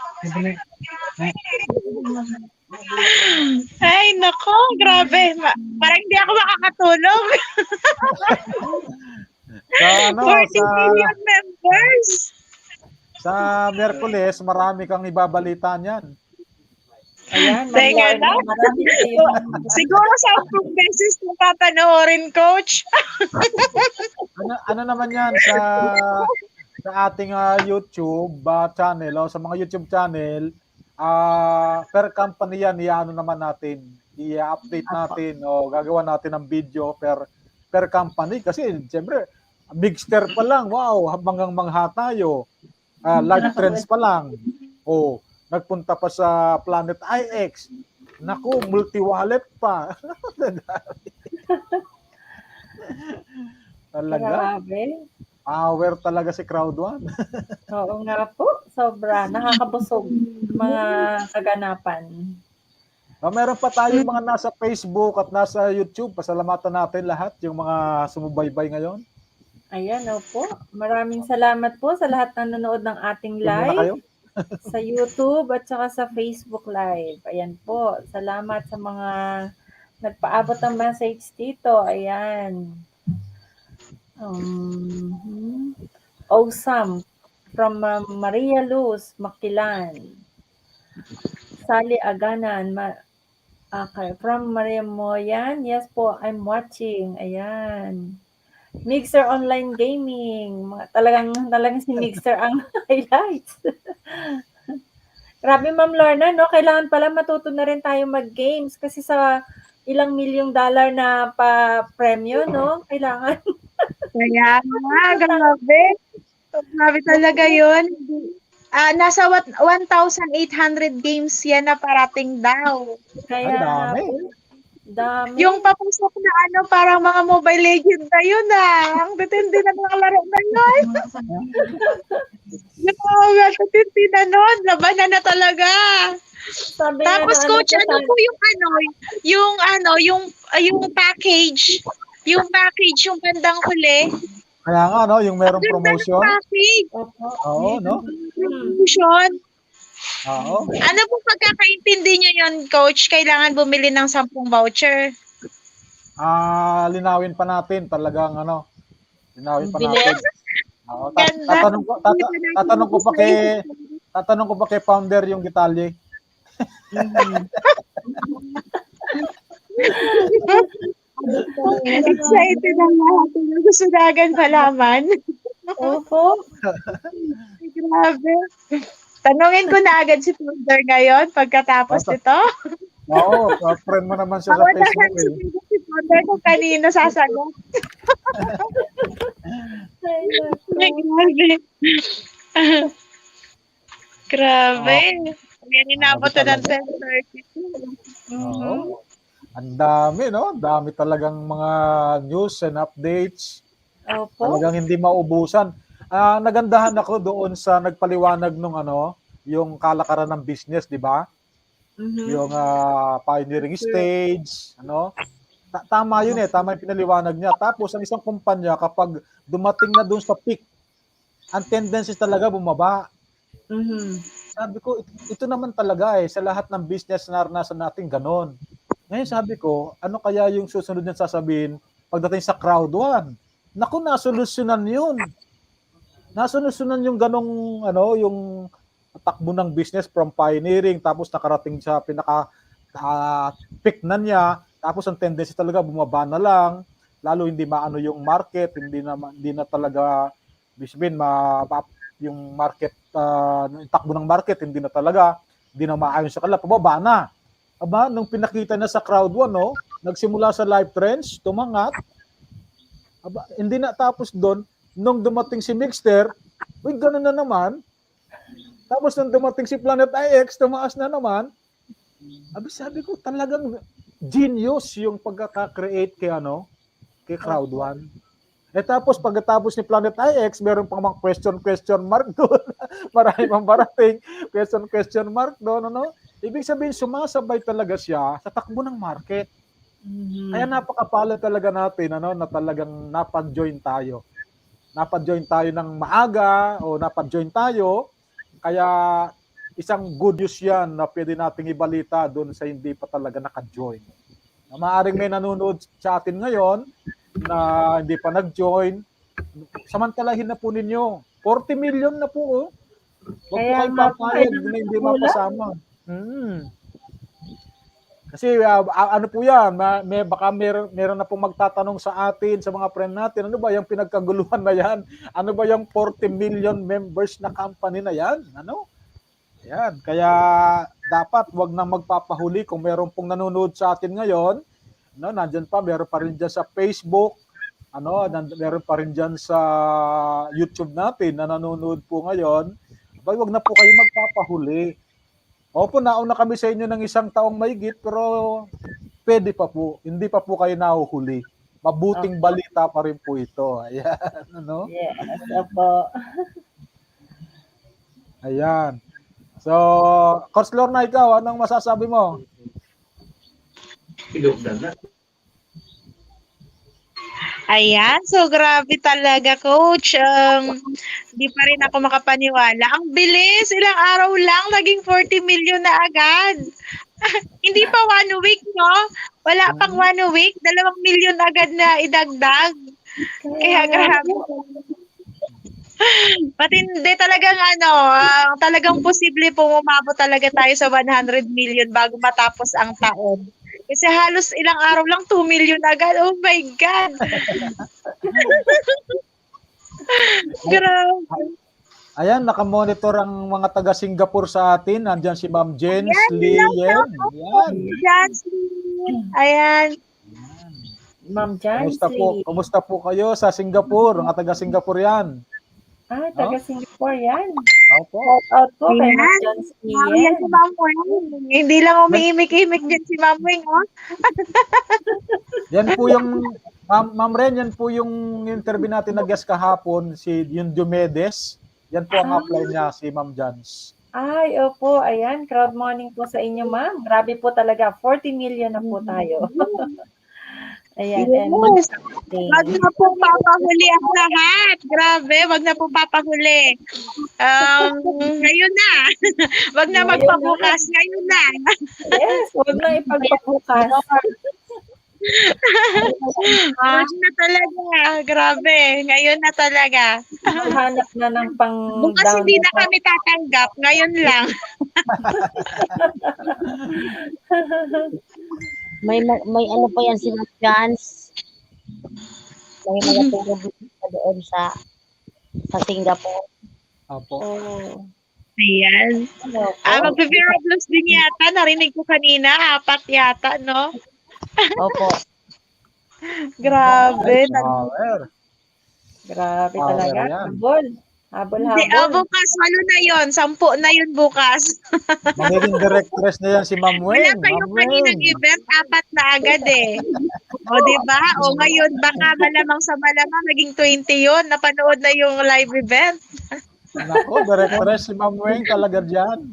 Ay, nako, grabe. Parang hindi ako makakatulog. Sa 40 million members. Sa Miyerkules, marami kang ibabalita niyan. Ayan, Teka na. Siguro 10 beses kung papanoorin, Coach. ano naman yan sa ating YouTube channel, sa mga YouTube channel, per company yan, naman natin, i-update natin, gagawa natin ng video per company. Kasi, siyempre, Bigster pa lang, wow, hanggang mangha tayo. Large Trends pa lang. Nagpunta pa sa Planet IX. Naku, multi-wallet pa. Talaga. Grabe. Power talaga si Crowd 1. Oo nga po. Sobra. Nakakabusog mga kaganapan. Meron pa tayong mga nasa Facebook at nasa YouTube. Pasalamatan natin lahat yung mga sumubaybay ngayon. Ayan, po. Maraming salamat po sa lahat ng nanonood ng ating live. Sa YouTube at saka sa Facebook Live. Ayan po. Salamat sa mga nagpaabot ng message dito. Ayan. Awesome. From Maria Luz, Makilan. Sally Aganan. Okay. From Maria Moyan. Yes po, I'm watching. Ayan. Mixer Online Gaming. Talagang si Mixer ang highlights. Grabe, Ma'am Lorna, no? Kailangan pala matuto na rin tayo mag-games kasi sa ilang $1 million na pa-premyo, no? Kailangan. Kaya nga, grabe. Grabe talaga yun. Nasa 1,800 games yan na parating daw. Kaya, dami. Yung papasok na parang mga Mobile Legends na yun Ang titindi na mga laro na yun. Titindi na nun. Labanan na talaga. Tapos Coach, ano po yung package? Yung package, yung bandang huli. Kaya nga, yung merong promotion. Oo, no? Promotion. Oo. Ano po pagkakaintindi niyo yun, Coach? Kailangan bumili ng 10 voucher. Linawin pa natin talagang linawin pa natin. Oo, Ganda. tatanong ko pa kay founder yung detalye. Excited ang lahat. Gusto na agad malaman. Opo. Grabe. Tanungin ko na agad si founder ngayon pagkatapos nito. Oo, friend mo naman siya sa Facebook eh. Si founder kung kanino sasagot. Grabe. Grabe. Yan inabot na ng 10:30. Oo. Ang dami, no? Dami talagang mga news and updates. Opo. Talagang hindi maubusan. Nagandahan ako doon sa nagpaliwanag nung yung kalakaran ng business, di ba? Yung pioneering stage, tama yun eh, tama yung pinaliwanag niya. Tapos ang isang kumpanya kapag dumating na doon sa peak, ang tendency talaga bumaba. Sabi ko, ito naman talaga sa lahat ng business na naranasan natin ganon. Ngayon sabi ko, ano kaya yung susunod niyang sasabihin pagdating sa crowd one? Naku, nasolusyonan yun. Nasolusyonan yung ganong, yung takbo ng business from pioneering, tapos nakarating sa pinaka-peak na niya, tapos ang tendency talaga bumaba na lang, lalo hindi maano yung market, hindi na talaga, bisbin, yung market, yung takbo ng market, hindi na maayon sa kanila, pababa na. Aba, nung pinakita na sa crowd one, nagsimula sa live trends, tumangat, aba, hindi na tapos doon, nung dumating si Mixter, uy, gano'n na naman. Tapos nung dumating si Planet IX, tumaas na naman. Sabi ko, talagang genius yung pagkaka-create kay crowd one. Tapos pagkatapos ni Planet IX, meron pang mga question mark doon. Marami pang barating question mark doon, Ibig sabihin, sumasabay talaga siya sa takbo ng market. Kaya napakapala talaga natin, na talagang napag-join tayo. Napag-join tayo ng maaga o napag-join tayo. Kaya isang good news yan na pwede nating ibalita doon sa hindi pa talaga naka-join. Maaaring may nanonood sa atin ngayon na hindi pa nag-join. Samantalahin na po ninyo. 40 million na po. Huwag po kayong papayag na hindi mapasama. Kasi ano po yan, baka meron na pong magtatanong sa atin, sa mga friend natin, ano ba yung pinagkaguluhan na yan? Ano ba yung 40 million members na company na yan? Yan, kaya dapat wag na magpapahuli kung meron pong nanonood sa atin ngayon. Nandyan pa, meron pa rin dyan sa Facebook, meron pa rin dyan sa YouTube natin na nanonood po ngayon. Wag na po kayo magpapahuli. Opo, nauna kami sa inyo ng 1 taong mahigit, pero pwede pa po. Hindi pa po kayo nahuhuli. Mabuting balita pa rin po ito. Ayan, Yes, opo. Ayan. So, Coach Lorna, ikaw, anong masasabi mo? Ayan, so grabe talaga, Coach. Di pa rin ako makapaniwala. Ang bilis, ilang araw lang, naging 40 million na agad. Hindi pa 1 week, no? Wala pang 1 week, 2 million agad na idagdag. Kaya grabe. Matindi talagang talagang posible po umabot talaga tayo sa 100 million bago matapos ang taon. Kasi halos ilang araw lang 2 million agad. Oh my God! Grabe. Ayan, nakamonitor ang mga taga Singapore sa atin. Nandiyan si Ma'am Jens Lee. Ayan. Jens Lee. Ayan. Ma'am Jens Lee. Kumusta po kayo sa Singapore? Mga taga Singapore yan. Taga Singapore yan. Opo. Shout out po kay Ma'am Jens Lee. Yan si Ma'am Weng. Hindi lang umiimik-imik din si Ma'am Weng, Yan po yung, Ma'am Ren, yan po yung interview natin na guest kahapon, yung Diomedes. Yan po ang apply niya, si Ma'am Jans. Ay, opo. Ayan, crowd morning po sa inyo, ma'am. Grabe po talaga. 40 million na po tayo. Ayan. Yes. Wag na po papahuli ang lahat. Grabe, wag na po papahuli. Ngayon na. Wag na magpabukas. Ngayon na. Yes, wag na ipagpabukas. Watch na talaga. Grabe. Ngayon na talaga. Maghanap na ng Bukas hindi pang-download na kami tatanggap. Ngayon lang. May ano pa yan si Ma'am Jans. May mga turo pa doon sa Singapore. Opo. Oh. Ayan. Mag-fear of loss din yata. Narinig ko kanina. 4 yata, no? Opo. Grabe. Power. Grabe Power talaga. yan. Habol. Hindi, Habol. bukas. 8 na yun. 10 na yun bukas. Magiging directress na yan si Ma'am Wala Weng. pa yung Ma'am kaninang Weng. event. 4 na agad eh. O, diba? O, ngayon, baka malamang sa malamang, naging 20 yun. Napanood na yung live event. Nako, directress si Ma'am Weng talaga dyan.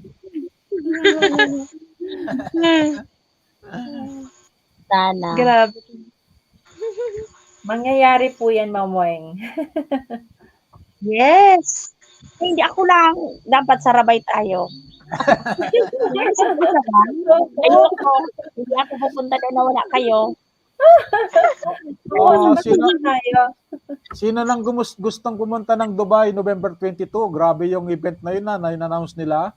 Sana. Grabe. Mangyayari po yan, Ma'am Weng. Yes. Hindi ako lang. Dapat sarabay tayo. Yes, ano ka ba? Ayoko. Hindi ako pupunta doon na wala kayo. Sino nang gustong pumunta ng Dubai November 22? Grabe yung event na yun na in-announce nila.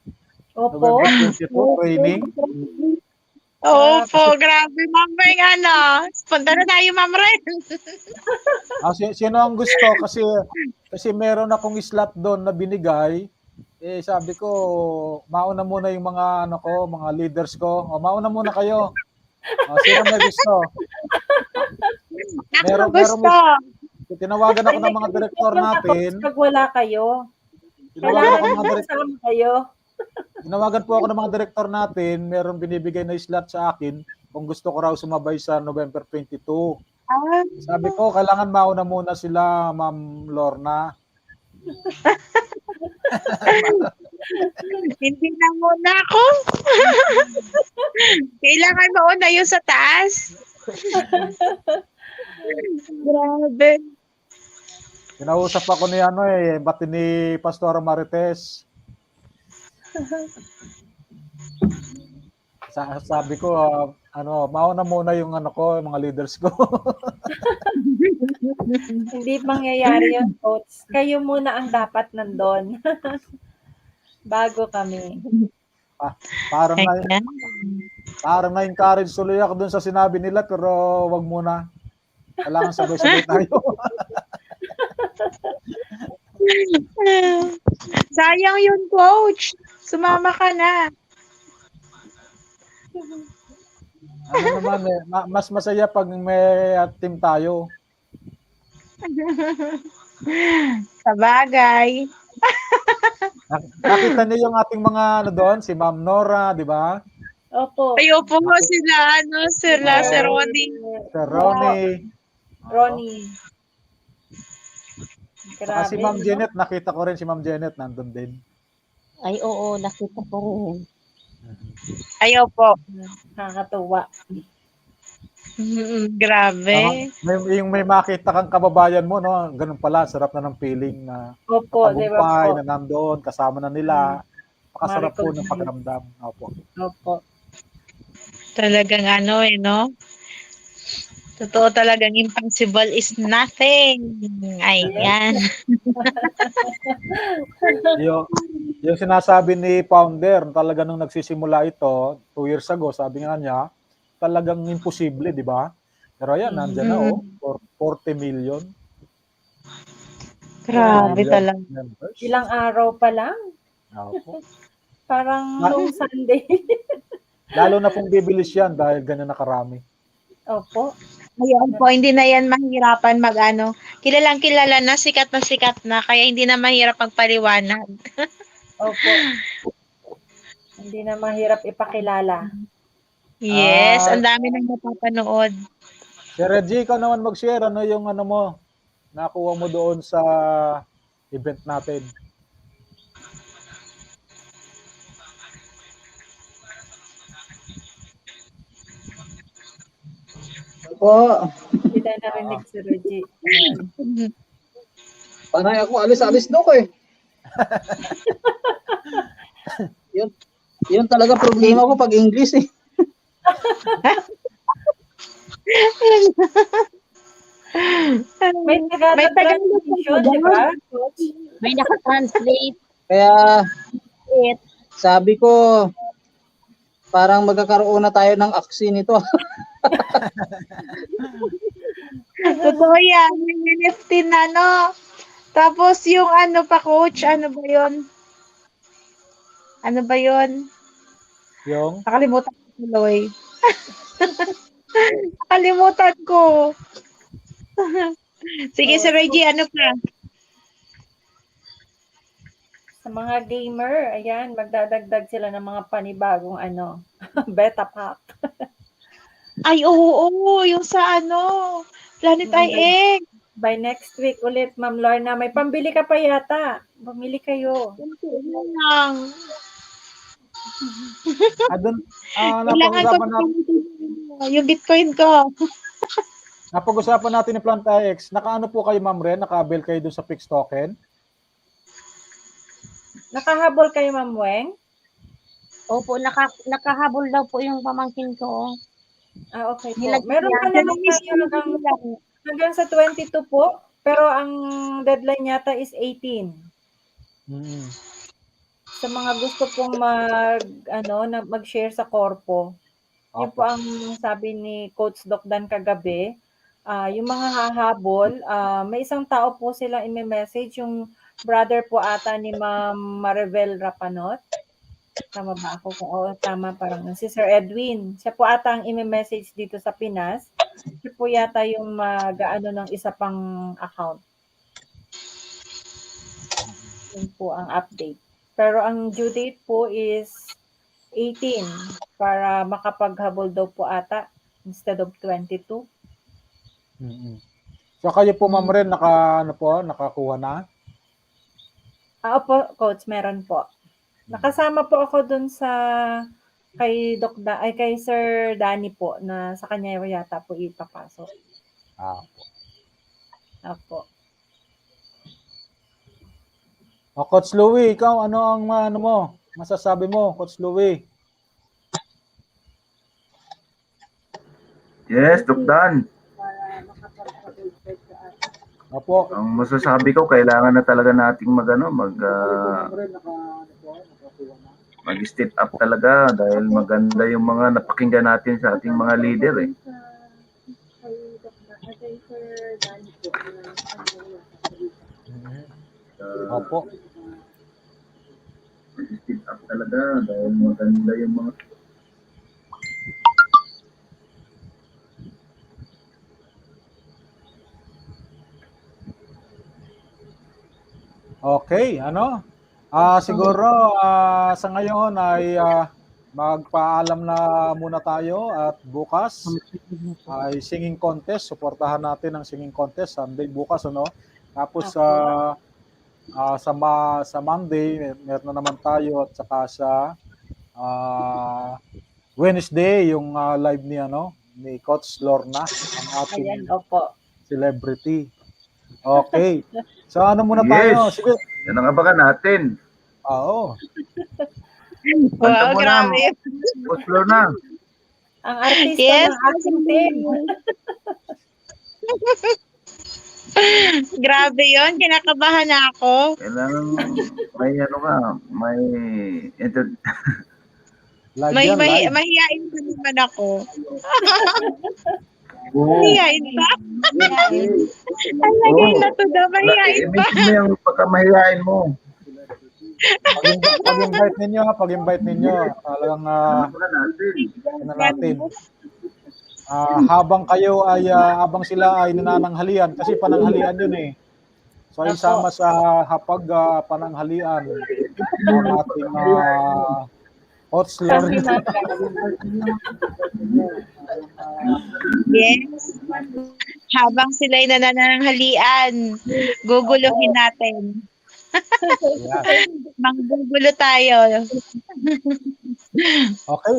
Opo. November 22, training. Opo, grabe. Ma'am Ren, ano? Punta na tayo, Ma'am Ren. Sino ang gusto? Kasi meron akong slot doon na binigay. Eh sabi ko, mauna muna yung mga mga leaders ko. O mauna muna kayo. Sino may gusto? Ako gusto. Tinawagan ako ng mga direktor natin. Pag wala kayo. Kailangan kayo. Tinawagan po ako ng mga direktor natin. Meron binibigay na slot sa akin kung gusto ko raw sumabay sa November 22. Sabi ko, kailangan mauna muna sila, Ma'am Lorna. Hindi na muna ako. Kailangan mauna yun sa taas. Grabe. Kinausap ako ni pati ni Pastor Marites. Sabi ko, mauna muna yung mga leaders ko. Hindi mangyayari yun, coach. Kayo muna ang dapat nandun. Bago kami. Parang na-encourage tuloy ako dun sa sinabi nila, pero wag muna. Kailangan sabay-sabay tayo. Sayang yun, coach. Sumama ka na. Mas masaya pag may team tayo. Sabagay. Nakita niyo yung ating mga doon, si Ma'am Nora, di ba? Opo. Ay, opo mo sila, si Ronnie. Si Ronnie. Grabe, si Ma'am Janet, nakita ko rin si Ma'am Janet, nandun din. Ay, oo, nakita ko rin. Ay, opo. Nakakatuwa. Grabe. Yung may makita kang kababayan mo, no? Ganun pala, sarap na ng feeling na tagumpay, na nandoon, kasama na nila. Pakasarap po ng pakiramdam. Opo. Talagang no? Totoo talagang impossible is nothing. Ayan. yung sinasabi ni founder, talaga nung nagsisimula ito, 2 years ago, sabi nga niya, talagang imposible, di ba? Pero ayan, nandyan na, for 40 million. Grabe talaga. Ilang araw pa lang. Parang nung Sunday. Lalo na pong bibilis yan dahil ganyan nakarami. Opo. Ayun po, hindi na yan mahirapan kilalang kilala na, sikat na, kaya hindi na mahirap magpaliwanag. Opo. Hindi na mahirap ipakilala. Yes, ang dami nang napapanood. Si Reggie, ikaw naman mag-share, yung mo, nakuha mo doon sa event natin. Po. Hindi tayo narinig si Reggie. Panay ako, alis-alis doon ko eh. Yun talaga problema ko pag English eh. May May Tagalog translation, di ba, Coach? May naka-translate. Kaya sabi ko, parang magkakaroon na tayo ng aksi nito. Totoo yan. Yung NFT na, no? Tapos yung ano pa, Coach, ano ba yun? Ano ba yun? Yung? Nakalimutan ko tuloy. Nakalimutan ko. Sige, Sir Reggie, ano pa? Sa mga gamer, ayan, magdadagdag sila ng mga panibagong beta pack. Ay, oo, yung sa ano, Planet IX. By next week ulit, Ma'am Lorna, may pambili ka pa yata. Bumili kayo. Lang. Kailangan ko yung Bitcoin ko. Napag-usapan natin ni Plant IX. Nakaano po kayo, Ma'am Ren? Naka-avail kayo doon sa fixed token? Nakahabol kayo, Ma'am Weng? Opo, nakahabol daw po yung pamangkin ko. Okay po. Meron pa naman tayo hanggang sa 22 po, pero ang deadline yata is 18. Sa mga gusto pong mag-share sa Corpo. Yun po ang sabi ni Coach Doc Dan kagabi. Yung mga hahabol, may isang tao po silang i-message, yung brother po ata ni Ma'am Maribel Rapanot. Tama ba ako? Tama, parang si Sir Edwin. Siya po ata ang i-message dito sa Pinas. Siya po yata yung mag-ano ng isa pang account. Yun po ang update. Pero ang due date po is 18 para makapaghabol daw po ata instead of 22. So kayo po, Ma'am Ren, nakakuha na? Opo, Coach, meron po. Nakasama po ako dun sa kay Sir Danny po na sa kanya yata po ipapasok. Opo. Coach Louie, ikaw ano ang masasabi mo, Coach Louie? Yes, Doc Dan. Opo. Ang masasabi ko, kailangan na talaga nating mag-step up talaga dahil maganda yung mga napakinggan natin sa ating mga leader eh. Opo. Mag-step up talaga dahil maganda yung mga Okay, siguro sa ngayon ay magpaalam na muna tayo at bukas ay singing contest. Suportahan natin ang singing contest Sunday bukas, Tapos sa Monday meron na naman tayo at saka sa Wednesday yung live ni Coach Lorna, ang ating celebrity. Okay. So ano muna tayo? Sige. Yan ang abangan natin. Oo. Wow, grabe. Coach Lorna. Ang artista ng ating team. Grabe yon, kinakabahan na ako. Kailangan may mahihain pa naman ako. Mahihain pa. Alagay na to daw, mahihain pa. Imagine mo yung pagkamahihain mo. Pag-invite ninyo, talagang natin. Habang sila ay nanananghalian, kasi pananghalian yun eh. So isama sa hapag pananghalian ang ating Coach Lorna. Yes. Habang sila ay nanananghalian, guguluhin natin. Manggugulo tayo. Okay.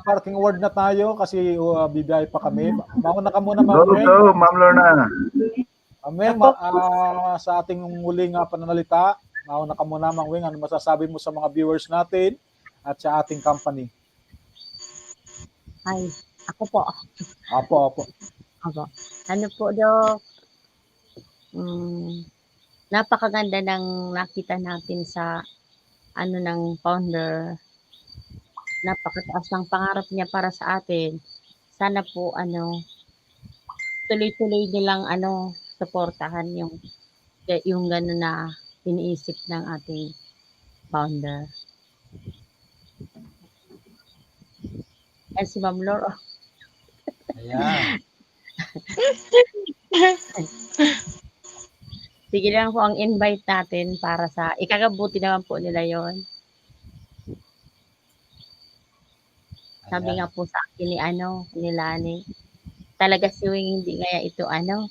Parting word na tayo kasi bibiyay pa kami. Mauna ka muna, Ma'am Weng. Go, Ma'am Lorna. Sa ating muling pananalita, mauna ka muna, Ma'am Weng. Ano masasabi mo sa mga viewers natin at sa ating company? Ay, Ako po. Opo. Opo. Ano po, Dok? Napakaganda ng nakita natin sa ng founder. Napakataas ng pangarap niya para sa atin. Sana po tuloy-tuloy nilang suportahan yung gano'n na iniisip ng ating founder. Yan si Ma'am Lor. Ayan. Sige lang po ang invite natin para sa ikakabuti naman po nila yon. Sabi nga po sa akin ni Lani, talaga siwing hindi kaya ito ano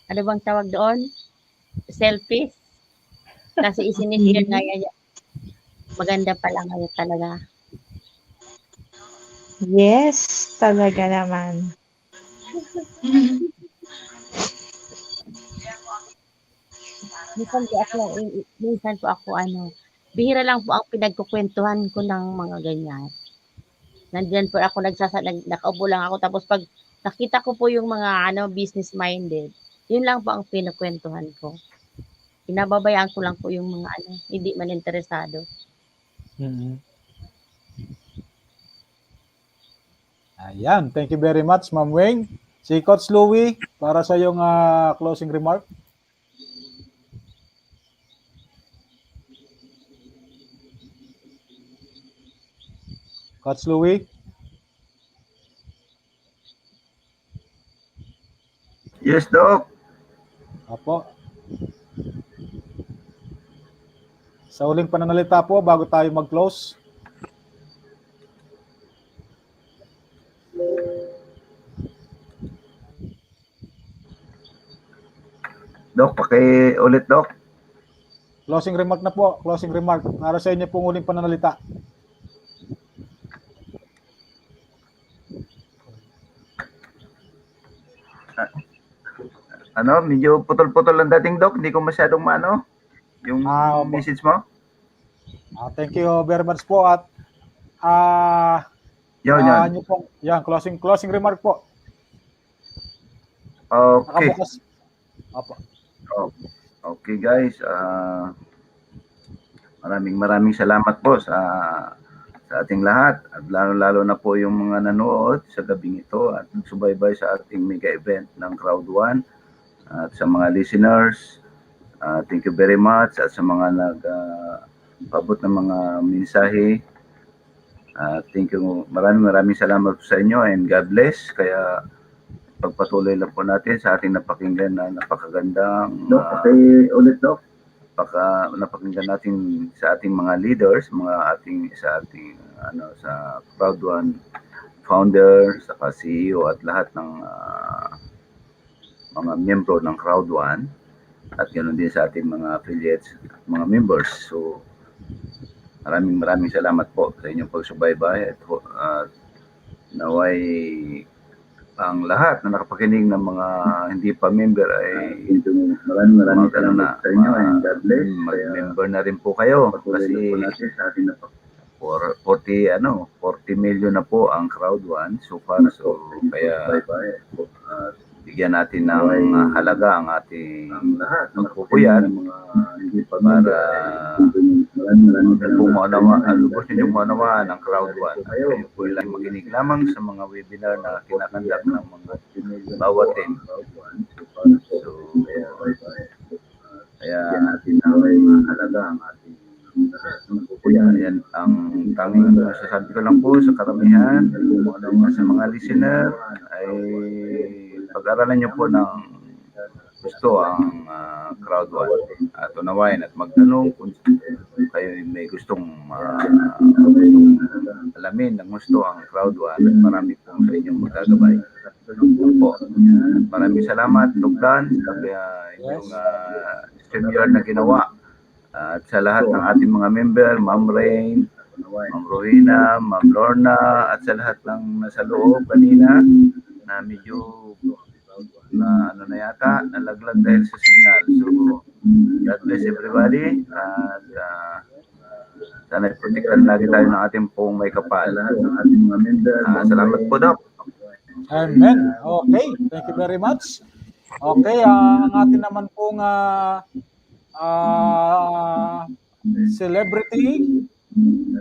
bang tawag doon? Selfish. Kasi isinishare nga yan. Maganda pala ngayon talaga. Yes, talaga naman. Minsan po ako bihira lang po ang pinagkukwentuhan ko ng mga ganyan. Nandiyan po ako nakaupo lang ako tapos pag nakita ko po yung mga business minded, yun lang po ang pinakwentuhan ko. Pinababayaan ko lang po yung mga hindi man interesado. Ayan, thank you very much, Ma'am Weng. Si Coach Louie, para sa yung closing remark. Coach Louie? Yes, Doc. Apo. Sa uling pananalita po, bago tayo mag-close. Doc, ulit, Doc. Closing remark na po. Closing remark. Para sa inyo pong uling pananalita. Medyo putol-putol ang dating, Doc. Hindi ko masyadong yung message mo. Thank you very much po. At yan, closing remark po. Okay. Opo. Okay, guys. Maraming salamat po sa ating lahat. At lalo na po yung mga nanood sa gabing ito at nagsubaybay sa ating mega event ng Crowd One. At sa mga listeners, thank you very much. At sa mga nagpabot ng mga mensahe, thank you. Maraming salamat po sa inyo and God bless. Kaya pagpatuloy lang po natin sa ating napakinggan na napakagandang ulit, Doc. Napakinggan natin sa ating mga leaders, sa Proud One founder, saka CEO at lahat ng mga miyembro ng Crowd One at ganoon din sa ating mga affiliates, mga members. So maraming salamat po sa inyong pagsubaybay at naway ang lahat na nakapakinig ng mga hindi pa member ay maraming salamat sa inyo and God bless. Mag-member na rin po kayo kasi 40 million na po ang Crowd One so far. So kaya bigyan natin ng halaga ang ating pagpupuyat para lubos ninyong maunawaan ang Crowd One. Kayo po lang makinig lamang sa mga webinar na kinakandak ng mga bawat team. So, kaya natin ng halaga ang ating yan ang tanging masasabi ko lang po sa karamihan sa mga listener ay pag-aralan nyo po ng gusto ang Crowd One at unawain at magtanong kung kayo may gustong alamin ng gusto ang Crowd One at marami po sa inyong magagabay po. Maraming salamat, Tukdan, sa inyong StreamYard na ginawa at sa lahat ng ating mga member, Ma'am Rain, Ma'am Rowena, Ma'am Lorna at sa lahat ng nasa loob kanina na medyo yata nalaglag dahil sa signal. So God bless everybody at sana protektahan lagi tayo ng ating pong may kapal. Salamat po, Doc. Amen. Okay, thank you very much. Okay, ang atin naman pong celebrity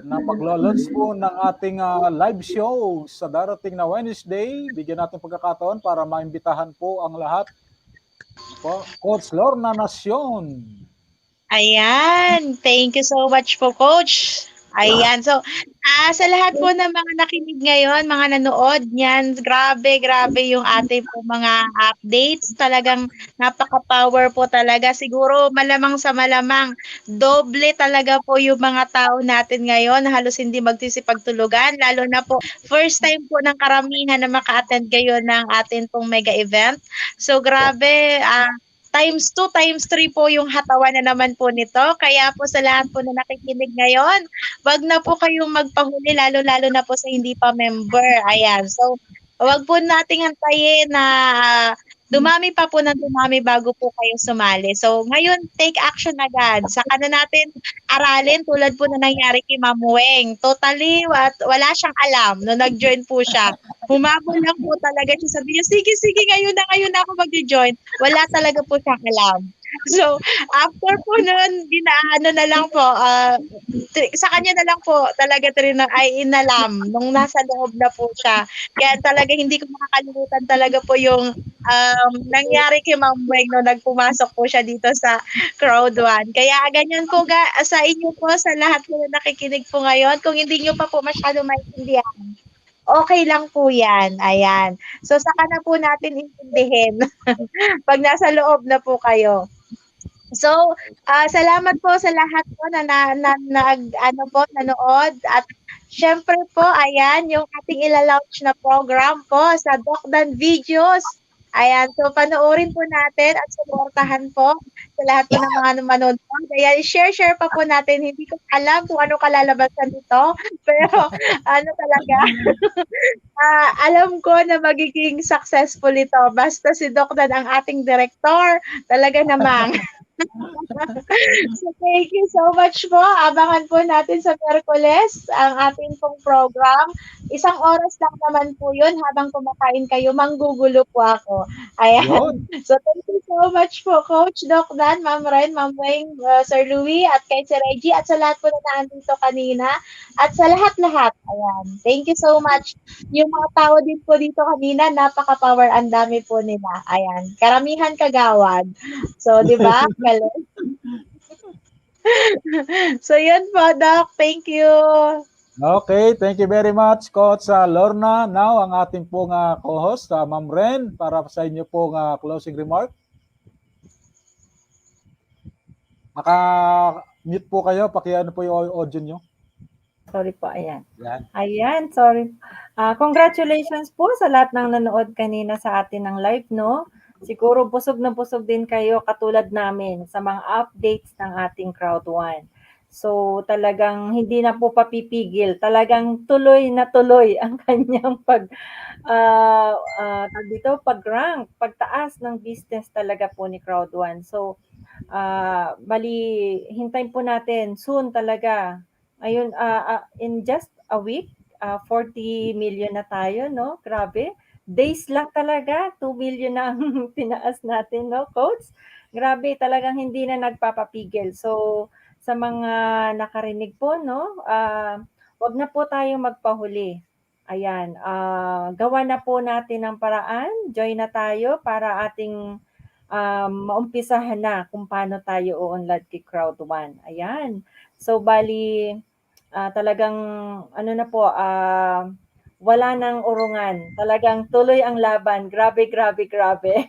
na maglo-launch po ng ating live show sa darating na Wednesday. Bigyan natin pagkakataon para maimbitahan po ang lahat. Po, Coach Lorna Nacion. Ayan, thank you so much po, Coach. Ayan, so sa lahat po ng mga nakinig ngayon, mga nanood niyan, grabe yung ating po mga updates. Talagang napaka-power po talaga. Siguro malamang sa malamang, doble talaga po yung mga tao natin ngayon. Halos hindi magsisipagtulugan, lalo na po first time po ng karamihan na maka-attend kayo ng atin pong mega event. So grabe, times 2, times 3 po yung hatawan na naman po nito. Kaya po sa lahat po na nakikinig ngayon, wag na po kayong magpahuli, lalo-lalo na po sa hindi pa member. Ayan. So, wag po nating antayin na dumami pa po ng dumami bago po kayo sumali. So, ngayon, take action agad. Saka na natin aralin tulad po na nangyari kay Ma'am Weng. Totally, wala siyang alam no nag-join po siya. Humabol lang po talaga siya. Sabi niya, sige, ngayon na ako mag-join. Wala talaga po siyang alam. So, after po nun, ginaano na lang po, sa kanya na lang po talaga ay inalam nung nasa loob na po siya. Kaya talaga hindi ko makakalimutan talaga po yung nangyari kay Ma'am Weng no nagpumasok po siya dito sa Crowd 1. Kaya ganyan po sa inyo po, sa lahat po na nakikinig po ngayon, kung hindi nyo pa po masyado maintindihan, okay lang po yan. Ayan. So, saka na po natin intindihin pag nasa loob na po kayo. So, salamat po sa lahat po na nanood. At syempre po, ayan, yung ating ilalaunch na program po sa Dokdan Videos. Ayan, so panoorin po natin at suportahan po sa lahat po ng mga manonood. Ayan, share pa po natin. Hindi ko alam kung ano kalalabasan nito, pero ano talaga, alam ko na magiging successful ito. Basta si Dokdan ang ating director, talaga namang. So, thank you so much po. Abangan po natin sa Miyerkules ang ating pong program. 1 oras lang naman po yun. Habang kumakain kayo, manggugulo po ako. Ayan. So, thank you so much po, Coach Doc Dan, Ma'am Ren, Ma'am Weng, Sir Louie, at kay Sir Reggie, at sa lahat po na nandito kanina, at sa lahat-lahat. Ayan. Thank you so much. Yung mga tao din po dito kanina, napaka-power, ang dami po nila. Ayan. Karamihan kagawad. So, di ba? So, yun po, Doc. Thank you. Okay, thank you very much, Coach Lorna. Now, ang ating pong co-host, Ma'am Ren, para sa inyo pong closing remark. Naka-mute po kayo. Pakiano po yung audio nyo. Sorry po, ayan. Yan. Ayan, sorry. Congratulations po sa lahat ng nanood kanina sa atin ng live, no? Siguro busog na busog din kayo katulad namin sa mga updates ng ating Crowd 1. So talagang hindi na po papipigil. Talagang tuloy na tuloy ang kanyang pag-rank, pagtaas ng business talaga po ni Crowd 1. So bali hintayin po natin soon talaga. Ayun, in just a week, 40 million na tayo, no? Grabe. Days lang talaga, 2 million na ang tinaas natin, no, Coach? Grabe, talagang hindi na nagpapapigil. So, sa mga nakarinig po, no, wag na po tayong magpahuli. Ayan, gawa na po natin ang paraan, join na tayo para ating maumpisahan na kung paano tayo uunlad kay Crowd 1. Ayan. So, bali, talagang, ano na po, wala nang urungan. Talagang tuloy ang laban. Grabe,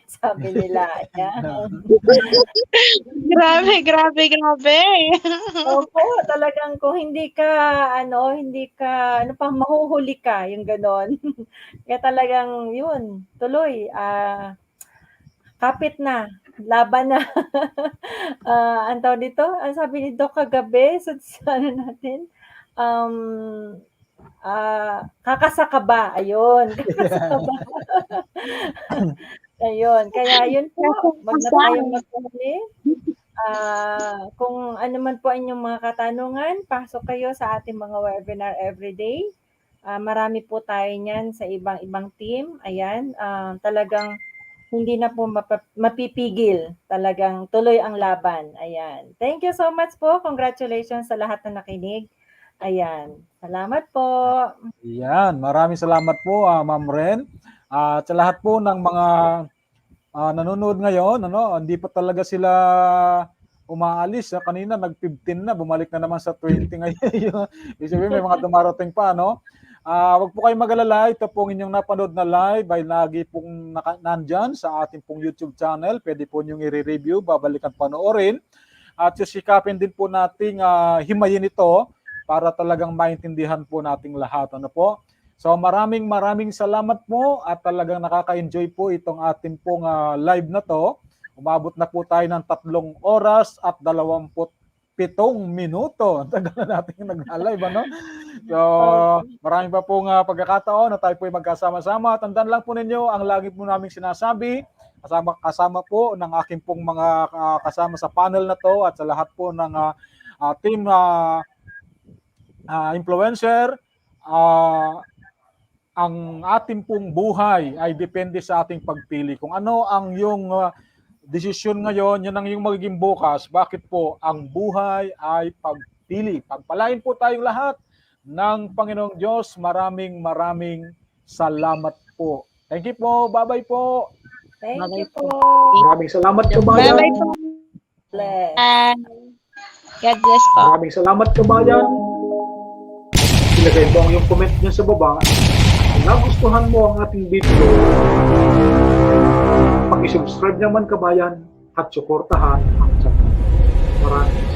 sabi nila. Ayan. Grabe. Opo, talagang kung hindi ka, mahuhuli ka, yung ganon. Kaya talagang, yun, tuloy, kapit na, laban na. Ang tawag dito, ang sabi ni Doc kagabi, sa ano natin, kakasakaba. Ayun, kakasakaba. Ayun, kaya yun po, wag na tayong magpahuli. Kung ano man po inyong mga katanungan, pasok kayo sa ating mga webinar everyday. Marami po tayo niyan sa ibang team. Ayan, talagang hindi na po mapipigil. Talagang tuloy ang laban. Ayan. Thank you so much po. Congratulations sa lahat na nakinig. Ayan. Salamat po. Yan, maraming salamat po, Ma'am Ren. At sa lahat po ng mga nanonood ngayon, hindi pa talaga sila umaalis. Kanina nag-15 na, bumalik na naman sa 20 ngayon. Ibig sabihin, may mga dumarating pa, Huwag po kayong mag-alala, ito pong inyong napanood na live ay lagi pong nandyan sa ating pong YouTube channel. Pwede po niyong i-review, babalikan panoorin. At sisikapin din po nating himayin ito para talagang maintindihan po nating lahat. So maraming salamat po at talagang nakaka-enjoy po itong ating pong live na to. Umabot na po tayo ng 3 oras at 27 minuto. Ang tagal na natin nag-live, So, marami pa pong pagkakataon na tayo po ay magkasama-sama. Tandaan lang po ninyo, ang lagi po naming sinasabi, kasama po ng aking pong mga kasama sa panel na to at sa lahat po ng team influencer, ang ating pong buhay ay depende sa ating pagpili. Kung ano ang yung desisyon ngayon, yun ang yung magiging bukas. Bakit po? Ang buhay ay pagpili. Pagpalain po tayong lahat ng Panginoong Diyos. Maraming salamat po. Thank you po. Bye-bye po. Thank you po. Maraming salamat kabayan. Bye-bye po. God bless po. Maraming salamat kabayan. Ilagay mo ang iyong comment niyo sa baba. Kung nagustuhan mo ang ating video, pag-subscribe naman kabayan at suportahan ang channel. Maraming